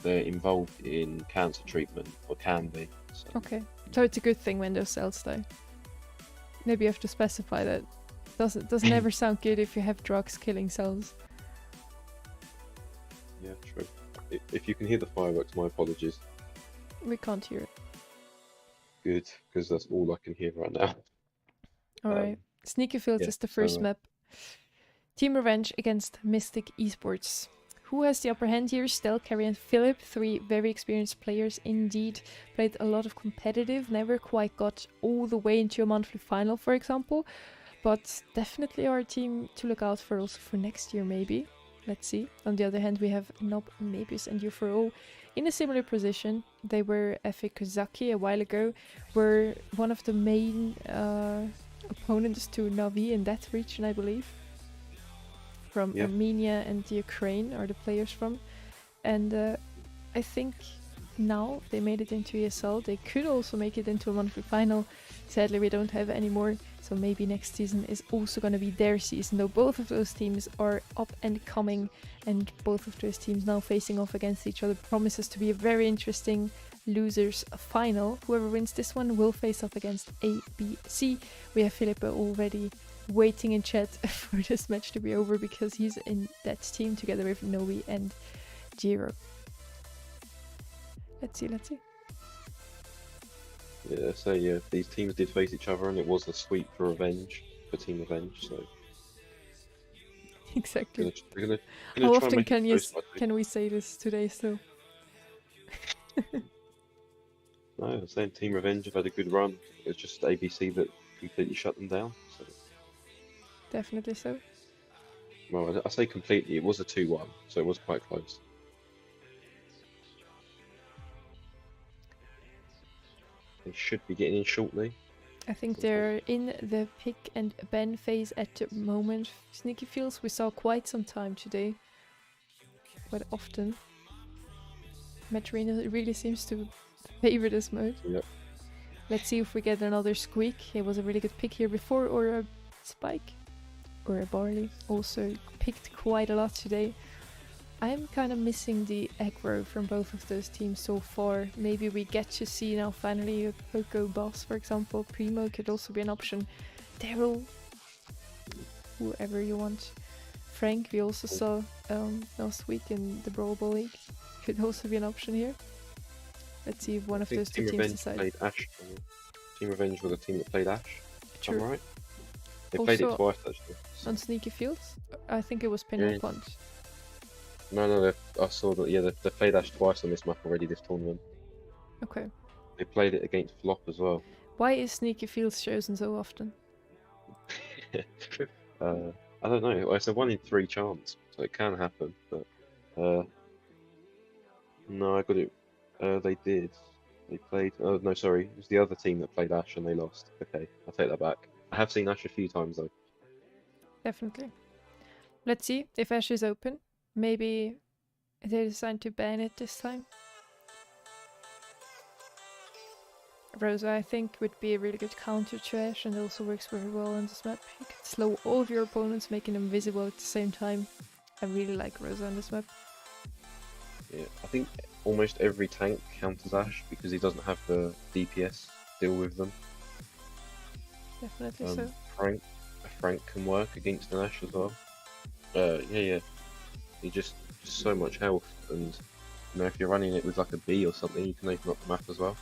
they're involved in cancer treatment, or can be. So. Okay, so it's a good thing when those cells die. Maybe you have to specify that. Doesn't ever sound good if you have drugs killing cells. Yeah, true. If you can hear the fireworks, my apologies. We can't hear it. Good, because that's all I can hear right now. Alright. Sneaky Fields yeah, is the first so, map. Team Revenge against Mystic Esports. Who has the upper hand here? Stel, Carrie and Philip, 3 very experienced players indeed. Played a lot of competitive, never quite got all the way into a monthly final, for example. But definitely our team to look out for also for next year, maybe. Let's see. On the other hand, we have Nob, Mebius and Uforo in a similar position. They were Efe Kozaki a while ago, were one of the main opponents to Navi in that region, I believe. From Armenia and the Ukraine are the players from. And I think now they made it into ESL. They could also make it into a monthly final. Sadly, we don't have any more. So maybe next season is also going to be their season. Though both of those teams are up and coming. And both of those teams now facing off against each other promises to be a very interesting losers final. Whoever wins this one will face off against ABC. We have Philippe already waiting in chat for this match to be over because he's in that team together with Noe and Jiro. Let's see. Yeah, so yeah, these teams did face each other and it was a sweep for Revenge, for Team Revenge, so... Exactly. We're gonna How try often and make it close, can we say this today still? No, I'm saying Team Revenge have had a good run. It's just ABC that completely shut them down. So. Definitely so. Well, I say completely, it was a 2-1, so it was quite close. They should be getting in shortly. I think they're in the pick and ban phase at the moment. Sneaky Fields we saw quite some time today. Quite often. Matcherino really seems to favor this mode. Yep. Let's see if we get another squeak. It was a really good pick here before, or a spike. Or a barley. Also picked quite a lot today. I'm kind of missing the aggro from both of those teams so far. Maybe we get to see now finally a Poco boss, for example. Primo could also be an option. Daryl, whoever you want. Frank, we also saw last week in the Brawl Ball League. Could also be an option here. Let's see if one of those two teams decide. Played Ash. Team Revenge were the team that played Ash. True. Am I right? They also, played it twice actually. On Sneaky Fields? I think it was Pinnacle Punch. No, I saw that. Yeah, they played Ash twice on this map already this tournament. Okay. They played it against Flop as well. Why is Sneaky Fields chosen so often? I don't know. Well, it's a 1 in 3 chance, so it can happen. But no, I got it. They did. They played. Oh no, sorry. It was the other team that played Ash and they lost. Okay, I'll take that back. I have seen Ash a few times though. Definitely. Let's see if Ash is open. Maybe they decide to ban it this time. Rosa, I think, would be a really good counter to Ash and also works very well on this map. You can slow all of your opponents, making them visible at the same time. I really like Rosa on this map. Yeah, I think almost every tank counters Ash because he doesn't have the DPS deal with them. Definitely so. Frank can work against an Ash as well. Yeah. He just so much health, and you know, if you're running it with like a B or something, you can open up the map as well.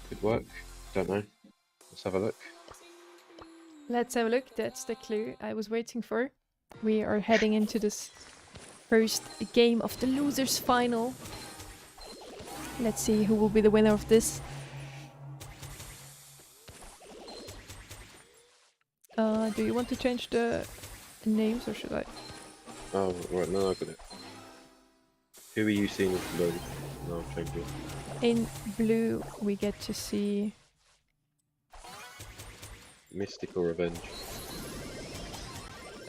Could work. Don't know. Let's have a look. Let's have a look. That's the clue I was waiting for. We are heading into this first game of the losers final. Let's see who will be the winner of this. Do you want to change the names or should I? Oh, right, no, I got it. Who are you seeing as blue? No, I'll change it. In blue, we get to see Mystic or Revenge?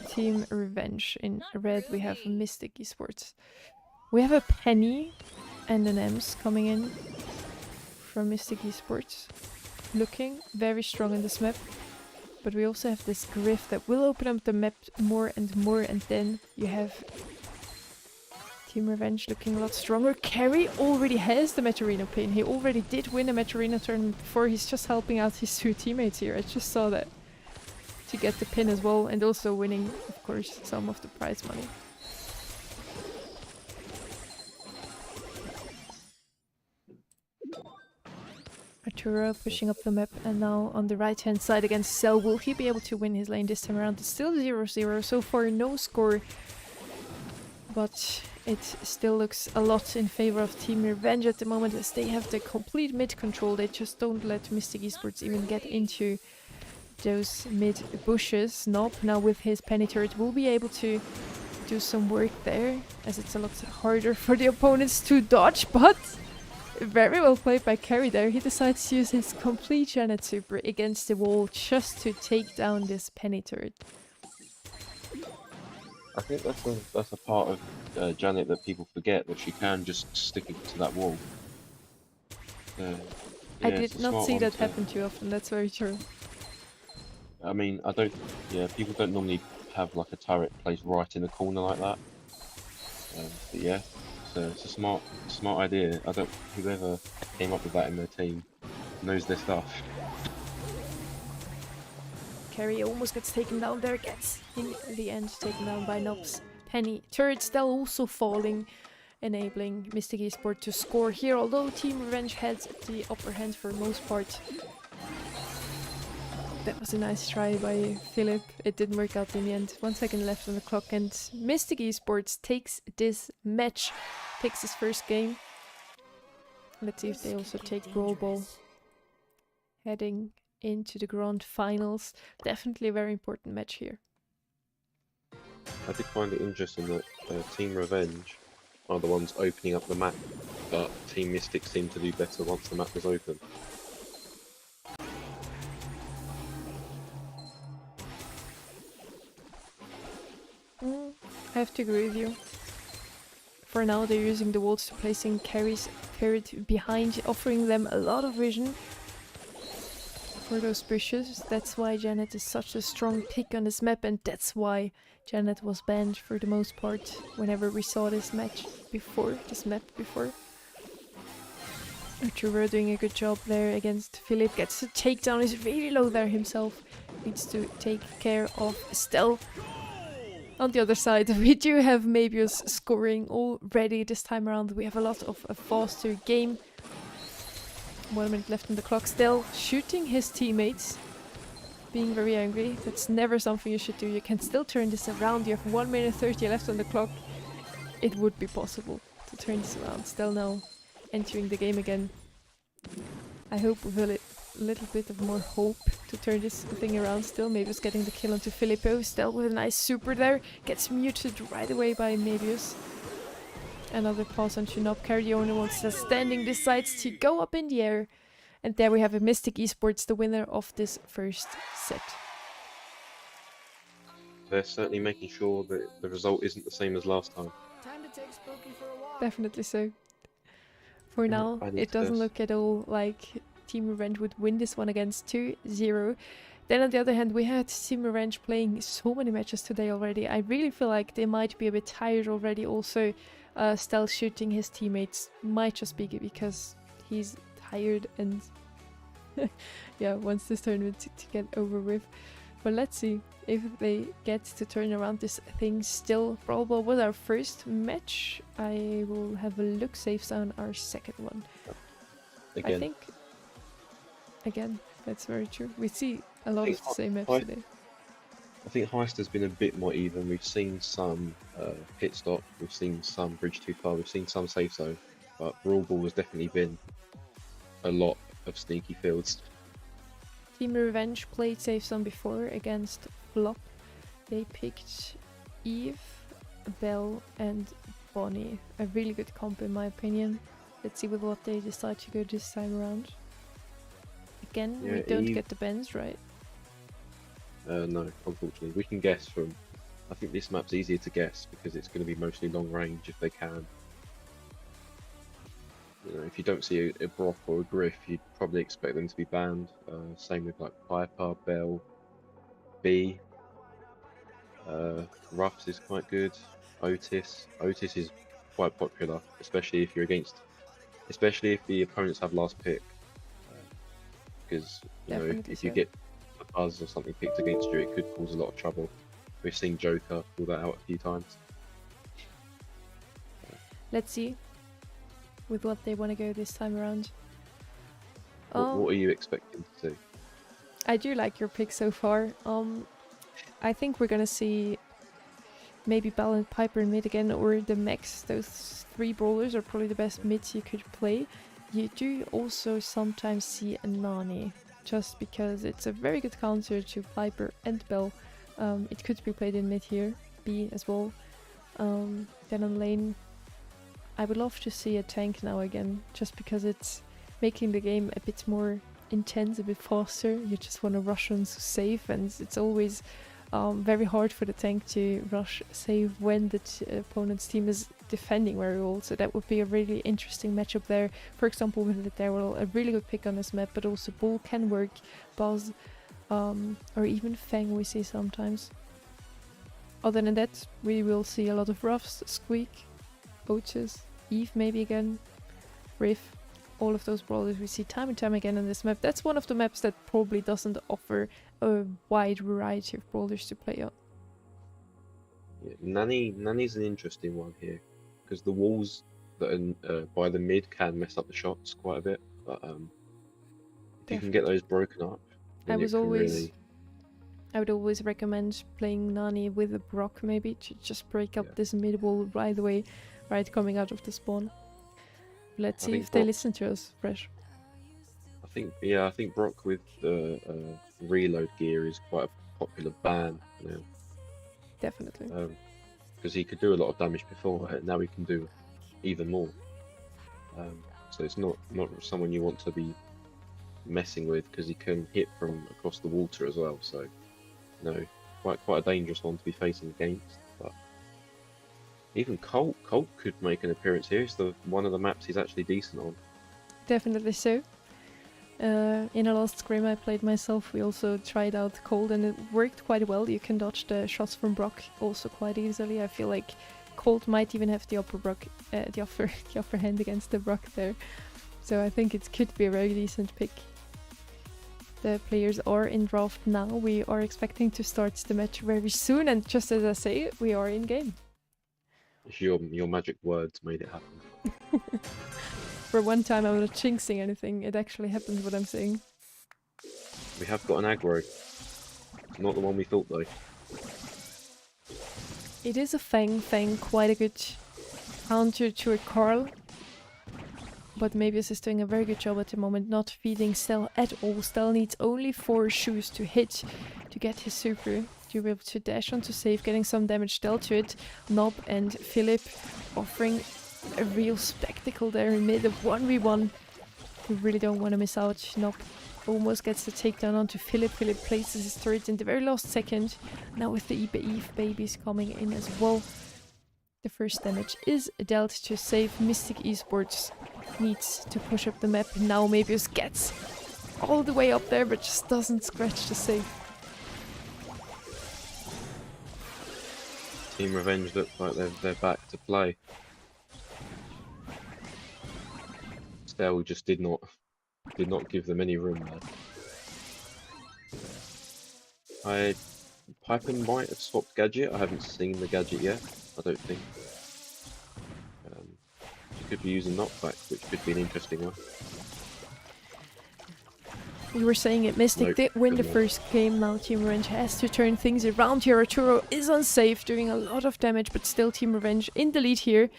Team Revenge. In red, we have Mystic Esports. We have a Penny and an Ems coming in. from Mystic Esports. Looking very strong in this map. But we also have this Griff that will open up the map more and more, and then you have Team Revenge looking a lot stronger. Carry already has the Matcherino pin. He already did win a Matcherino tournament before. He's just helping out his two teammates here. I just saw that. To get the pin as well, and also winning, of course, some of the prize money. Arturo pushing up the map, and now on the right hand side against Cell. Will he be able to win his lane this time around? It's still 0-0, so far no score. But it still looks a lot in favor of Team Revenge at the moment, as they have the complete mid control. They just don't let Mystic Esports even get into those mid bushes. Nob now with his penny turret will be able to do some work there, as it's a lot harder for the opponents to dodge, but very well played by Carry there. He decides to use his complete Janet super against the wall just to take down this penny turret. I think that's a part of Janet that people forget, that she can just stick it to that wall. I did not see that happen too often, that's very true. I mean, people don't normally have like a turret placed right in the corner like that. But yeah, it's a smart idea. Whoever came up with that in their team knows their stuff. Carry almost gets taken down there, gets in the end taken down by Nob's penny turret, still also falling, enabling Mystic Esports to score here, although Team Revenge had the upper hand for most part. That was a nice try by Philip. It didn't work out in the end. 1 second left on the clock, and Mystic Esports takes this match, takes his first game. Let's see if they also take Robo. Heading into the grand finals. Definitely a very important match here. I did find it interesting that Team Revenge are the ones opening up the map, but Team Mystic seemed to do better once the map was open. I have to agree with you. For now they're using the walls to placing Carry's turret behind, offering them a lot of vision for those bushes. That's why Janet is such a strong pick on this map, and that's why Janet was banned for the most part whenever we saw this map before. Arturo doing a good job there against Philip, gets the takedown, is really low there himself, needs to take care of Estelle. On the other side, we do have Mabius scoring already this time around. We have a lot of a faster game. 1 minute left on the clock, still shooting his teammates. Being very angry. That's never something you should do. You can still turn this around. You have 1 minute 30 left on the clock. It would be possible to turn this around. Still now entering the game again. I hope with a little bit of more hope to turn this thing around still. Mabius getting the kill onto Filippo. Still with a nice super there. Gets muted right away by Mabius. Another pass on Shinob. Carry the only one still standing. Decides to go up in the air. And there we have a Mystic Esports, the winner of this first set. They're certainly making sure that the result isn't the same as last time. Time to take Spooky for a walk. Definitely so. For now, it doesn't look at all like Team Revenge would win this one against 2-0. Then on the other hand, we had Team Revenge playing so many matches today already. I really feel like they might be a bit tired already. Also, Stealth shooting his teammates might just be because he's tired and yeah, wants this tournament to get over with. But let's see if they get to turn around this thing still. Probably was our first match. I will have a look. Saves on our second one. Again. I think again, that's very true. We see a lot of the same maps today. I think Heist has been a bit more even. We've seen some pit stop, we've seen some bridge too far, we've seen some safe zone, but Brawl Ball has definitely been a lot of sneaky fields. Team Revenge played safe zone before against Flop. They picked Eve, Belle and Bonnie. A really good comp in my opinion. Let's see with what they decide to go this time around. Again, Yeah, we don't Eve... get the bends right. No, unfortunately. We can guess from... I think this map's easier to guess because it's going to be mostly long range if they can. You know, if you don't see a Brock or a Griff, you'd probably expect them to be banned. Same with like Piper, Bell, B. Ruffs is quite good. Otis is quite popular, especially if you're against, especially if the opponents have last pick. Because you know, Definitely if you so. get a buzz or something picked against you, it could cause a lot of trouble. We've seen Joker pull that out a few times. Let's see with what they want to go this time around. What are you expecting to see? I do like your pick so far. I think we're gonna see maybe Bell and Piper in mid again, or the Max. Those three brawlers are probably the best mids you could play. You do also sometimes see a Nani, just because it's a very good counter to Piper and Bell. It could be played in mid here, B as well. Then on lane, I would love to see a tank now again, just because it's making the game a bit more intense, a bit faster. You just want to rush on safe, and it's always very hard for the tank to rush save when the opponent's team is defending very well. So that would be a really interesting matchup there. For example, with the Daryl, a really good pick on this map, but also Bull can work, Buzz, or even Fang we see sometimes. Other than that, we will see a lot of Ruffs, Squeak, Otis, Eve maybe again, Riff. All of those brawlers we see time and time again on this map. That's one of the maps that probably doesn't offer a wide variety of brawlers to play on. Yeah, Nani's an interesting one here, because the walls that are by the mid can mess up the shots quite a bit. But if you can get those broken up, then it can really... I would always recommend playing Nani with a Brock maybe, to just break up this mid wall right away, right coming out of the spawn. Let's see if they listen to us, Fresh. I think Brock with the reload gear is quite a popular ban now. Definitely. Because he could do a lot of damage before, now he can do even more. So it's not someone you want to be messing with, because he can hit from across the water as well. So, you know, quite a dangerous one to be facing against. But even Colt could make an appearance here. It's one of the maps he's actually decent on. Definitely so. In a last scrim I played myself, we also tried out Colt, and it worked quite well. You can dodge the shots from Brock also quite easily. I feel like Colt might even have the upper hand against the Brock there. So I think it could be a very decent pick. The players are in draft now. We are expecting to start the match very soon, and just as I say, we are in game. Your magic words made it happen. For one time I'm not jinxing anything, it actually happened what I'm saying. We have got an aggro. Not the one we thought though. It is a Fang, quite a good counter to a Carl. But Mabius is doing a very good job at the moment, not feeding Stel at all. Stel needs only 4 shoes to hit to get his super, to be able to dash onto save, getting some damage dealt to it. Nob and Philip offering a real spectacle there in mid of 1v1. We really don't want to miss out. Nob almost gets the takedown onto Philip. Philip places his turret in the very last second. Now with the Eve babies coming in as well. The first damage is dealt to save. Mystic Esports needs to push up the map. Now Mabius gets all the way up there, but just doesn't scratch the save. Team Revenge look like they're back to play. Stel just did not give them any room there. Piper might have swapped gadget. I haven't seen the gadget yet. I don't think. She could be using knockback, which could be an interesting one. You were saying it, Mystic did win the first game. Now Team Revenge has to turn things around here. Arturo is unsafe, doing a lot of damage, but still Team Revenge in the lead here.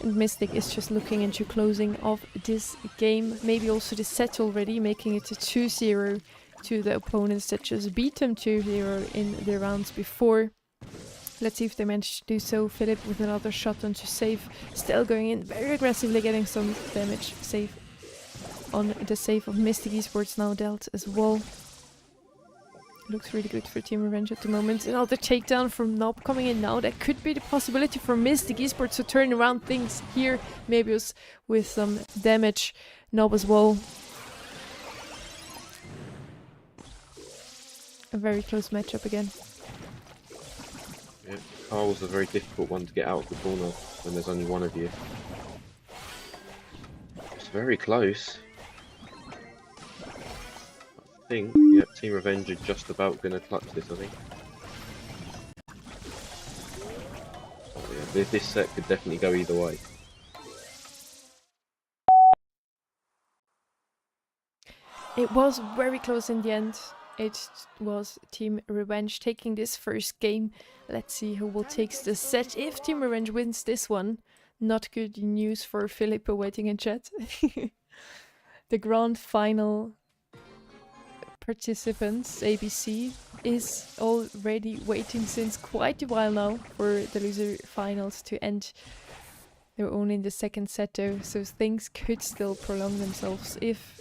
And Mystic is just looking into closing of this game. Maybe also the set already, making it a 2-0 to the opponents that just beat them 2-0 in the rounds before. Let's see if they manage to do so. Philip with another shot on to save. Still going in very aggressively, getting some damage. Save on the save of Mystic Esports now dealt as well. Looks really good for Team Revenge at the moment. Another takedown from Nob coming in now. That could be the possibility for Mystic Esports to turn around things here. Maybe with some damage. Nob as well. A very close matchup again. Yeah, Carl's a very difficult one to get out of the corner when there's only one of you. It's very close. I think, yeah, Team Revenge are just about going to clutch this, I think. Oh, yeah, this set could definitely go either way. It was very close in the end. It was Team Revenge taking this first game. Let's see who will take the set. If Team Revenge wins this one, not good news for Philip waiting in chat. The grand final participants, ABC, is already waiting since quite a while now for the loser finals to end. They're only in the second set though, so things could still prolong themselves if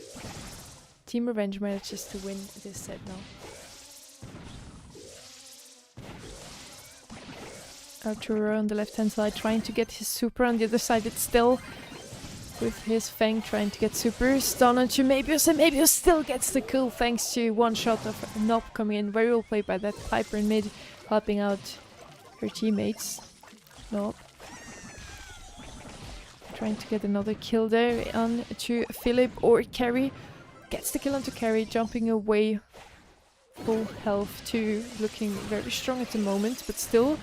Team Revenge manages to win this set now. Arturo on the left hand side trying to get his super, on the other side it's still with his Fang trying to get super. Stun onto Mabius, and Mabius still gets the kill thanks to one shot of Nob coming in. Very well played by that Piper in mid, helping out her teammates. Nob trying to get another kill there on to Philip or Carry. Gets the kill onto Carry, jumping away. Full health too, looking very strong at the moment, but still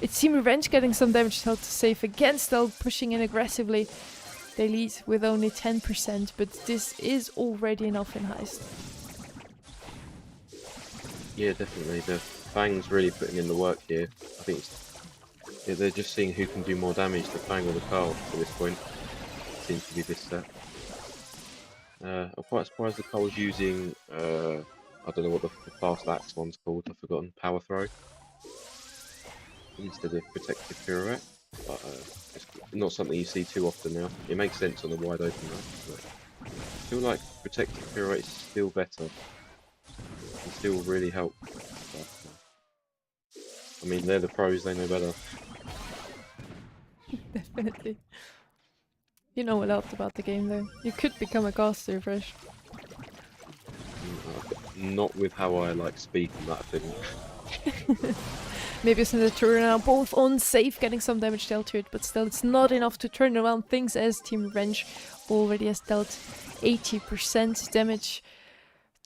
it's Team Revenge getting some damage dealt to save again, still pushing in aggressively. They lead with only 10%, but this is already enough in Heist. Yeah, definitely. The Fang's really putting in the work here. I think they're just seeing who can do more damage, the Fang or the Carl at this point. Seems to be this set. I'm quite surprised the Carl's using, I don't know what the fast axe one's called, I've forgotten, power throw. Instead of protective pirouette. But it's not something you see too often now. It makes sense on a wide open map, but I feel like protective pirouette is still better. It can still really help. But, I mean, they're the pros, they know better. Definitely. You know a lot about the game though. You could become a caster, Fresh. Not with how I speak in that thing. Maybe it's in the turn now, both unsafe, getting some damage dealt to it, but still it's not enough to turn around things as Team Revenge already has dealt 80% damage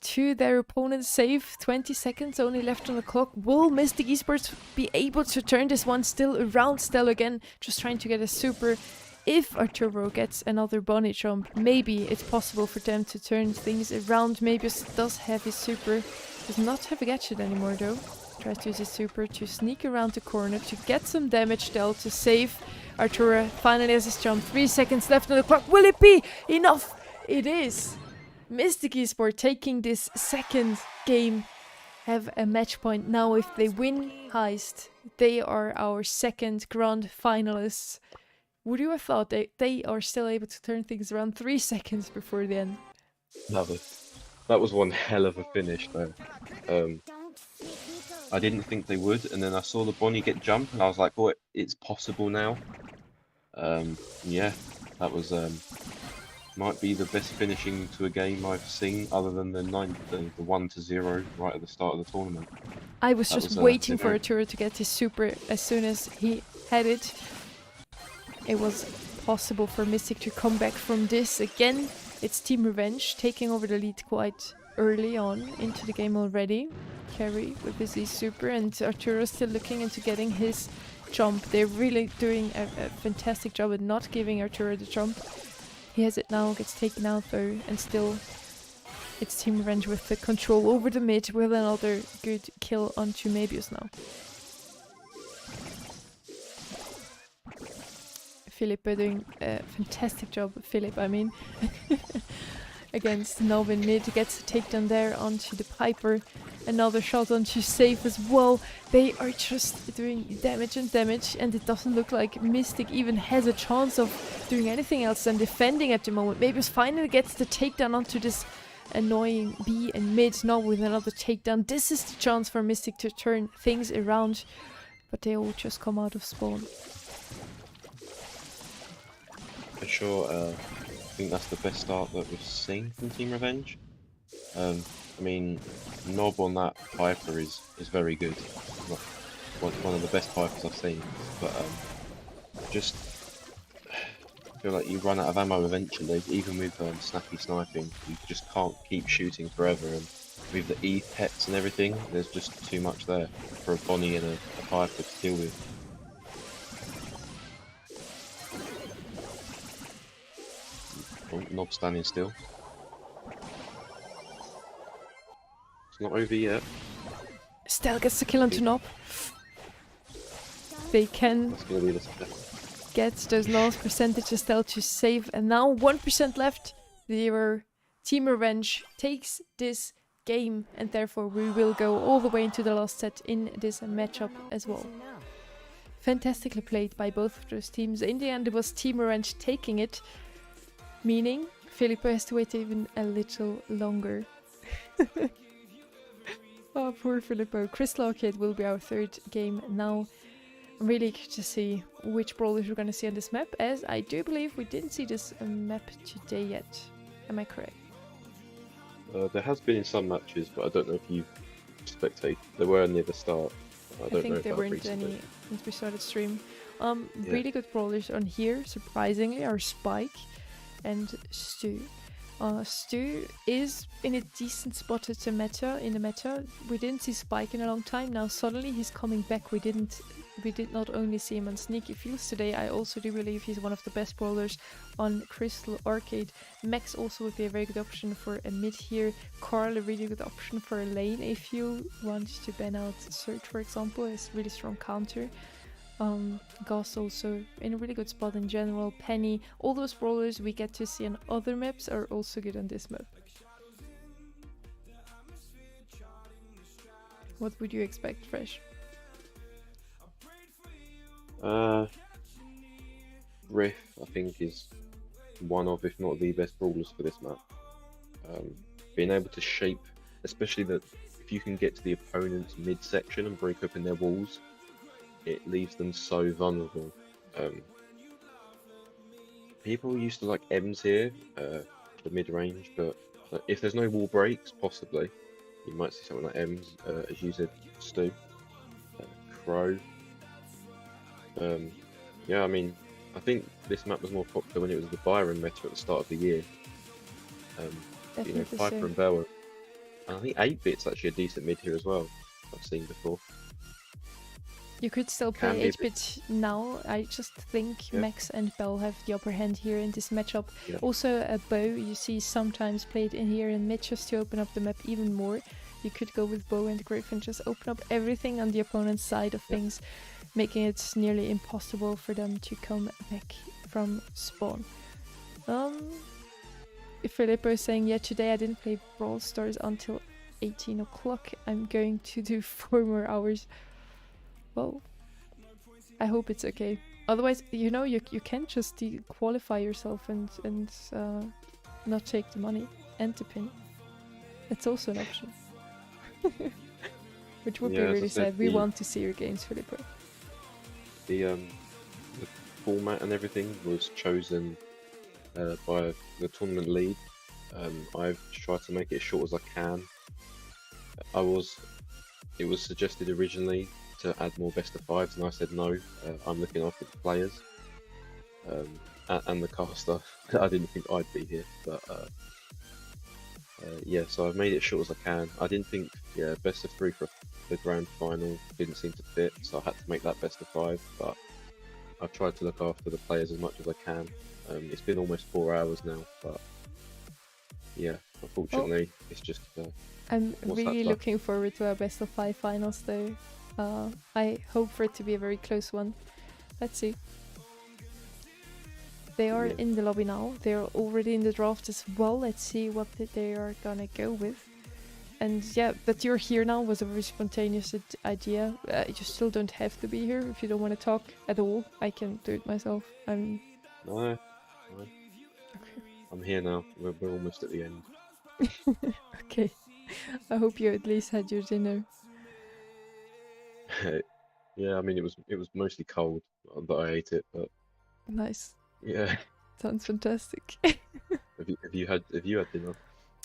to their opponent's save. 20 seconds only left on the clock. Will Mystic Esports be able to turn this one still around? Still again, just trying to get a super. If Arturo gets another bunny jump, maybe it's possible for them to turn things around. Mabius does have his super, does not have a gadget anymore though. Tries to use his super to sneak around the corner to get some damage dealt to save. Arturo finally has his jump. 3 seconds left on the clock. Will it be enough? It is. Mystic Esports taking this second game have a match point. Now if they win Heist, they are our second grand finalists. Would you have thought they are still able to turn things around 3 seconds before the end? That was one hell of a finish though. I didn't think they would, and then I saw the Bonnie get jumped, and I was like, "Oh, it's possible now." Yeah, that was might be the best finishing to a game I've seen, other than the 1-0 right at the start of the tournament. I was just waiting for Arturo to get his super as soon as he had it. It was possible for Mystic to come back from this again. It's Team Revenge taking over the lead quite early on into the game already. Carry with his super, and Arturo still looking into getting his jump. They're really doing a fantastic job at not giving Arturo the jump. He has it now, gets taken out though, and still it's Team Revenge with the control over the mid with another good kill onto Mabius now. Philip doing a fantastic job, Philip I mean. Against Nob in mid, gets a takedown there onto the Piper. Another shot onto Safe as well. They are just doing damage and damage, and it doesn't look like Mystic even has a chance of doing anything else than defending at the moment. Mabius finally gets the takedown onto this annoying B and mid, now with another takedown. This is the chance for Mystic to turn things around, but they all just come out of spawn. For sure, I think that's the best start that we've seen from Team Revenge. I mean, Nob on that Piper is very good. Not one of the best Pipers I've seen, but just feel like you run out of ammo eventually. Even with snappy sniping, you just can't keep shooting forever. And with the E pets and everything, there's just too much there for a Bonnie and a Piper to deal with. Oh, Nob standing still. It's not over yet. Stell gets the kill onto Nob. They can That's gonna be the step. get those last percentages Stell to save, and now 1% left. Their Team Revenge takes this game, and therefore we will go all the way into the last set in this matchup as well. Fantastically played by both of those teams. In the end, it was Team Revenge taking it, meaning Filippo has to wait even a little longer. Oh, poor Filippo. Crystal Arcade will be our third game now. I'm really eager to see which brawlers we're going to see on this map, as I do believe we didn't see this map today yet. Am I correct? There has been in some matches, but I don't know if you've spectated. There were near the start. I don't know think if there that was weren't any recently. since we started stream. Yeah. Really good brawlers on here, surprisingly, are Spike and Stu. Stu is in a decent spot at the meta. In the meta, we didn't see Spike in a long time. Now suddenly he's coming back. We did not only see him on Sneaky Fields today. I also do believe he's one of the best brawlers on Crystal Arcade. Max also would be a very good option for a mid here. Carl, a really good option for a lane if you want to ban out Search, for example. It's really strong counter. Gus also in a really good spot in general. Penny, all those brawlers we get to see on other maps are also good on this map. What would you expect, Fresh? Riff, I think, is one of, if not the best brawlers for this map. Being able to shape, especially that if you can get to the opponent's midsection and break open their walls, it leaves them so vulnerable. People used to like M's here, the mid-range, but if there's no wall breaks, possibly, you might see something like M's, as you said, Stu, Crow. Yeah, I mean, I think this map was more popular when it was the Byron meta at the start of the year. You know, Piper and Bell, and I think 8-bit's actually a decent mid here as well, I've seen before. You could still play 8-bit now. I just think Max and Bell have the upper hand here in this matchup. Yeah. Also a Bow you see sometimes played in here in mid just to open up the map even more. You could go with Bow and Griffin, just open up everything on the opponent's side of things, making it nearly impossible for them to come back from spawn. If Filippo is saying, yeah, today I didn't play Brawl Stars until 18 o'clock. I'm going to do 4 more hours. Well, I hope it's okay. Otherwise, you know, you can just qualify yourself and not take the money and the pin. It's also an option. Which would be really sad. We want to see your games, Filippo. The format and everything was chosen by the tournament lead. I've tried to make it as short as I can. It was suggested originally to add more best of 5s, and I said no. I'm looking after the players and the caster. I didn't think I'd be here, but yeah, so I've made it as short as I can. I didn't think best of 3 for the grand final didn't seem to fit, so I had to make that best of 5, but I've tried to look after the players as much as I can. It's been almost 4 hours now, but yeah, unfortunately it's just I'm really looking forward to our best of 5 finals though. I hope for it to be a very close one. Let's see. They are in the lobby now. They're already in the draft as well. Let's see what they are gonna go with. And yeah, that you're here now was a very spontaneous idea. You still don't have to be here if you don't want to talk at all. I can do it myself. No. Okay. I'm here now. We're almost at the end. Okay. I hope you at least had your dinner. Yeah, I mean it was mostly cold that I ate it, but Nice. yeah. Sounds fantastic. Have you had dinner?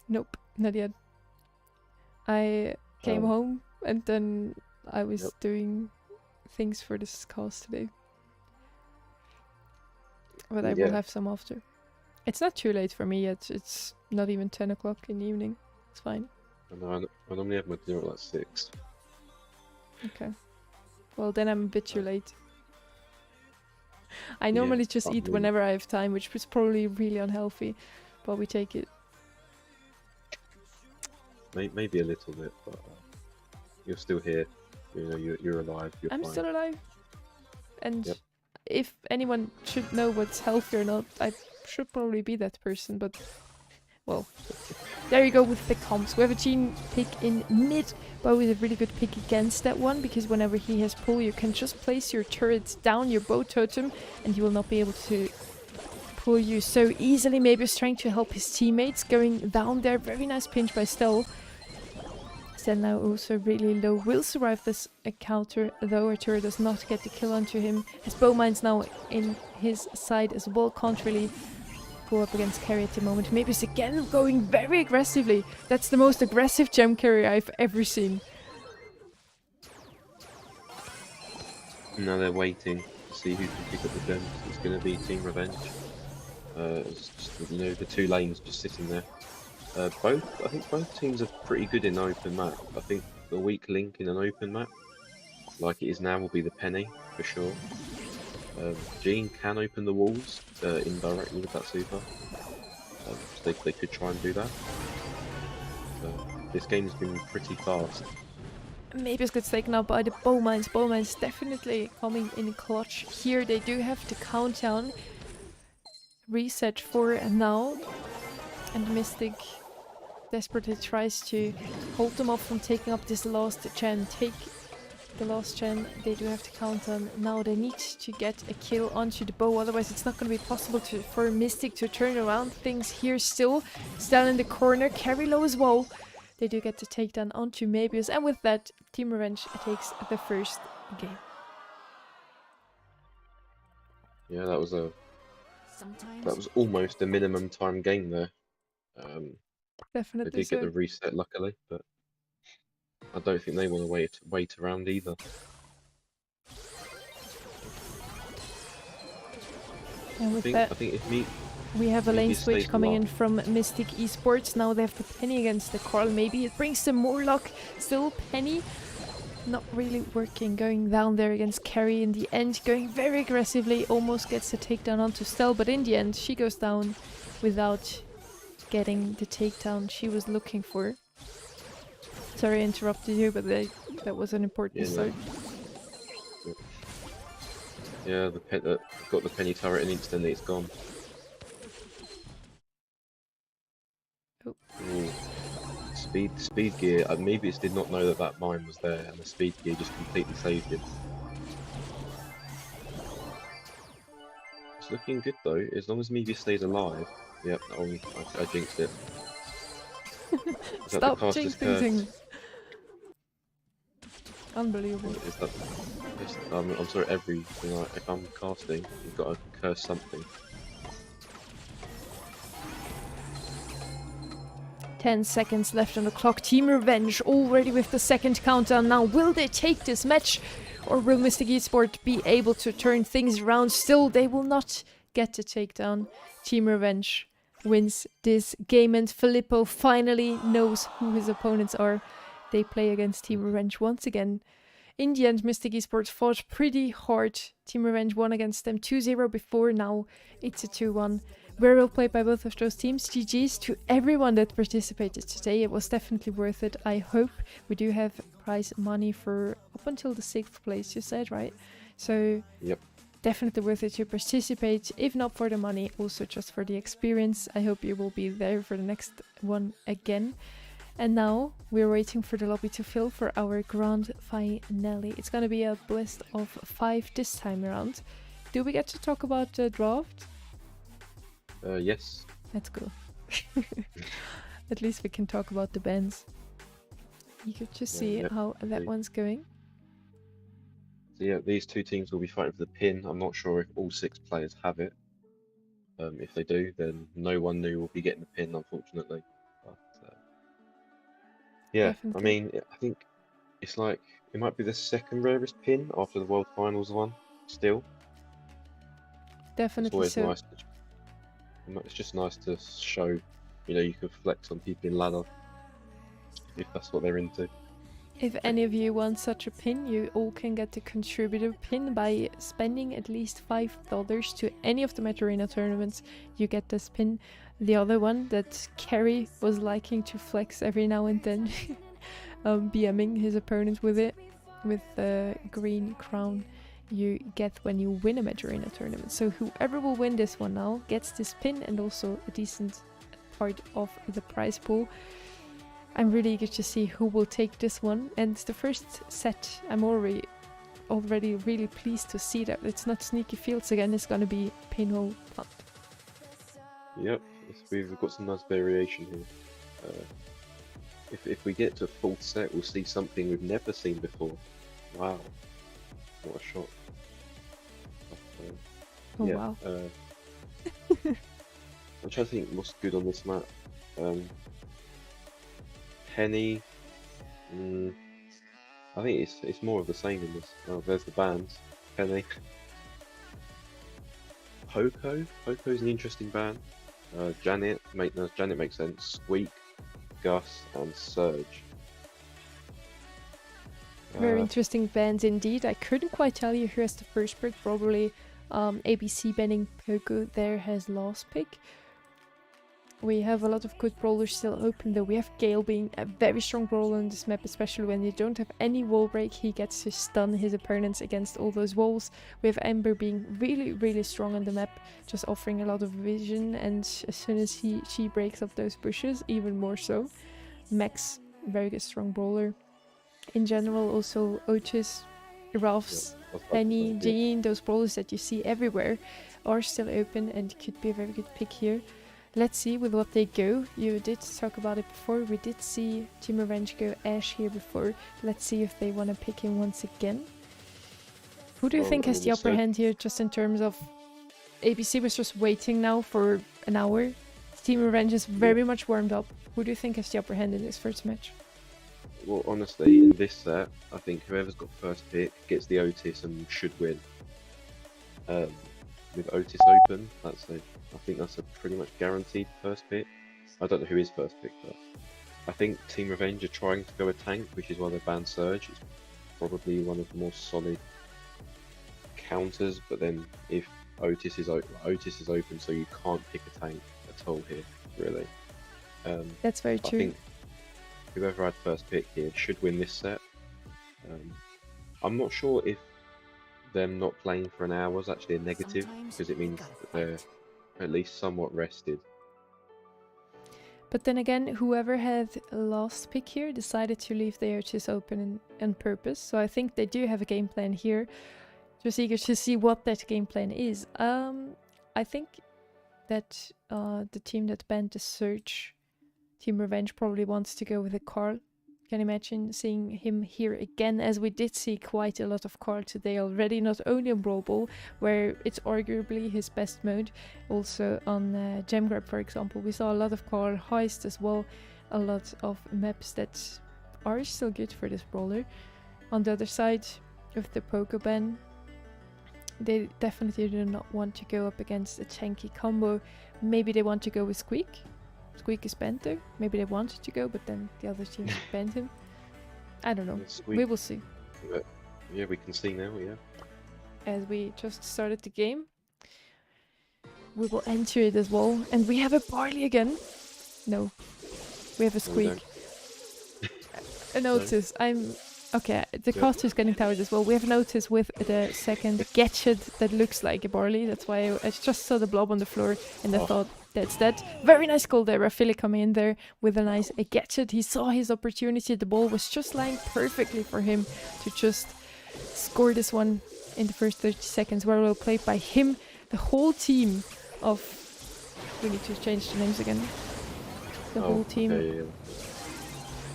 Nope, not yet. I came Um, home and then I was Yep. doing things for this cast today. But I will Yeah. have some after. It's not too late for me yet. It's not even 10 o'clock in the evening. It's fine. I normally have my dinner at like 6. Okay. Well, then I'm a bit too Uh, late. I Yeah, normally just I eat mean, whenever I have time, which was probably really unhealthy. But we take it. maybe a little bit, but you're still here. You know, you're alive. You're I'm fine. still alive. And Yep. if anyone should know what's healthy or not, I should probably be that person. But, well, there you go with the comps. We have a Gene pick in mid, but with a really good pick against that one, because whenever he has pull, you can just place your turrets down your bow totem, and he will not be able to pull you so easily. Maybe he's trying to help his teammates going down there. Very nice pinch by Stell. Stell now also really low. Will survive this encounter, though. Arturo does not get the kill onto him. His bow mine's now in his side as well. Can't really go up against carry at the moment. Maybe it's again going very aggressively. That's the most aggressive gem carry I've ever seen. Now they're waiting to see who can pick up the gems. It's going to be Team Revenge. It's just, you know, the two lanes just sitting there. I think both teams are pretty good in open map. I think the weak link in an open map, like it is now, will be the Penny for sure. Gene can open the walls indirectly with that super. So they could try and do that. This game has been pretty fast. Maybe it gets taken out by the bow mines. Bow mines definitely coming in clutch here. They do have the countdown reset for now. And Mystic desperately tries to hold them off from taking up this last gen. Take the last gen. They do have to count on. Now they need to get a kill onto the bow, otherwise it's not going to be possible for Mystic to turn around things here still. Still in the corner, carry low as well. They do get the takedown onto Mabius, and with that, Team Revenge takes the first game. Yeah, that Sometimes was almost a minimum time game there. They Definitely did get the so. reset luckily, but I don't think they want to wait around either. And with I that, think if we have a lane Maybe switch stays coming low. in from Mystic Esports. Now they have the Penny against the Carl. Maybe it brings them more luck. Still Penny not really working. Going down there against Carrie in the end. Going very aggressively. Almost gets the takedown onto Stell. But in the end, she goes down without getting the takedown she was looking for. Sorry I interrupted you, but that was an important Yeah, start. Yeah, got the Penny turret and instantly it's gone. Oh. Ooh. Speed gear. Maybe it did not know that mine was there, and the speed gear just completely saved him. It's looking good though, as long as Meebia stays alive. Yep, I jinxed it. Is that the Stop caster's jinxing curse? things. Unbelievable. Is that? I'm sorry. If I'm casting, you've got to curse something. 10 seconds left on the clock. Team Revenge already with the second countdown now. Will they take this match? Or will Mystic Esports be able to turn things around? Still, they will not get the takedown. Team Revenge wins this game, and Filippo finally knows who his opponents are. They play against Team Revenge once again. In the end, Mystic Esports fought pretty hard. Team Revenge won against them 2-0 before. Now it's a 2-1. Very well played by both of those teams. GG's to everyone that participated today. It was definitely worth it, I hope. We do have prize money for up until the 6th place, you said, right? So Yep. definitely worth it to participate. If not for the money, also just for the experience. I hope you will be there for the next one again. And now we're waiting for the lobby to fill for our grand finale. It's going to be a best of 5 this time around. Do we get to talk about the draft? Yes. Let's go. At least we can talk about the bands. You could just Yeah, see yep, how that indeed. one's going. So yeah, these two teams will be fighting for the pin. I'm not sure if all 6 players have it. If they do, then no one new will be getting the pin, unfortunately. But yeah, I Definitely. mean, I think it's like it might be the second rarest pin after the World Finals one. Still, it's Definitely always so. nice. It's just nice to show, you can flex on people in ladder if that's what they're into. If any of you want such a pin, you all can get the contributor pin by spending at least $5 to any of the Matcherino tournaments. You get this pin. The other one that Kerry was liking to flex every now and then, BMing his opponent with it, with the green crown you get when you win a Matcherino tournament. So whoever will win this one now gets this pin and also a decent part of the prize pool. I'm really eager to see who will take this one. And the first set, I'm already really pleased to see that it's not Sneaky Fields again, it's gonna be Pinhole Plant. Yep, we've got some nice variation here. If we get to a full set, we'll see something we've never seen before. Wow, what a shot. But, Oh yeah, wow. I'm trying to think what's good on this map. Penny, I think it's more of the same in this. Oh, there's the bands. Penny. Poco's an interesting band. Janet makes sense. Squeak, Gus, and Surge. Very interesting bands indeed. I couldn't quite tell you who has the first pick. Probably ABC banning Poco there has last pick. We have a lot of good brawlers still open though. We have Gale being a very strong brawler on this map, especially when you don't have any wall break. He gets to stun his opponents against all those walls. We have Ember being really strong on the map, just offering a lot of vision, and as soon as she breaks up those bushes, even more so. Max, very good strong brawler. In general, also Otis, Ralphs, Penny, Jean, those brawlers that you see everywhere are still open and could be a very good pick here. Let's see with what they go. You did talk about it before. We did see Team Revenge go Ash here before. Let's see if they want to pick him once again. Who do you think has the upper hand here, just in terms of... ABC was just waiting now for an hour. Team Revenge is very much warmed up. Who do you think has the upper hand in this first match? Well, honestly, in this set, I think whoever's got first pick gets the Otis and should win. With Otis open, I think that's a pretty much guaranteed first pick. I don't know who is first pick, but I think Team Revenge are trying to go a tank, which is why they banned Surge. It's probably one of the more solid counters, but then if Otis is open, so you can't pick a tank at all here, really. That's very true. I think whoever had first pick here should win this set. I'm not sure if them not playing for an hour was actually a negative, because it means that they're at least somewhat rested. But then again, whoever had last pick here decided to leave the Otis open on purpose, so I think they do have a game plan here. Just eager to see what that game plan is. I think that the team that banned the Surge, Team Revenge, probably wants to go with a Carl. Can imagine seeing him here again, as we did see quite a lot of Carl today already, not only on Brawl Ball, where it's arguably his best mode, also on Gem Grab, for example. We saw a lot of Carl Heist as well, a lot of maps that are still good for this brawler. On the other side of the Poco ban, they definitely do not want to go up against a tanky combo. Maybe they want to go with Squeak. Squeak is banned though. Maybe they wanted to go, but then the other team banned him. I don't know. We will see. Yeah, we can see now, yeah. As we just started the game, we will enter it as well. And we have a Barley again. No, we have a Squeak. A Otis. Okay, the cost is getting tired as well. We have an Otis with the second gadget that looks like a Barley. That's why I just saw the blob on the floor and I thought, that's that. Very nice goal there. Rafili coming in there with a nice gadget. He saw his opportunity. The ball was just lying perfectly for him to just score this one in the first 30 seconds. Very well played by him. The whole team of... We need to change the names again. The whole team okay, yeah.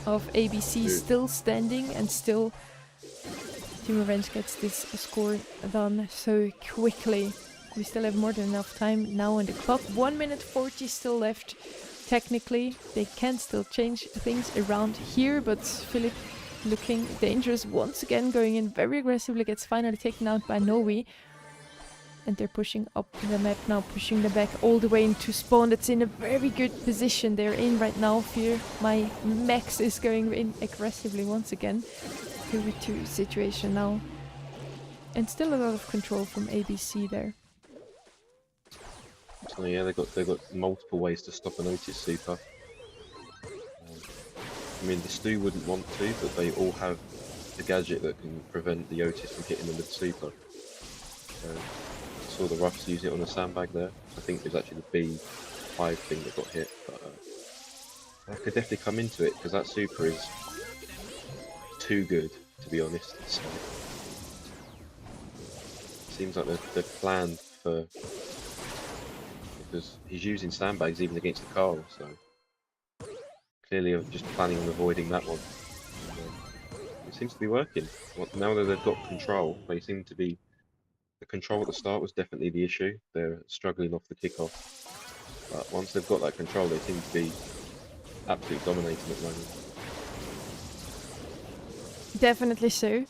of ABC Good. still standing, and still Team Revenge gets this score done so quickly. We still have more than enough time now on the clock. 1 minute 40 still left. Technically, they can still change things around here, but Philip looking dangerous once again, going in very aggressively, gets finally taken out by Noe. And they're pushing up the map now, pushing the back all the way into spawn. It's in a very good position they're in right now. Fear my Max is going in aggressively once again. 2v2 situation now. And still a lot of control from ABC there. So yeah, they've got multiple ways to stop an Otis super. I mean, the Stu wouldn't want to, but they all have a gadget that can prevent the Otis from hitting them with super. Saw the Ruffs use it on a sandbag there. I think it was actually the B5 thing that got hit, but I could definitely come into it because that super is too good, to be honest. So, seems like they're planned for, because he's using sandbags even against the Carl, so clearly I'm just planning on avoiding that one. And, it seems to be working. Now that they've got control, they seem to be. The control at the start was definitely the issue. They're struggling off the kickoff. But once they've got that control, they seem to be absolutely dominating at the moment. Definitely so.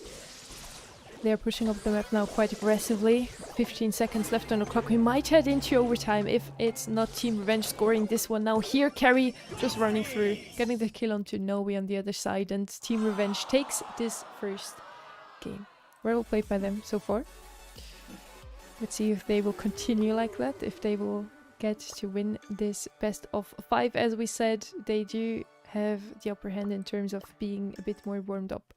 They're pushing up the map now quite aggressively. 15 seconds left on the clock. We might head into overtime if it's not Team Revenge scoring this one now. Here, Carry just running through, getting the kill onto Noe on the other side, and Team Revenge takes this first game. Well played by them so far. Let's see if they will continue like that, if they will get to win this best of 5. As we said, they do have the upper hand in terms of being a bit more warmed up.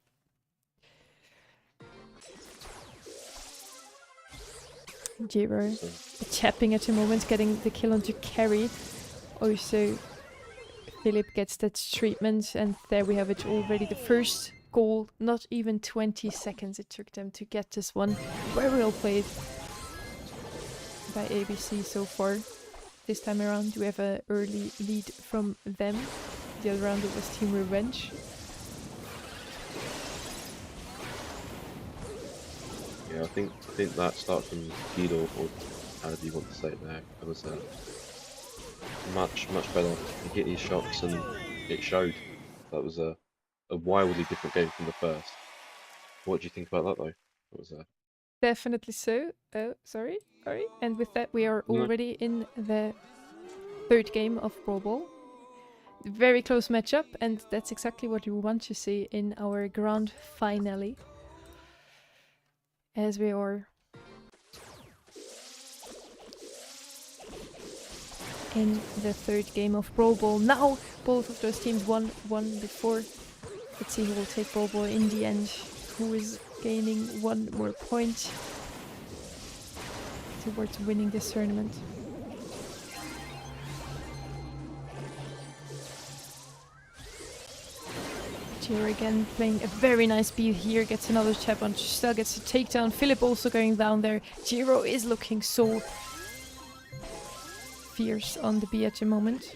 Jiro tapping at the moment, getting the kill onto Carry. Also, Philip gets that treatment, and there we have it already. The first goal, not even 20 seconds it took them to get this one. Very well played by ABC so far. This time around we have an early lead from them. The other round it was Team Revenge. Yeah, I think that start from Guido, or however you want to say it there, it was much better. He hit his shots and it showed. That was a wildly different game from the first. What do you think about that though? That was Definitely so. Oh, sorry. And with that, we are No. already in the third game of Brawl Ball. Very close matchup, and that's exactly what you want to see in our grand finale. As we are in the third game of Brawl Ball. Now, both of those teams won before. Let's see who will take Brawl Ball in the end. Who is gaining one more point towards winning this tournament. Jiro again playing a very nice beat here, gets another tap on, still gets a takedown. Philip also going down there. Jiro is looking so fierce on the B at the moment.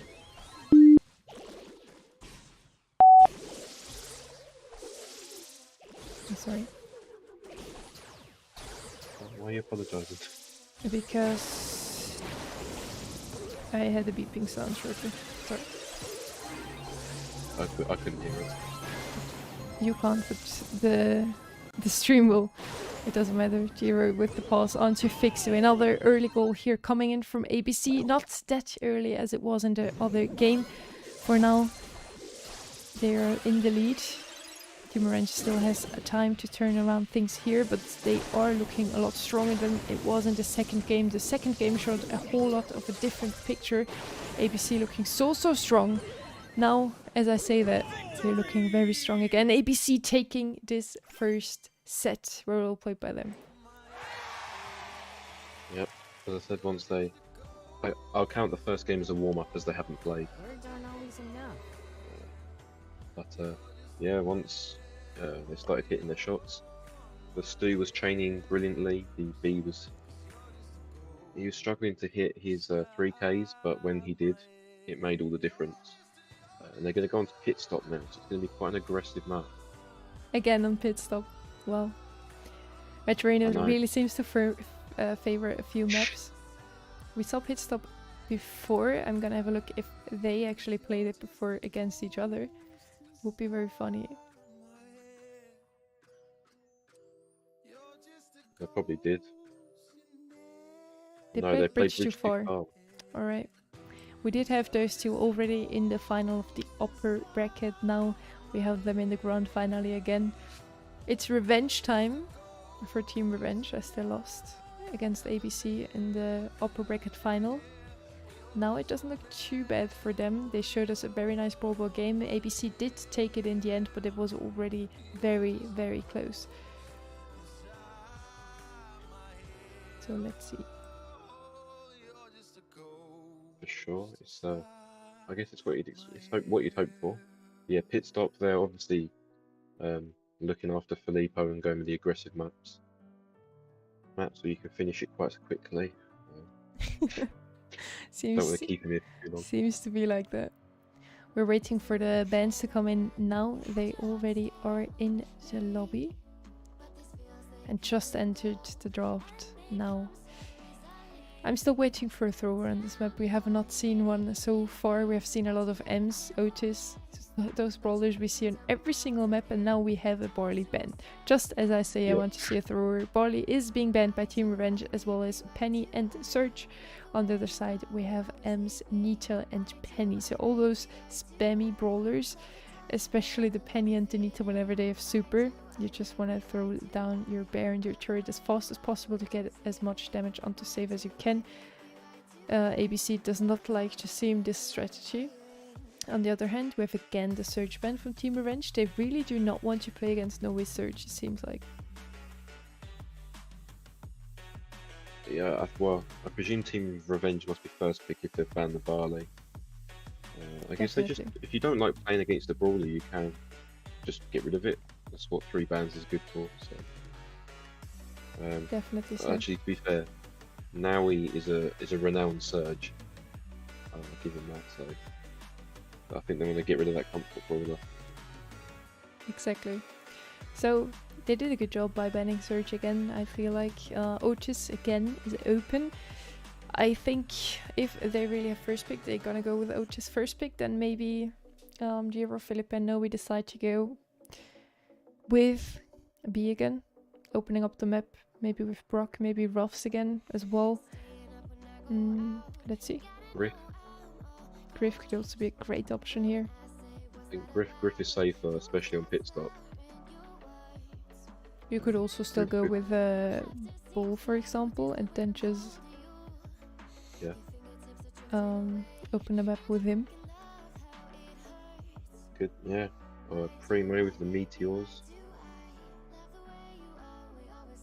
I'm sorry. why are you apologising? Because I had a beeping sound shortly. Sorry. I couldn't hear it. You can't, but the stream will. It doesn't matter. Jiro with the pass on to Fixu. Another early goal here coming in from ABC. Not that early as it was in the other game. For now, they are in the lead. Team Orange still has time to turn around things here, but they are looking a lot stronger than it was in the second game. The second game showed a whole lot of a different picture. ABC looking so strong. Now, as I say that, they're looking very strong again. ABC taking this first set. We're all played by them. Yep, as I said, once I'll count the first game as a warm-up as they haven't played. Words aren't always enough. But yeah, once they started hitting their shots, the Stu was chaining brilliantly. The B was struggling to hit his 3Ks, but when he did, it made all the difference. and they're going to go on to pit stop now, so it's going to be quite an aggressive map. Again on pit stop. Well, I Matcherino know. really seems to favor a few maps. We saw pit stop before. I'm gonna have a look if they actually played it before against each other. Would be very funny. They probably did. They No, played they played bridge too bridge too far. far. Alright. We did have those two already in the final of the upper bracket. Now we have them in the grand finale again. It's revenge time for Team Revenge as they lost against ABC in the upper bracket final. Now it doesn't look too bad for them. They showed us a very nice Brawl Ball game. ABC did take it in the end, but it was already very, very close. So let's see. For sure, it's I guess it's what you'd hope for. Yeah, pit stop. They're obviously looking after Filippo and going with the aggressive maps where you can finish it quite quickly. Don't want to keep him here for too long. Seems to be like that. We're waiting for the bands to come in now. They already are in the lobby and just entered the draft now. I'm still waiting for a thrower on this map. We have not seen one so far. We have seen a lot of M's, Otis, those brawlers we see on every single map, and now we have a Barley ban. Just as I say, I want to see a thrower. Barley is being banned by Team Revenge as well as Penny and Surge. On the other side, we have M's, Nita, and Penny. So all those spammy brawlers, especially the Penny and the Nita, whenever they have super, you just want to throw down your bear and your turret as fast as possible to get as much damage onto save as you can. ABC does not like to seem this strategy. On the other hand, we have again the Surge ban from Team Revenge. They really do not want to play against No Way Surge, it seems like. Yeah, I presume Team Revenge must be first pick if they've banned the Barley. I guess they just, if you don't like playing against the brawler, you can just get rid of it. That's what 3 bans is good for. So Definitely so. actually, to be fair, Naui is a renowned Surge. I'll give him that. So I think they want to get rid of that comfort brawler. Exactly. So they did a good job by banning Surge again. I feel like Otis again is open. I think if they really have first pick, they're gonna go with Otis first pick. Then maybe Giro, Philip, and Noe decide to go with B again, opening up the map. Maybe with Brock, maybe Ruffs again as well. Let's see. Griff could also be a great option here. I think Griff is safer, especially on pit stop. You could also still go with Bull, for example, and then just open the map with him. Good, yeah. Primo with the Meteors.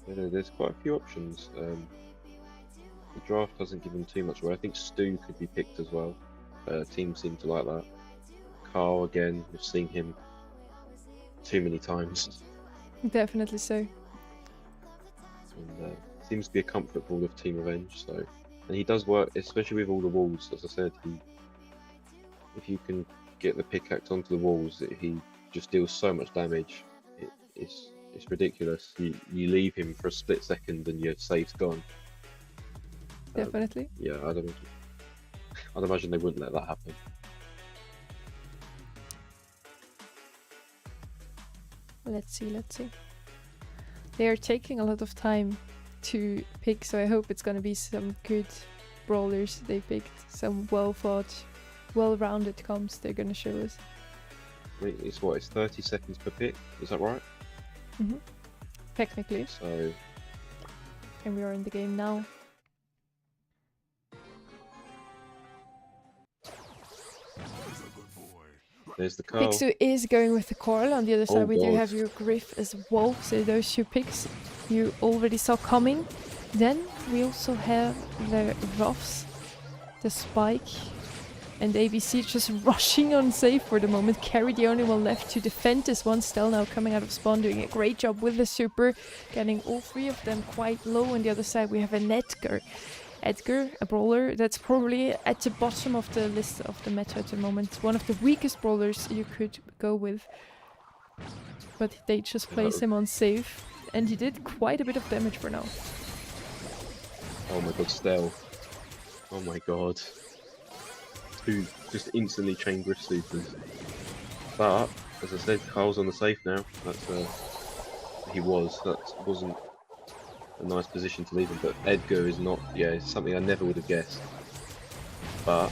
Yeah, there's quite a few options. The draft doesn't give them too much away. I think Stu could be picked as well. Teams seem to like that. Carl again, we've seen him too many times. Definitely so. And seems to be a comfort ball of Team Revenge. So, and he does work, especially with all the walls. As I said, if you can get the pickaxe onto the walls, he just deals so much damage. It's ridiculous. You leave him for a split second and your safe's gone. Definitely. Yeah, I'd imagine they wouldn't let that happen. Let's see. They are taking a lot of time to pick, so I hope it's gonna be some good brawlers they picked. Some well thought, well-rounded comps they're gonna show us. Wait, it's 30 seconds per pick, is that right? Mm-hmm. Technically. So, and we are in the game now. there's the Carl. Pixu is going with the Coral. On the other side, we do have your Griff as well. So those 2 picks you already saw coming. Then we also have the Ruffs, the Spike, and ABC just rushing on safe for the moment. Carry the only one left to defend this one. Still now coming out of spawn, doing a great job with the super, getting all 3 of them quite low. On the other side, we have a Netger. Edgar, a brawler that's probably at the bottom of the list of the meta at the moment. One of the weakest brawlers you could go with. But they just place him on safe, and he did quite a bit of damage for now. Oh my god, Stell. Oh my god. Two just instantly chain griff supers. But, as I said, Carl's on the safe now. That's he was. That wasn't a nice position to leave him, but Edgar is not, yeah, it's something I never would have guessed. But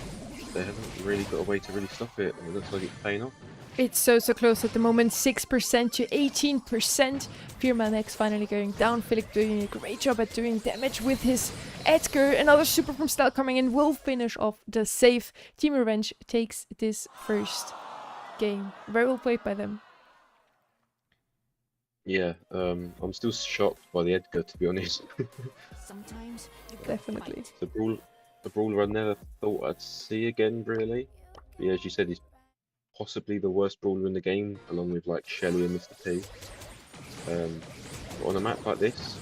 they haven't really got a way to really stop it, and it looks like it's paying off. It's so close at the moment, 6% to 18%. Fearman X finally going down. Philip doing a great job at doing damage with his Edgar. Another super from Stell coming in will finish off the save. Team Revenge takes this first game. Very well played by them. Yeah, I'm still shocked by the Edgar, to be honest. Sometimes you gotta Definitely. fight. The brawler I never thought I'd see again, really. But yeah, as you said, he's possibly the worst brawler in the game, along with like Shelly and Mr. P. But on a map like this,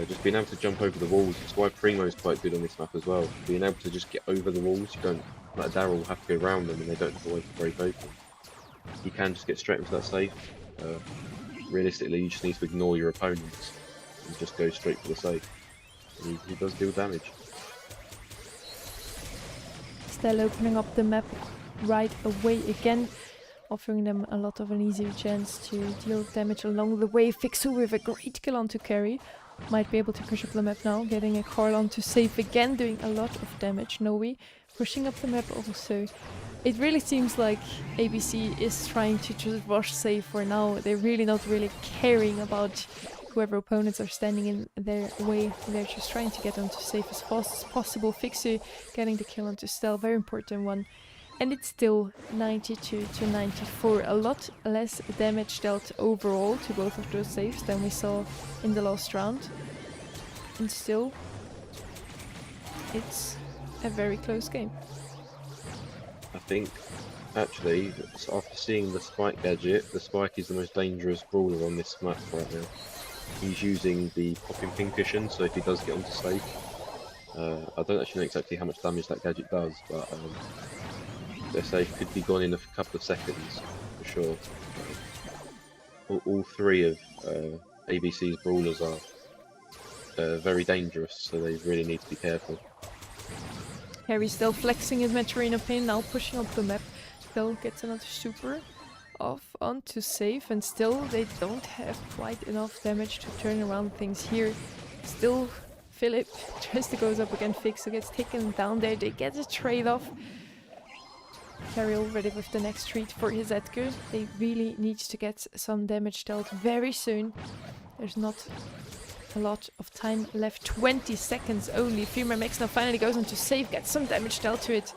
just being able to jump over the walls, that's why Primo's quite good on this map as well. Being able to just get over the walls, you don't, like Daryl will have to go around them and they don't have a way to break open. You can just get straight into that safe. Realistically, you just need to ignore your opponents and just go straight for the safe. And he does deal damage. Stell opening up the map right away again, offering them a lot of an easier chance to deal damage along the way. Fixu with a great kill on to carry. Might be able to push up the map now, getting a Carl on to save again, doing a lot of damage. Noe pushing up the map also. It really seems like ABC is trying to just rush safe for now. They're really not really caring about whoever opponents are standing in their way. They're just trying to get onto safe as fast as possible. Fixu getting the kill onto Stell, very important one. And it's still 92 to 94. A lot less damage dealt overall to both of those saves than we saw in the last round. And still, it's a very close game. I think, actually, after seeing the Spike gadget, the Spike is the most dangerous brawler on this map right now. He's using the popping pin cushion, so if he does get onto safe, I don't actually know exactly how much damage that gadget does, but their safe could be gone in a couple of seconds, for sure. All three of ABC's brawlers are very dangerous, so they really need to be careful. Harry still flexing his Matcherino pin, now pushing up the map. Still gets another super off onto safe, and still they don't have quite enough damage to turn around things here. Still, Philip tries to go up again. Fixu gets taken down there. They get a trade off. Harry already with the next treat for his Edgar. They really need to get some damage dealt very soon. There's not a lot of time left, 20 seconds only. Fearman Max now finally goes on to save, gets some damage dealt to it.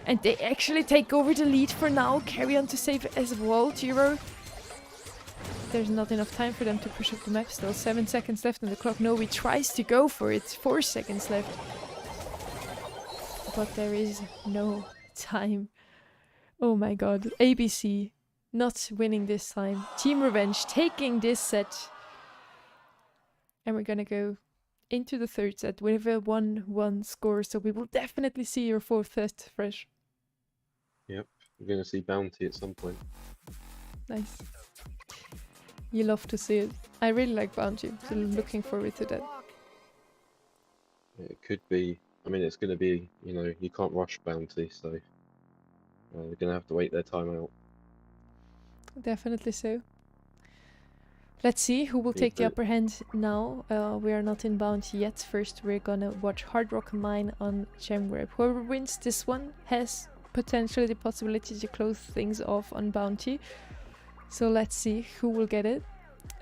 And they actually take over the lead for now. Carry on to save as well, Giro. There's not enough time for them to push up the map still. 7 seconds left on the clock. Noe tries to go for it. 4 seconds left. But there is no time. Oh my god. ABC not winning this time. Team Revenge taking this set. And we're gonna go into the third set with a 1-1 score. So we will definitely see your fourth set fresh. Yep, we're going to see Bounty at some point. Nice. You love to see it. I really like Bounty, so I'm looking forward to that. It could be, I mean, it's going to be, you know, you can't rush Bounty, so they're going to have to wait their time out. Definitely so. Let's see who will take the upper hand now. We are not in Bounty yet. First, we're gonna watch Hard Rock Mine on Gemgrab. Whoever wins this one has potentially the possibility to close things off on Bounty. So let's see who will get it.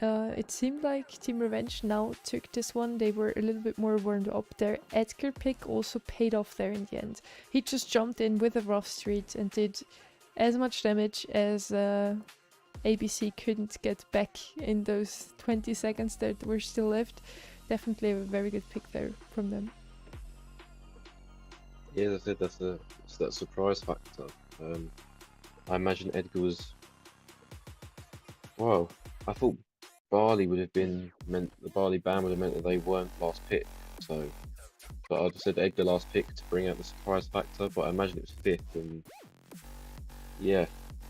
It seemed like Team Revenge now took this one. They were a little bit more warmed up. Their Edgar pick also paid off there in the end. He just jumped in with a rough street and did as much damage as ABC couldn't get back in those 20 seconds that were still left. Definitely a very good pick there from them. Yeah, that's it. That's that surprise factor. I imagine Edgar was. Well, I thought Barley would have been meant. The Barley ban would have meant that they weren't last pick. So but I'd said Edgar last pick to bring out the surprise factor, but I imagine it was 5th, and yeah,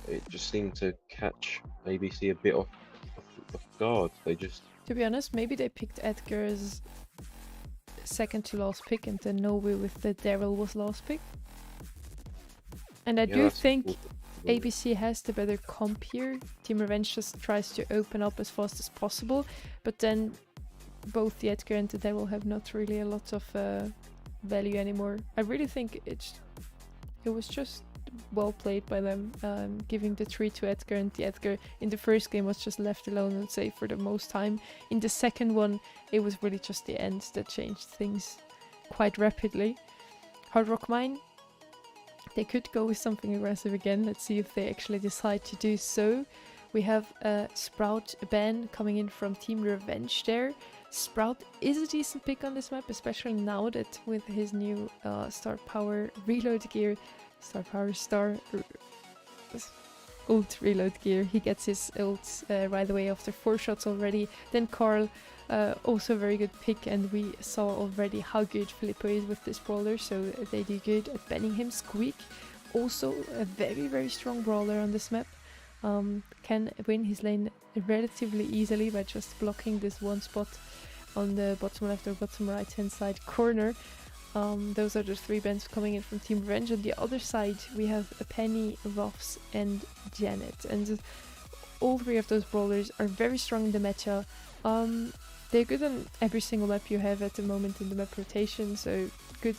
it just seemed to catch ABC a bit off guard. They just... To be honest, maybe they picked Edgar as second to last pick, and then Noe with the Daryl was last pick. And I Yeah, do that's think important. ABC has the better comp here. Team Revenge just tries to open up as fast as possible, but then both the Edgar and the Daryl have not really a lot of value anymore. I really think it was just well played by them, giving the 3 to Edgar, and the Edgar in the first game was just left alone, I'd say, for the most time. In the second one, it was really just the end that changed things quite rapidly. Hard Rock Mine, they could go with something aggressive again. Let's see if they actually decide to do so. We have a Sprout ban coming in from Team Revenge there. Sprout is a decent pick on this map, especially now that with his new Star Power reload gear, ult reload gear, he gets his ult right away after 4 shots already. Then Carl, also a very good pick, and we saw already how good Filippo is with this brawler, so they do good at banning him. Squeak, also a very strong brawler on this map, can win his lane relatively easily by just blocking this one spot on the bottom left or bottom right hand side corner. Those are the 3 bans coming in from Team Revenge. On the other side, we have a Penny, Ruffs, and Janet, and all 3 of those brawlers are very strong in the meta. They're good on every single map you have at the moment in the map rotation, so good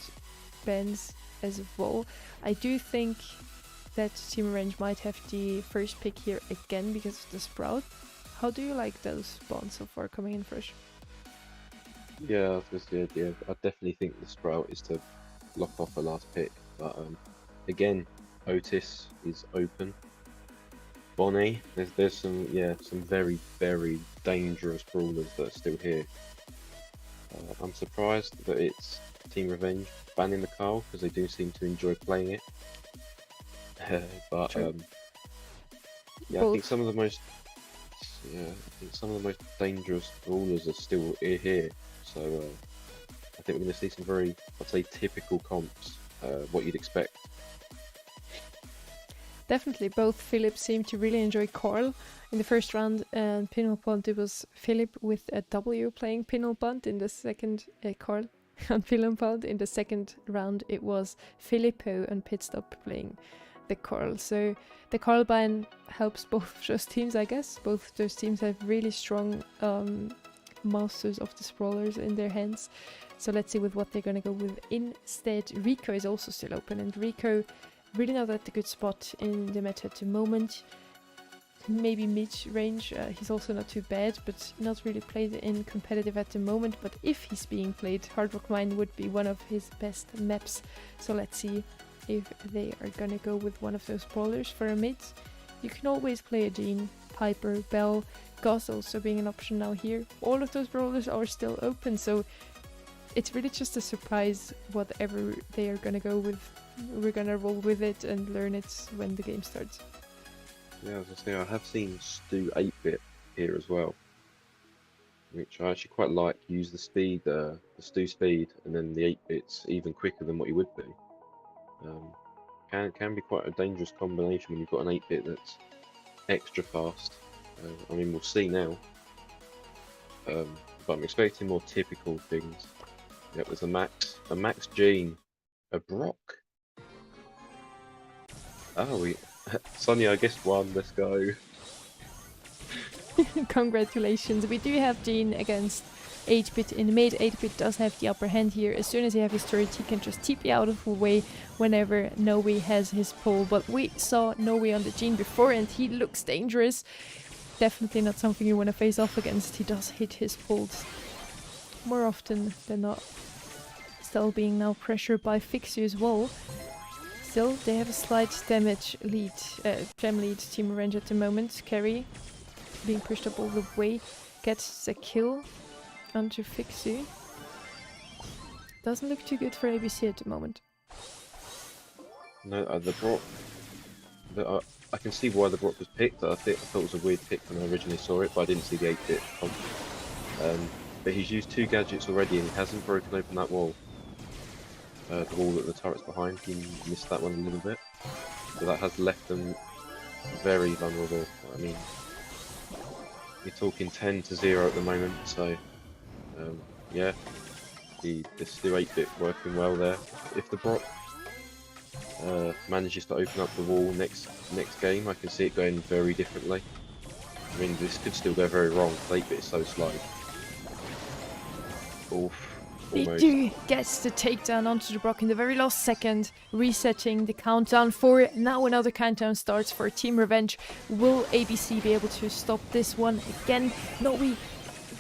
bans as well. I do think that Team Revenge might have the first pick here again because of the Sprout. How do you like those bans so far coming in fresh? Yeah, that's the idea. I definitely think the Sprout is to lock off a last pick, but again, Otis is open. Bonnie, there's some very dangerous brawlers that are still here. I'm surprised that it's Team Revenge banning the Carl because they do seem to enjoy playing it. But yeah, I think some of the most dangerous brawlers are still here. So I think we're going to see some very, I'd say, typical comps, what you'd expect. Definitely, both Philip seemed to really enjoy Carl in the first round, and Pinhole Punt, it was Philip with a W playing Pinhole Punt in the second, Carl on Pinhole Punt. In the second round, it was Filippo and Pitstop playing the Carl. So the Carl ban helps both of those teams, I guess. Both of those teams have really strong masters of the sprawlers in their hands. So let's see with what they're going to go with instead. Rico is also still open, and Rico really not at a good spot in the meta at the moment. Maybe mid-range, he's also not too bad, but not really played in competitive at the moment. But if he's being played, Hard Rock Mine would be one of his best maps. So let's see if they are gonna go with one of those brawlers for a mid. You can always play a Jean, Piper, Bell, Goss also being an option now here. All of those brawlers are still open, so it's really just a surprise whatever they are gonna go with. We're gonna roll with it and learn it when the game starts. Yeah, as I say, I have seen Stu 8-bit here as well, which I actually quite like. Use the speed, the Stu speed, and then the 8-bits even quicker than what you would do. Can be quite a dangerous combination when you've got an 8-bit that's extra fast. I mean, we'll see now, but I'm expecting more typical things. Yep, there's a Max Jean, a Brock. Oh, Sonia, I guess won. Let's go. Congratulations. We do have Jean against 8-bit in mid. 8-bit does have the upper hand here. As soon as he has his turret, he can just TP out of the way whenever Noe has his pull. But we saw Noe on the Jean before, and he looks dangerous. Definitely not something you want to face off against. He does hit his pulls more often than not. Still being now pressured by Fixie as well. Still, they have a slight damage lead, gem lead, Team Revenge at the moment. Carry being pushed up all the way, gets a kill onto Fixie. Doesn't look too good for ABC at the moment. No, the Brock. I can see why the Brock was picked. I thought it was a weird pick when I originally saw it, but I didn't see the 8-bit. But he's used 2 gadgets already, and he hasn't broken open that wall. the wall that the turret's behind. He missed that one a little bit, so that has left them very vulnerable. I mean, you're talking 10-0 at the moment, so yeah, the still 8-bit working well there. If the Brock manages to open up the wall next game, I can see it going very differently. I mean, this could still go very wrong. 8-bit is so slow. Oof. Almost. They gets the takedown onto the Brock in the very last second, resetting the countdown for now. Another countdown starts for Team Revenge. Will ABC be able to stop this one again? No, we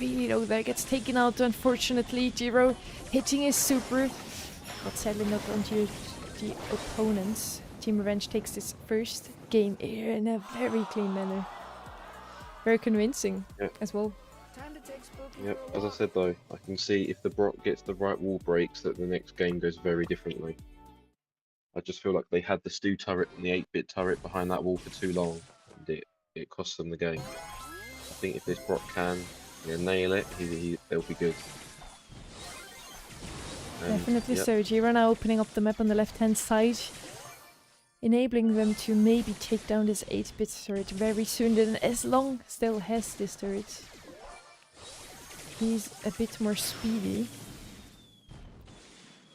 really low there, gets taken out unfortunately. Giro hitting his super, but sadly not onto the opponents. Team Revenge takes this first game here in a very clean manner. Very convincing as well. Time to take Spooky Yep, for a as I walk. said though, I can see if the Brock gets the right wall breaks that the next game goes very differently. I just feel like they had the Stu turret and the 8-bit turret behind that wall for too long, and it cost them the game. I think if this Brock can nail it, they'll be good. Definitely yep, so. Giro now opening up the map on the left hand side, enabling them to maybe take down this 8-bit turret very soon. Then as long still has this turret, he's a bit more speedy.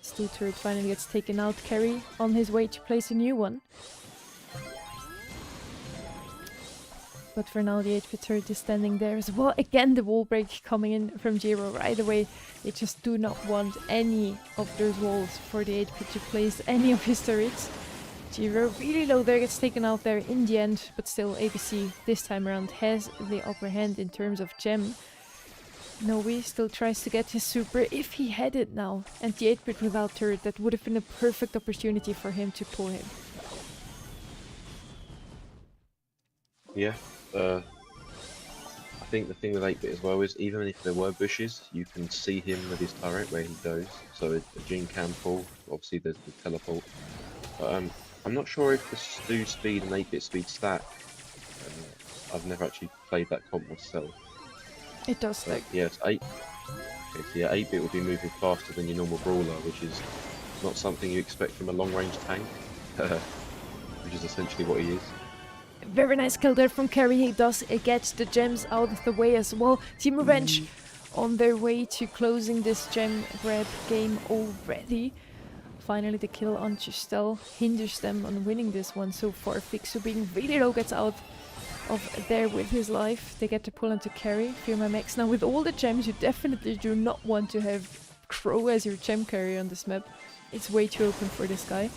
Stu turret finally gets taken out. Carry on his way to place a new one. But for now, the 8-bit turret is standing there as well. Again, the wall break coming in from Giro right away. They just do not want any of those walls for the 8-bit to place any of his turrets. Giro really low there, gets taken out there in the end, but still ABC this time around has the upper hand in terms of gem. Noe still tries to get his super if he had it now, and the 8-bit without turret, that would have been a perfect opportunity for him to pull him. yeah. I think the thing with 8-bit as well is even if there were bushes, you can see him with his turret where he goes. So a Jin can pull. Obviously, there's the teleport. But I'm not sure if the Stu speed and 8-bit speed stack. I've never actually played that comp myself. It does stack. Yes, 8. Okay, so yeah, 8-bit will be moving faster than your normal brawler, which is not something you expect from a long-range tank, which is essentially what he is. Very nice kill there from Carry. He does get the gems out of the way as well. Team Revenge on their way to closing this gem grab game already. Finally, the kill on Justel hinders them on winning this one so far. Fixu being really low gets out of there with his life. They get to pull into Carry. Fear my max. Now with all the gems, you definitely do not want to have Crow as your gem carrier on this map. It's way too open for this guy.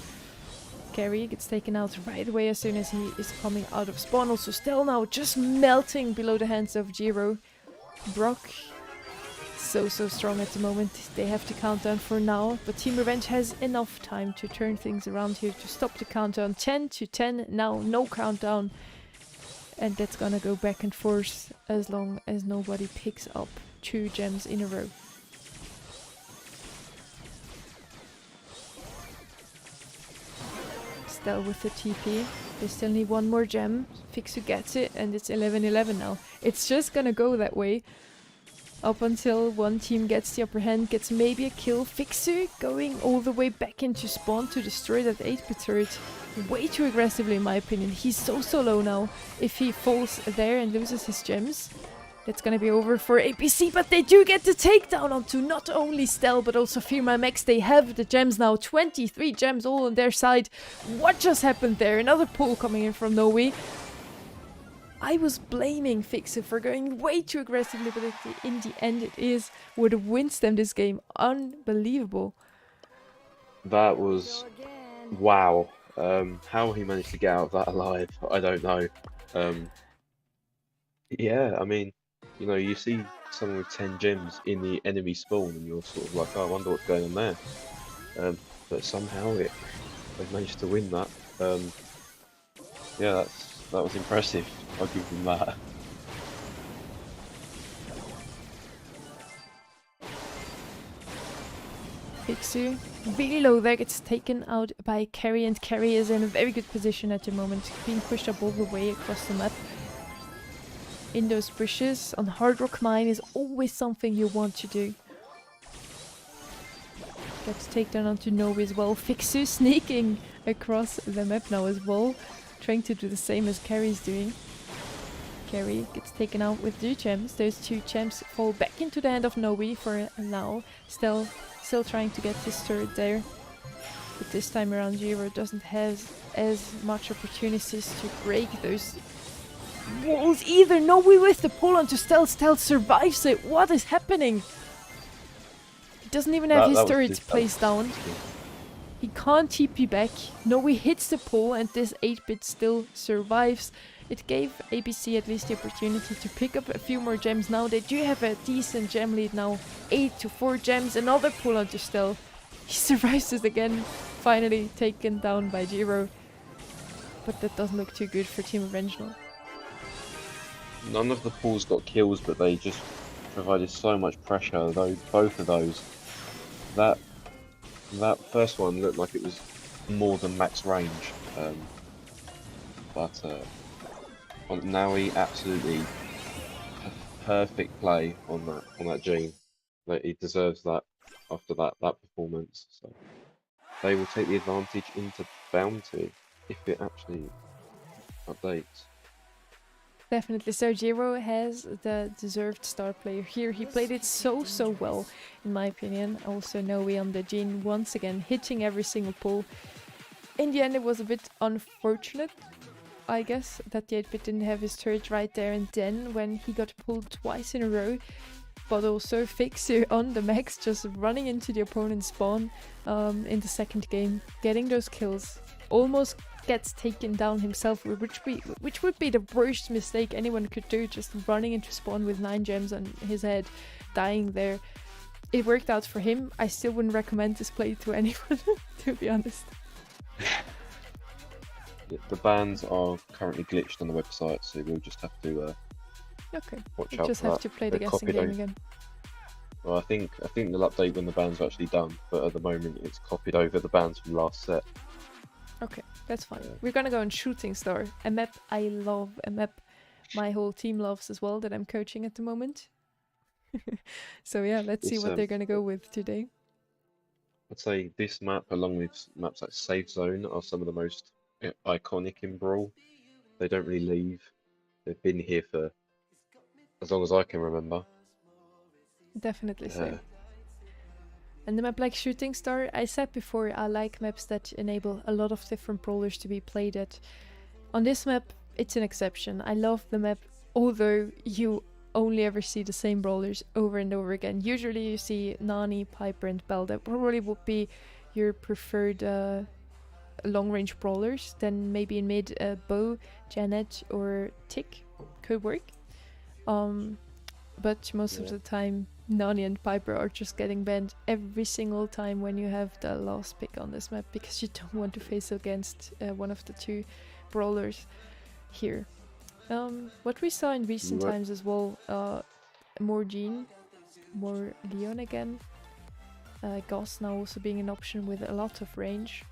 Carry gets taken out right away as soon as he is coming out of spawn. Also Stel now just melting below the hands of Giro. Brock so strong at the moment. They have to count down for now, but Team Revenge has enough time to turn things around here to stop the countdown. 10-10 now, no countdown, and that's gonna go back and forth as long as nobody picks up 2 gems in a row. Stel with the TP. They still need one more gem. Fixu gets it, and it's 11-11 now. It's just gonna go that way up until one team gets the upper hand, gets maybe a kill. Fixu going all the way back into spawn to destroy that 8-bit turret. Way too aggressively in my opinion. He's so low now. If he falls there and loses his gems, that's gonna be over for APC, but they do get the takedown onto not only Stel but also Fear My Max. They have the gems now, 23 gems all on their side. What just happened there? Another pull coming in from Noe. I was blaming Fixu for going way too aggressively, but in the end it is what wins them this game. Unbelievable. That was Go again. wow. How he managed to get out of that alive, I don't know. Yeah, I mean, you know, you see someone with 10 gems in the enemy spawn and you're sort of like, oh, I wonder what's going on there. But somehow they managed to win that. Yeah, that was impressive. I'll give them that. Fixu really low there, gets taken out by Carry, and Carry is in a very good position at the moment, being pushed up all the way across the map. In those bushes on Hard Rock Mine is always something you want to do. Gets takedown onto Novi as well. Fixu sneaking across the map now as well. Trying to do the same as Carrie's doing. Carrie gets taken out with 2 gems. Those 2 gems fall back into the hand of Novi for now. Still trying to get his turret there. But this time around, Giro doesn't have as much opportunities to break those walls either. Novi with the pull onto Stealth. Stealth survives it. What is happening? He doesn't even have his turret placed down. He can't TP back. Novi hits the pull and this 8-bit still survives. It gave ABC at least the opportunity to pick up a few more gems. Now they do have a decent gem lead now. 8 to 4 gems. Another pull onto Stealth. He survives it again. Finally taken down by Giro. But that doesn't look too good for Team Revenge now. None of the pulls got kills, but they just provided so much pressure. Though both of those, that first one looked like it was more than max range, but now he absolutely perfect play on that Gene. Like, he deserves that after that performance. So they will take the advantage into Bounty if it actually updates. Definitely. So Giro has the deserved star player here. He played it so well, in my opinion. Also Noe on the Gene once again, hitting every single pull. In the end, it was a bit unfortunate, I guess, that the 8-bit didn't have his turret right there and then when he got pulled twice in a row. But also Fixu on the max, just running into the opponent's spawn in the second game, getting those kills. Almost gets taken down himself, which would be the worst mistake anyone could do, just running into spawn with 9 gems on his head, dying there. It worked out for him. I still wouldn't recommend this play to anyone, to be honest. The bans are currently glitched on the website, so we'll just have to Okay, watch you out just for have that. to play the They're guessing copied game over. again. Well, I think they'll update when the bans are actually done, but at the moment it's copied over the bans from last set. Okay, that's fine. Yeah. We're gonna go on Shooting Star, a map I love, a map my whole team loves as well, that I'm coaching at the moment. So yeah, let's see It's, what they're gonna go with today. I'd say this map, along with maps like Safe Zone, are some of the most iconic in Brawl. They don't really leave. They've been here for as long as I can remember. Definitely so. Yeah. And the map like Shooting Star, I said before, I like maps that enable a lot of different brawlers to be played at. On this map, it's an exception. I love the map, although you only ever see the same brawlers over and over again. Usually you see Nani, Piper and Bell. That probably would be your preferred long-range brawlers. Then maybe in mid, Bo, Janet or Tick could work. But most of the time, Nani and Piper are just getting banned every single time when you have the last pick on this map, because you don't want to face against one of the 2 brawlers here. What we saw in recent times as well, more Jean, more Leon again. Goss now also being an option with a lot of range.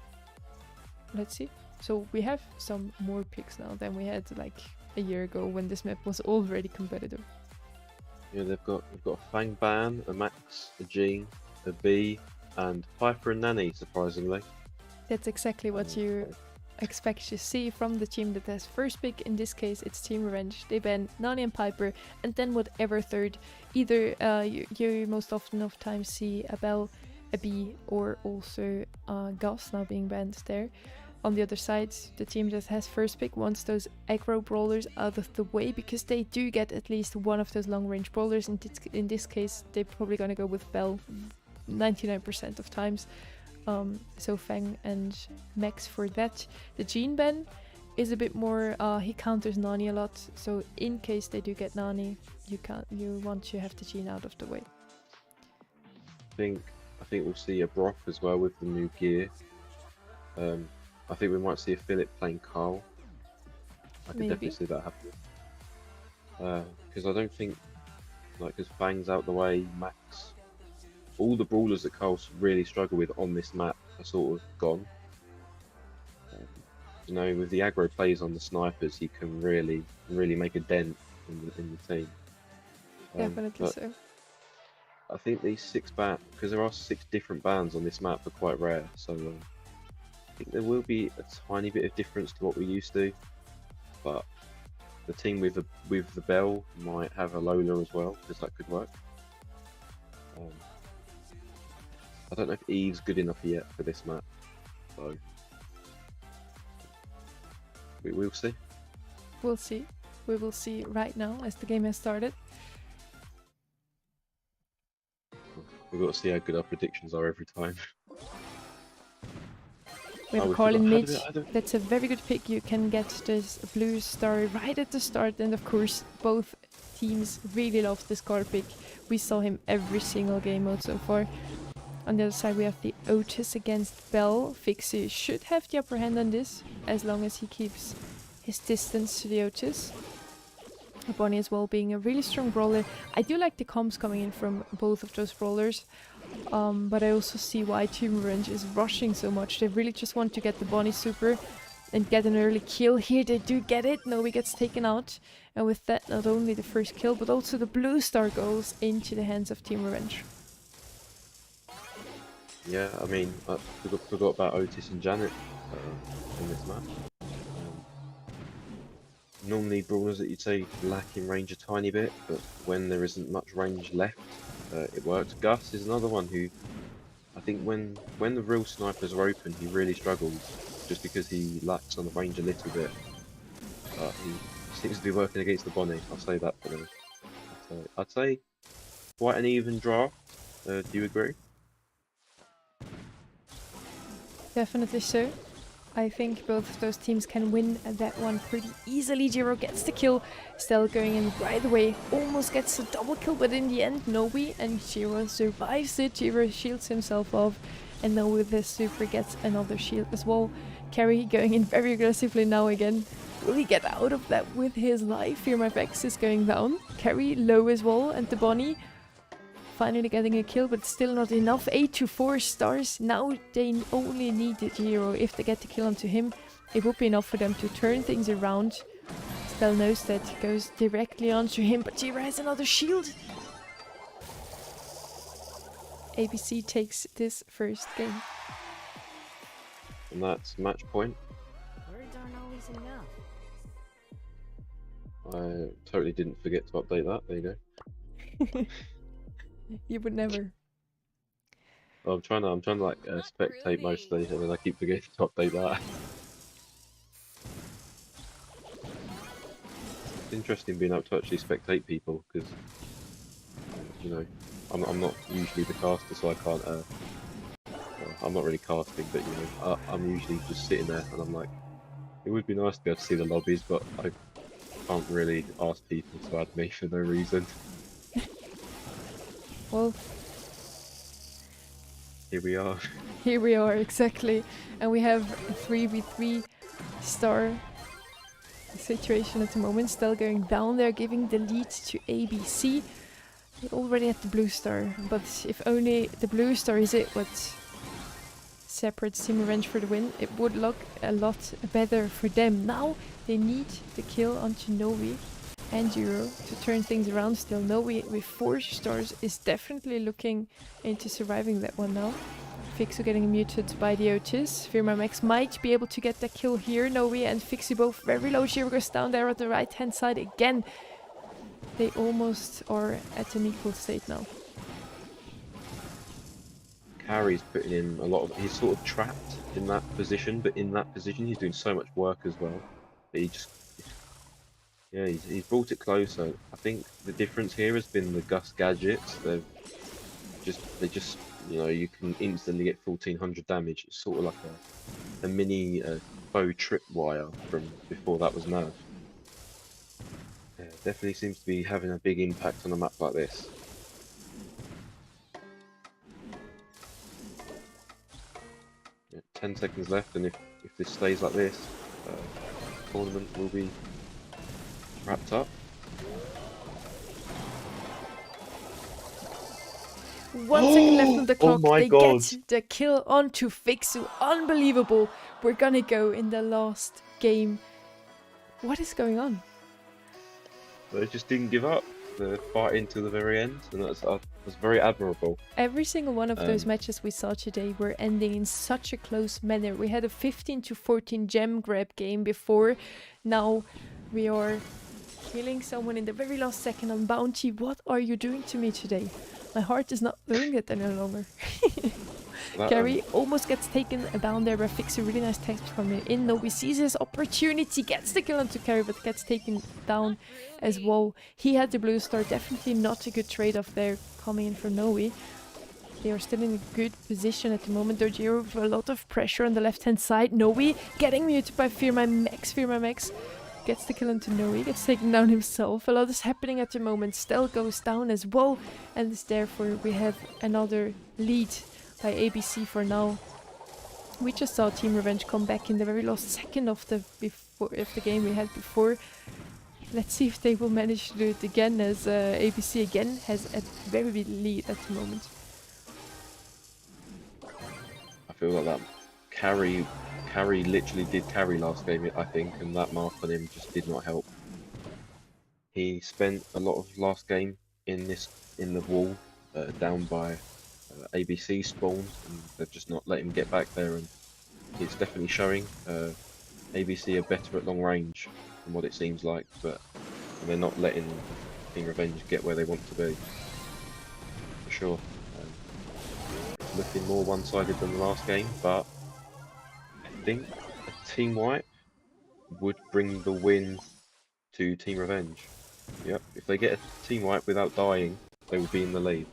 Let's see. So we have some more picks now than we had like a year ago when this map was already competitive. Yeah, they've got a Fang Ban, a Max, a Jean, a B, and Piper and Nanny, surprisingly. That's exactly what you expect to see from the team that has first pick. In this case, it's Team Revenge. They ban Nani and Piper, and then whatever third. Either you most often of times see a Bell, a B, or also Gus now being banned there. On the other side, the team that has first pick wants those aggro brawlers out of the way, because they do get at least one of those long range brawlers. In this case, they're probably going to go with Bell 99% of times. So Fang and Max for that. The Jean ban is a bit more, he counters Nani a lot, so in case they do get Nani, you want to have the Jean out of the way. I think we'll see a Broth as well with the new gear. I think we might see a Philip playing Carl. I could definitely see that happen. Because I don't think, because Fang's out the way, Max, all the brawlers that Carl really struggle with on this map are sort of gone. With the aggro plays on the snipers, he can really make a dent in the team. Definitely so. I think these 6 bands, because there are 6 different bands on this map, are quite rare. So I think there will be a tiny bit of difference to what we used to, but the team with the bell might have a Lola as well, because that could work. I don't know if Eve's good enough yet for this map, so we'll see. We'll see. We will see right now as the game has started. We've got to see how good our predictions are every time. We have Oh, a we call in forgot- mid. how do- That's a very good pick. You can get this blue star right at the start, and of course both teams really love this card pick. We saw him every single game mode so far. On the other side we have the Otis against Bell. Fixie should have the upper hand on this, as long as he keeps his distance to the Otis. Bonnie as well being a really strong brawler. I do like the comms coming in from both of those brawlers. But I also see why Team Revenge is rushing so much. They really just want to get the Bonnie super and get an early kill. Here they do get it. Novi gets taken out. And with that, not only the first kill, but also the blue star goes into the hands of Team Revenge. Yeah, I mean, I forgot about Otis and Janet in this map. Normally brawlers that you'd say lack in range a tiny bit, but when there isn't much range left, it works. Gus is another one who, I think when the real snipers are open, he really struggles, just because he lacks on the range a little bit. But he seems to be working against the Bonnie, I'll say that for now. I'd say quite an even draft, do you agree? Definitely so. I think both of those teams can win that one pretty easily. Jiro gets the kill, Stell going in right away, almost gets a double kill, but in the end Novi and Jiro survives it. Jiro shields himself off, and now with this super gets another shield as well. Carry going in very aggressively now again. Will he get out of that with his life? Fear My Vex is going down. Carry low as well, and the Bonnie finally getting a kill, but still not enough. 8 to 4 stars. Now they only need the hero. If they get the kill onto him, it would be enough for them to turn things around. Stell knows that goes directly onto him, but Jiro has another shield. ABC takes this first game. And that's match point. Words aren't always enough. I totally didn't forget to update that. There you go. You would never. I'm trying to like spectate most days, and then I keep forgetting to update that. It's interesting being able to actually spectate people, because you know I'm not usually the caster, so I can't. Well, I'm not really casting, but you know I'm usually just sitting there, and I'm like, it would be nice to be able to see the lobbies, but I can't really ask people to add me for no reason. Well, Here we are. here we are, exactly. And we have a 3v3 star situation at the moment. Still going down there, giving the lead to ABC. They're already at the blue star, but if only the blue star is it what separates Team Revenge for the win, it would look a lot better for them. Now they need the kill onto Novi and Jiro to turn things around. Still Novi with 4 stars is definitely looking into surviving that one now. Fixu getting muted by the Otis. Firmamex might be able to get the kill here. Novi and Fixu both very low. Jiro goes down there at the right hand side again. They almost are at an equal state now. Carrie's putting in a lot of. He's sort of trapped in that position, but in that position he's doing so much work as well. But he just. Yeah, he's brought it closer. I think the difference here has been the Gus gadgets. They just you know, you can instantly get 1400 damage. It's sort of like a mini bow tripwire from before that was nerfed. Yeah, definitely seems to be having a big impact on a map like this. Yeah, 10 seconds left, and if this stays like this, the tournament will be wrapped up. 1 second left on the clock. Oh my they God. get the kill onto Fixu. Unbelievable. We're gonna go in the last game. What is going on? They just didn't give up. They're fighting to the very end, and was very admirable. Every single one of those matches we saw today were ending in such a close manner. We had a 15-14 gem grab game before. Now we are killing someone in the very last second on bounty. What are you doing to me today? My heart is not doing it any longer. Gary almost gets taken down there by Fix. A really nice text from him in. Nobi sees his opportunity, gets the kill onto Carry, but gets taken down as well. He had the blue star, definitely not a good trade-off there coming in for Noe. They are still in a good position at the moment. Dojiro with a lot of pressure on the left-hand side. Noe getting muted by Fear My Max. Fear My Max gets the kill into Noe, gets taken down himself. A lot is happening at the moment. Stel goes down as well, and therefore we have another lead by ABC for now. We just saw Team Revenge come back in the very last second of the game we had before. Let's see if they will manage to do it again, as ABC again has a very big lead at the moment. I feel like that carry literally did carry last game, I think, and that mark on him just did not help. He spent a lot of last game in the wall, down by ABC spawns, and they've just not let him get back there, and it's definitely showing. ABC are better at long range from what it seems like, but they're not letting Team Revenge get where they want to be, for sure. It's looking more one-sided than the last game, but I think a team wipe would bring the win to Team Revenge. Yep, if they get a team wipe without dying, they will be in the lead.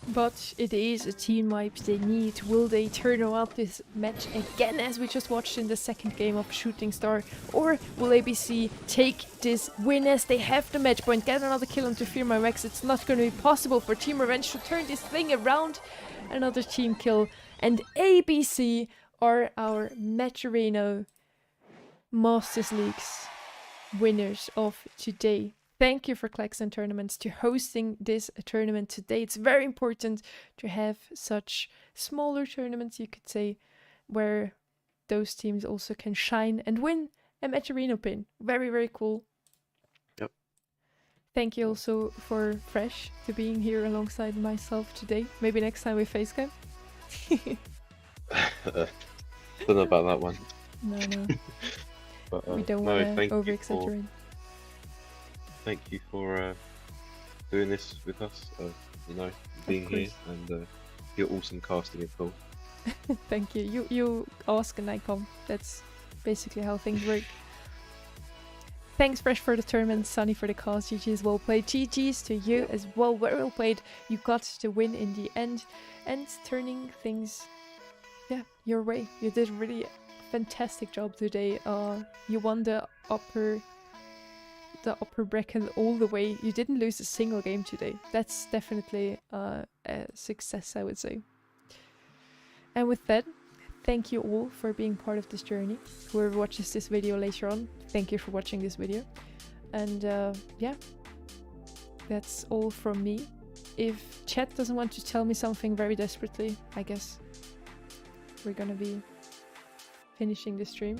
But it is a team wipe they need. Will they turn around this match again, as we just watched in the second game of Shooting Star? Or will ABC take this win as they have the match point, get another kill onto Fear My Max? It's not going to be possible for Team Revenge to turn this thing around. Another team kill. And ABC are our Matcherino Masters Leagues winners of today. Thank you for Claxon Tournaments to hosting this tournament today. It's very important to have such smaller tournaments, you could say, where those teams also can shine and win a Matcherino pin. Very, very cool. Yep. Thank you also for Fresh to being here alongside myself today. Maybe next time we facecam. Don't know about that one. No. But, We don't want to over-exaggerate. Thank you for doing this with us, being here, and your awesome casting of course. Thank you. You ask and I come. That's basically how things work. Thanks Fresh for the tournament, Sunny for the cast, GG's well played. GG's to you as well, very well played. You got the win in the end and turning things your way. You did really a fantastic job today. You won the upper bracket all the way. You didn't lose a single game today. That's definitely a success, I would say. And with that, thank you all for being part of this journey. Whoever watches this video later on, thank you for watching this video. And that's all from me. If chat doesn't want to tell me something very desperately, I guess we're gonna be finishing the stream.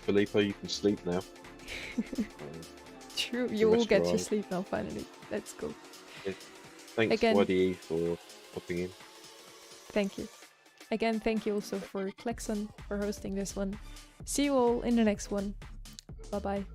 Filippo, you can sleep now. True, you all get to sleep now finally. Let's go. Thanks again, YDE for popping in. Thank you. Again, thank you also for Claxon for hosting this one. See you all in the next one. Bye bye.